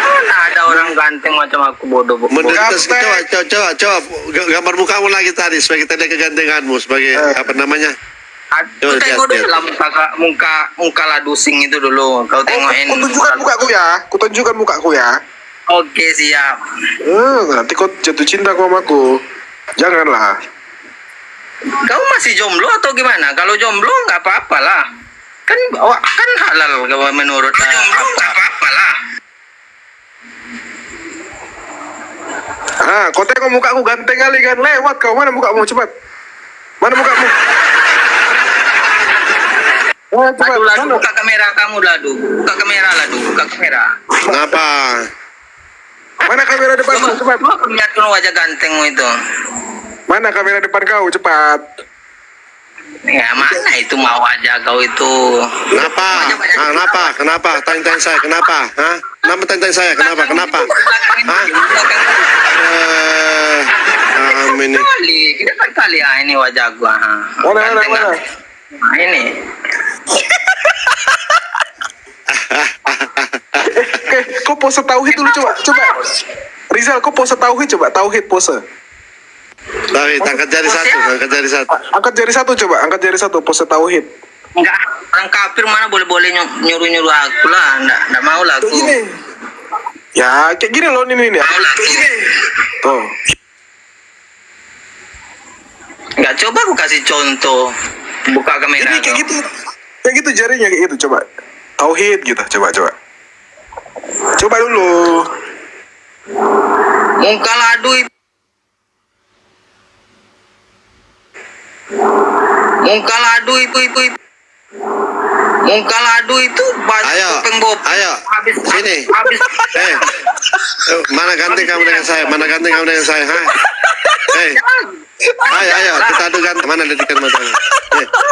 Mana ada orang ganteng macam aku bodoh. Mendetes Gaptek. coba gambar mukamu lagi tadi supaya kita lihat kegantenganmu sebagai apa namanya? Kau tengok dulu lah muka ladusing itu dulu. Kau tengokin. Kutunjukkan mukaku ya. Oke, siap. Nanti kau jatuh cinta sama aku. Janganlah. Kau masih jomblo atau gimana? Kalau jomblo nggak apa-apa lah. Kan halal kalau menurut nggak apa-apa lah. Kau tengok mukaku ganteng kali kan. Lewat kau, mana mukamu cepat. Mana mukamu? Cepat. Ladu, buka kamera kamu, Ladu. Buka kamera, Ladu. Buka kamera. Kenapa? Mana kamera depanmu? Cepat. Coba perlihatkan wajah gantengmu itu. Mana kamera depan kau? Cepat. Ya, mana itu mau wajah kau itu? Kenapa? Tanya saya kenapa? Hah? Kenapa tanya saya kenapa? Hah? Ini. Kali ya ini wajah gua. Mana? Nah, ini. Kau pose tauhid dulu coba. Rizal, kau pose tauhid coba. Tauhid pose. Tauhid, angkat jari satu. Angkat jari satu, pose tauhid. Enggak, orang kafir mana boleh nyuruh aku lah. Enggak mau lah aku. Kayak gini. Ya, kayak gini loh ini. Mau lah aku. Tuh. Enggak, coba aku kasih contoh. Buka kamera. Jadi kayak gitu. Kayak gitu jarinya kayak gitu, coba. Tauhid gitu, coba. Coba dulu. Muka Ladu itu. Muka Ladu itu banyak Ayo, bopeng-bopeng. ayo, sini. Habis. Mana ganteng kamu dengan saya? Ha? Ayo, kita adu ganteng. Mana dedikan matanya?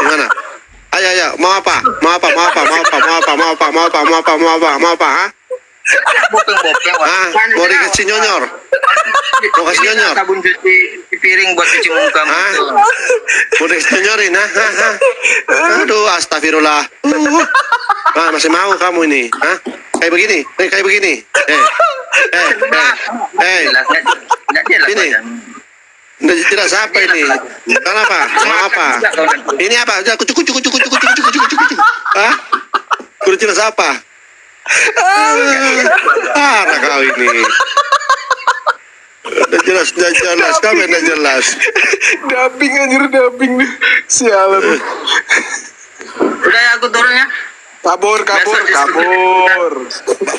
Gimana? Ayo, mau apa? Ha? Bopeng-bopeng. Mau dikasih nyonyor? Mau kasih nyonyor? Sabun cuci piring buat cuci muka. Mau dikasih nyonyorin? Ha? Aduh, astagfirullah. Masih mau kamu ini? Hah? Kayak begini? Ini. Tidak siapa ini? Kenapa? Mau apa? Ini apa? Kucuk. Hah? Udah jelas apa? Anak kau ini. Udah jelas, kau udah jelas. Dubbing anjir, dubbing nih. Sialan. Udah ya, aku turun ya. Kabur.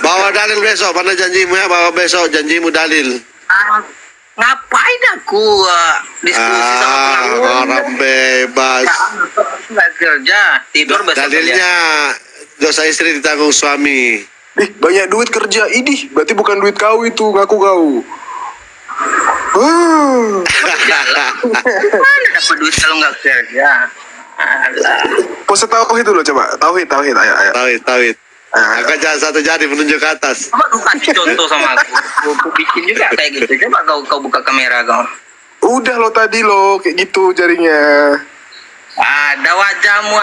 Bawa dalil besok, mana janjimu ya? Bawa besok janjimu dalil. Ngapain aku diskusi sama penganggur? Orang bebas. Nggak kerja, tidur besok kerja. Dalilnya dosa istri ditanggung suami. Ih, banyak duit kerja. Idih, berarti bukan duit kau itu, ngaku kau. Mana dapat duit kalau nggak kerja? Alah. Pose tauhid dulu coba. Tauhid, ayo. Tauhid. Akan jangan satu jari menunjuk ke atas. Coba kau kasih contoh sama aku. Aku bikin juga kayak gitu. Coba kau buka kamera kau. Udah lo tadi lo kayak gitu jarinya. Ada wajahmu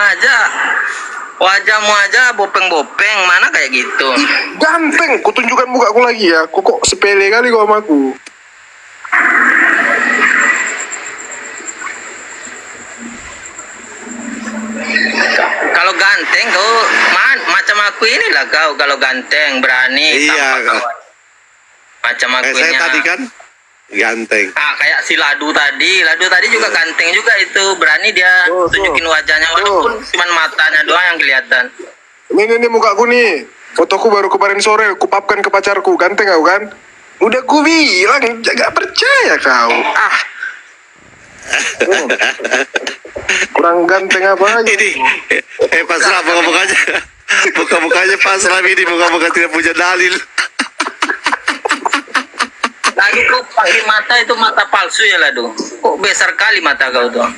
aja bopeng-bopeng, mana kayak gitu. Ganteng, ku tunjukkan muka aku lagi ya. Kok sepele kali kau sama aku. Kalau ganteng kau macam aku inilah kau, kalau ganteng berani. Iya. Tampak kau. Macam aku Saya ini. tadi kan ganteng. Kayak si Ladu tadi juga ganteng juga itu, berani dia tunjukin wajahnya walaupun cuma matanya doang yang kelihatan. Ini mukaku nih. Fotoku baru kemarin sore, kupapkan ke pacarku. Ganteng kau kan? Udah ku bilang, gak percaya kau. Kurang ganteng apa aja. Ini pasrah muka-mukanya pasrah ini, muka-muka tidak punya dalil. Lagi kau pakai mata itu mata palsu ya Ladu. Kok besar kali mata kau tuh.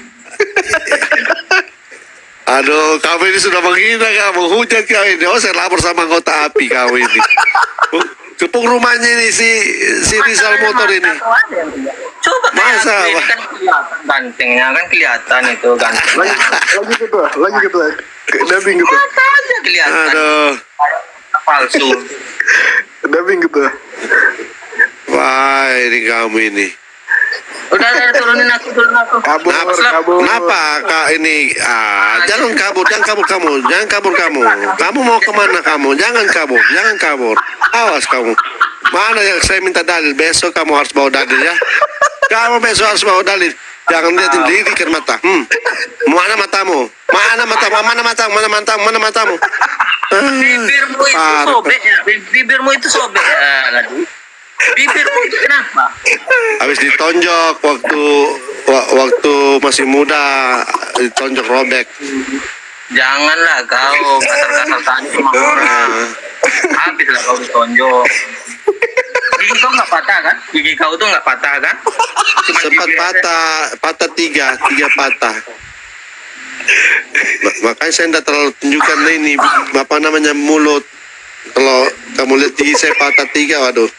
Aduh, kamu ini sudah menghina kamu, hujat kau ini. Oh, saya lapor sama anggota API kau ini. Kepung rumahnya ini si Rizal motor ini. Coba masa ini kan kelihatan gantengnya, kan kelihatan itu ganteng. Lagi gitu. Dubbing gitu. Mata aja kelihatan. Aduh, Palsu. Dubbing gitu. wah ini kamu ini. Udah turunin aku. Kabur. Kenapa kak ini? Jangan kabur kamu. Kamu mau kemana kamu? Jangan kabur. Awas kamu. Mana yang saya minta dalil? Besok kamu harus bawa dalil ya. Kamu besok harus bawa dalil. Jangan lihatin diri ke mata. Mana matamu? Bibirmu itu sobek ya. Bibirmu itu sobek ya. Bibirmu itu kenapa? Habis ditonjok waktu masih muda, ditonjok robek. Janganlah kau kasar-kasar tanya sama orang. Habislah kau ditonjok. Gigi kau nggak patah kan? Gigi kau tuh nggak patah kan? Cuma Sempat bibir patah tiga patah. Makanya saya tidak terlalu tunjukkan ini apa namanya mulut. Kalau kamu lihat gigi saya patah 3, waduh.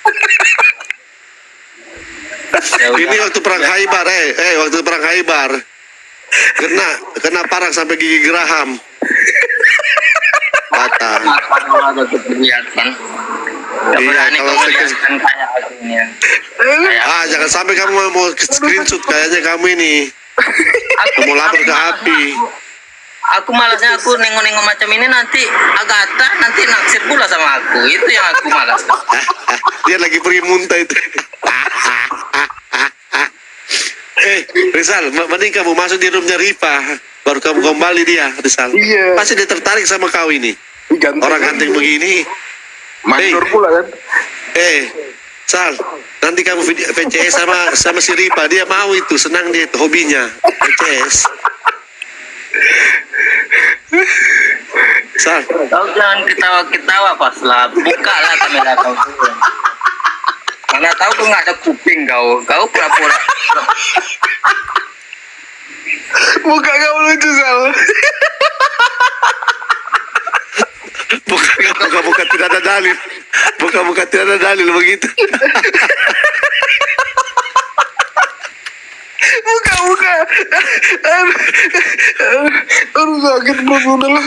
Ya udah. Ini waktu perang Khaybar, waktu perang Khaybar. Kena parang sampai gigi geraham. Patah. Ada kelihatan. Gak Iya, berani kalau kamu saya- lihatkan kayak aslinya. Jangan sampai kamu mau screenshot kayaknya kamu ini. Kamu lapor ke API. Aku malasnya aku nengok-nengok macam ini nanti Agatha nanti naksir pula sama aku. Itu yang aku malas. Dia lagi pergi muntah itu. Rizal, mending kamu masuk di roomnya Rifa, baru kamu kembali dia, Rizal. Iya. Pasti dia tertarik sama kau ini. Ganteng. Orang ganteng begini. Mandor pula kan. Sal, nanti kamu VCS sama si Rifa, dia mau itu, senang dia itu hobinya VCS. Sal, Kau jangan ketawa-ketawa pas lah. Buka lah kamera kau. Mana tahu kau nggak ada kuping kau. Kau pura-pura. Muka kau lucu, Sal. buka tidak ada dalil. Buka tidak ada dalil begitu. Muka. Aduh, sakit perut udah lah.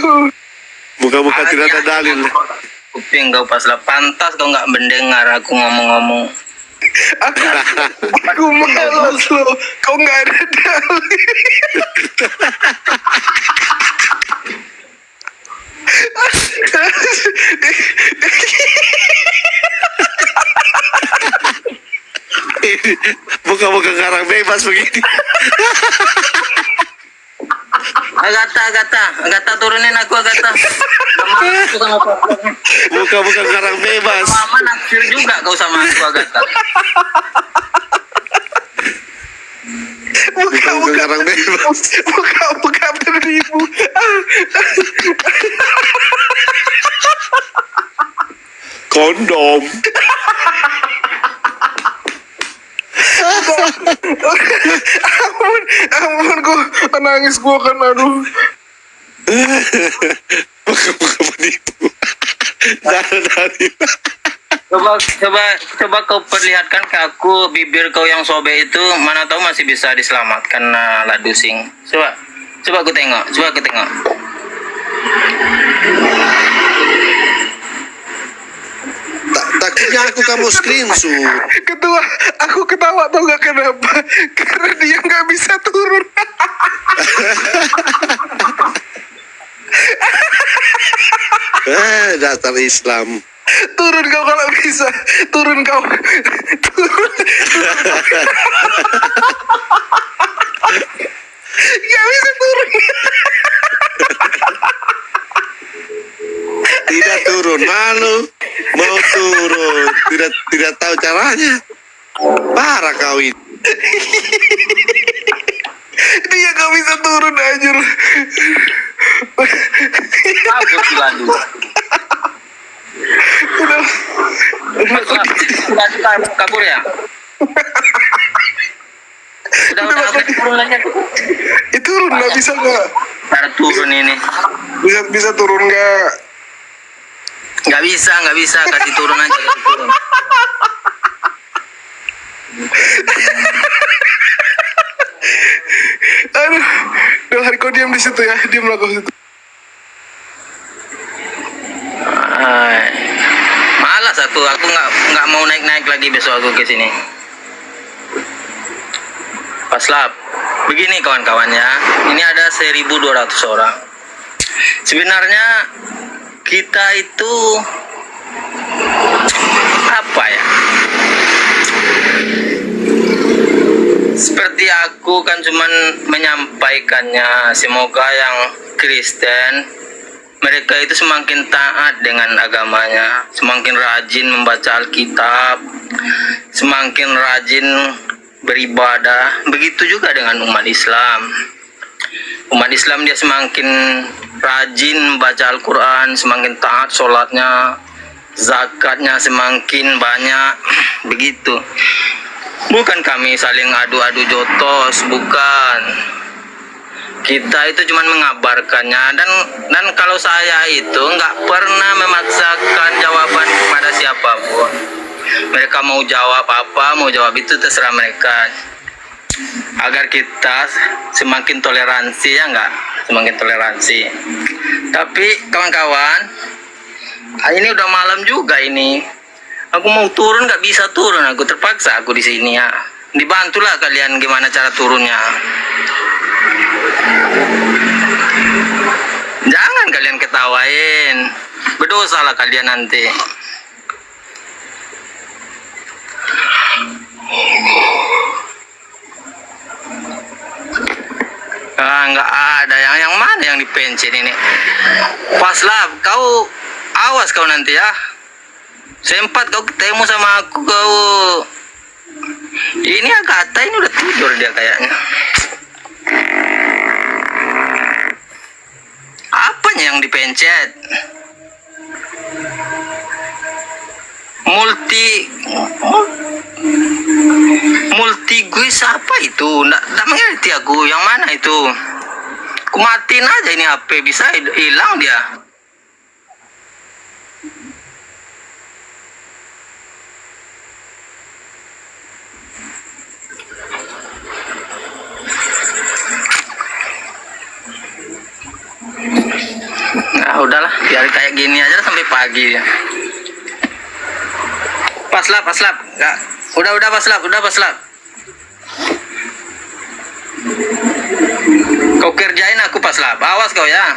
Buka tidak ada dalil. Kuping kau pas lah. Pantas kau nggak mendengar aku ngomong-ngomong. Aku malas lo. Kau nggak ada dalil. Buka-buka karang bebas begini. Agatha turunin aku Agatha. Buka-buka karang bebas. Mama naksir juga kau sama aku Agatha. Buka-buka karang bebas. Buka beribu. Kondom. Ampun gua nangis gua kan, aduh. Buka-buka penipu. Dari. Coba kau perlihatkan ke aku bibir kau yang sobek itu, mana tahu masih bisa diselamatkan ladusing. Coba aku tengok. Takutnya aku kamu screenshot. Ketua, aku ketawa tau gak kenapa? Karena dia nggak bisa turun. Dasar Islam. Turun kau kalau bisa. Turun kau. Turun. Gak bisa turun. Tidak turun, malu. Mau turun, tidak tahu caranya. Parah kau ini. Dia gak bisa turun anjir. Kabur si Landu. Kabur ya? Udah turun lagi. Turun nggak bisa nggak? Cara turun ini. Bisa turun nggak? Nggak bisa, kasih turun aja, kasih turun. Aduh, hari kau diam di situ ya, diamlah kau situ. Malas aku nggak mau naik lagi besok aku ke sini. Paslap, begini kawan-kawan ya, ini ada 1.200 orang. Sebenarnya kita itu apa ya? Seperti aku kan cuman menyampaikannya, semoga yang Kristen mereka itu semakin taat dengan agamanya, semakin rajin membaca Alkitab, semakin rajin beribadah. Begitu juga dengan umat Islam. Umat Islam dia semakin rajin membaca Al-Quran, semakin taat sholatnya, zakatnya semakin banyak. Begitu. Bukan kami saling adu-adu jotos, bukan. Kita itu cuma mengabarkannya, dan kalau saya itu nggak pernah memaksakan jawaban kepada siapapun. Mereka mau jawab apa, mau jawab itu terserah mereka. Agar kita semakin toleransi, ya nggak? Semakin toleransi. Tapi kawan-kawan, ini udah malam juga ini. Aku mau turun nggak bisa turun, aku terpaksa aku di sini ya. Dibantulah kalian gimana cara turunnya. Jangan kalian ketawain, berdosalah kalian nanti. Nggak ada yang mana yang dipencet ini. Paslap, kau awas kau nanti ya. Sempat kau ketemu sama aku kau. Ini Agatha ini udah tidur dia kayaknya. Apanya yang dipencet? Multi guis apa itu? Nggak mengerti aku. Yang mana itu? Aku matiin aja ini HP, bisa hilang dia. Nah udahlah, biar kayak gini aja sampai pagi ya. Paslap, nggak, udah paslap. Kau kerjain aku paslap, awas kau ya.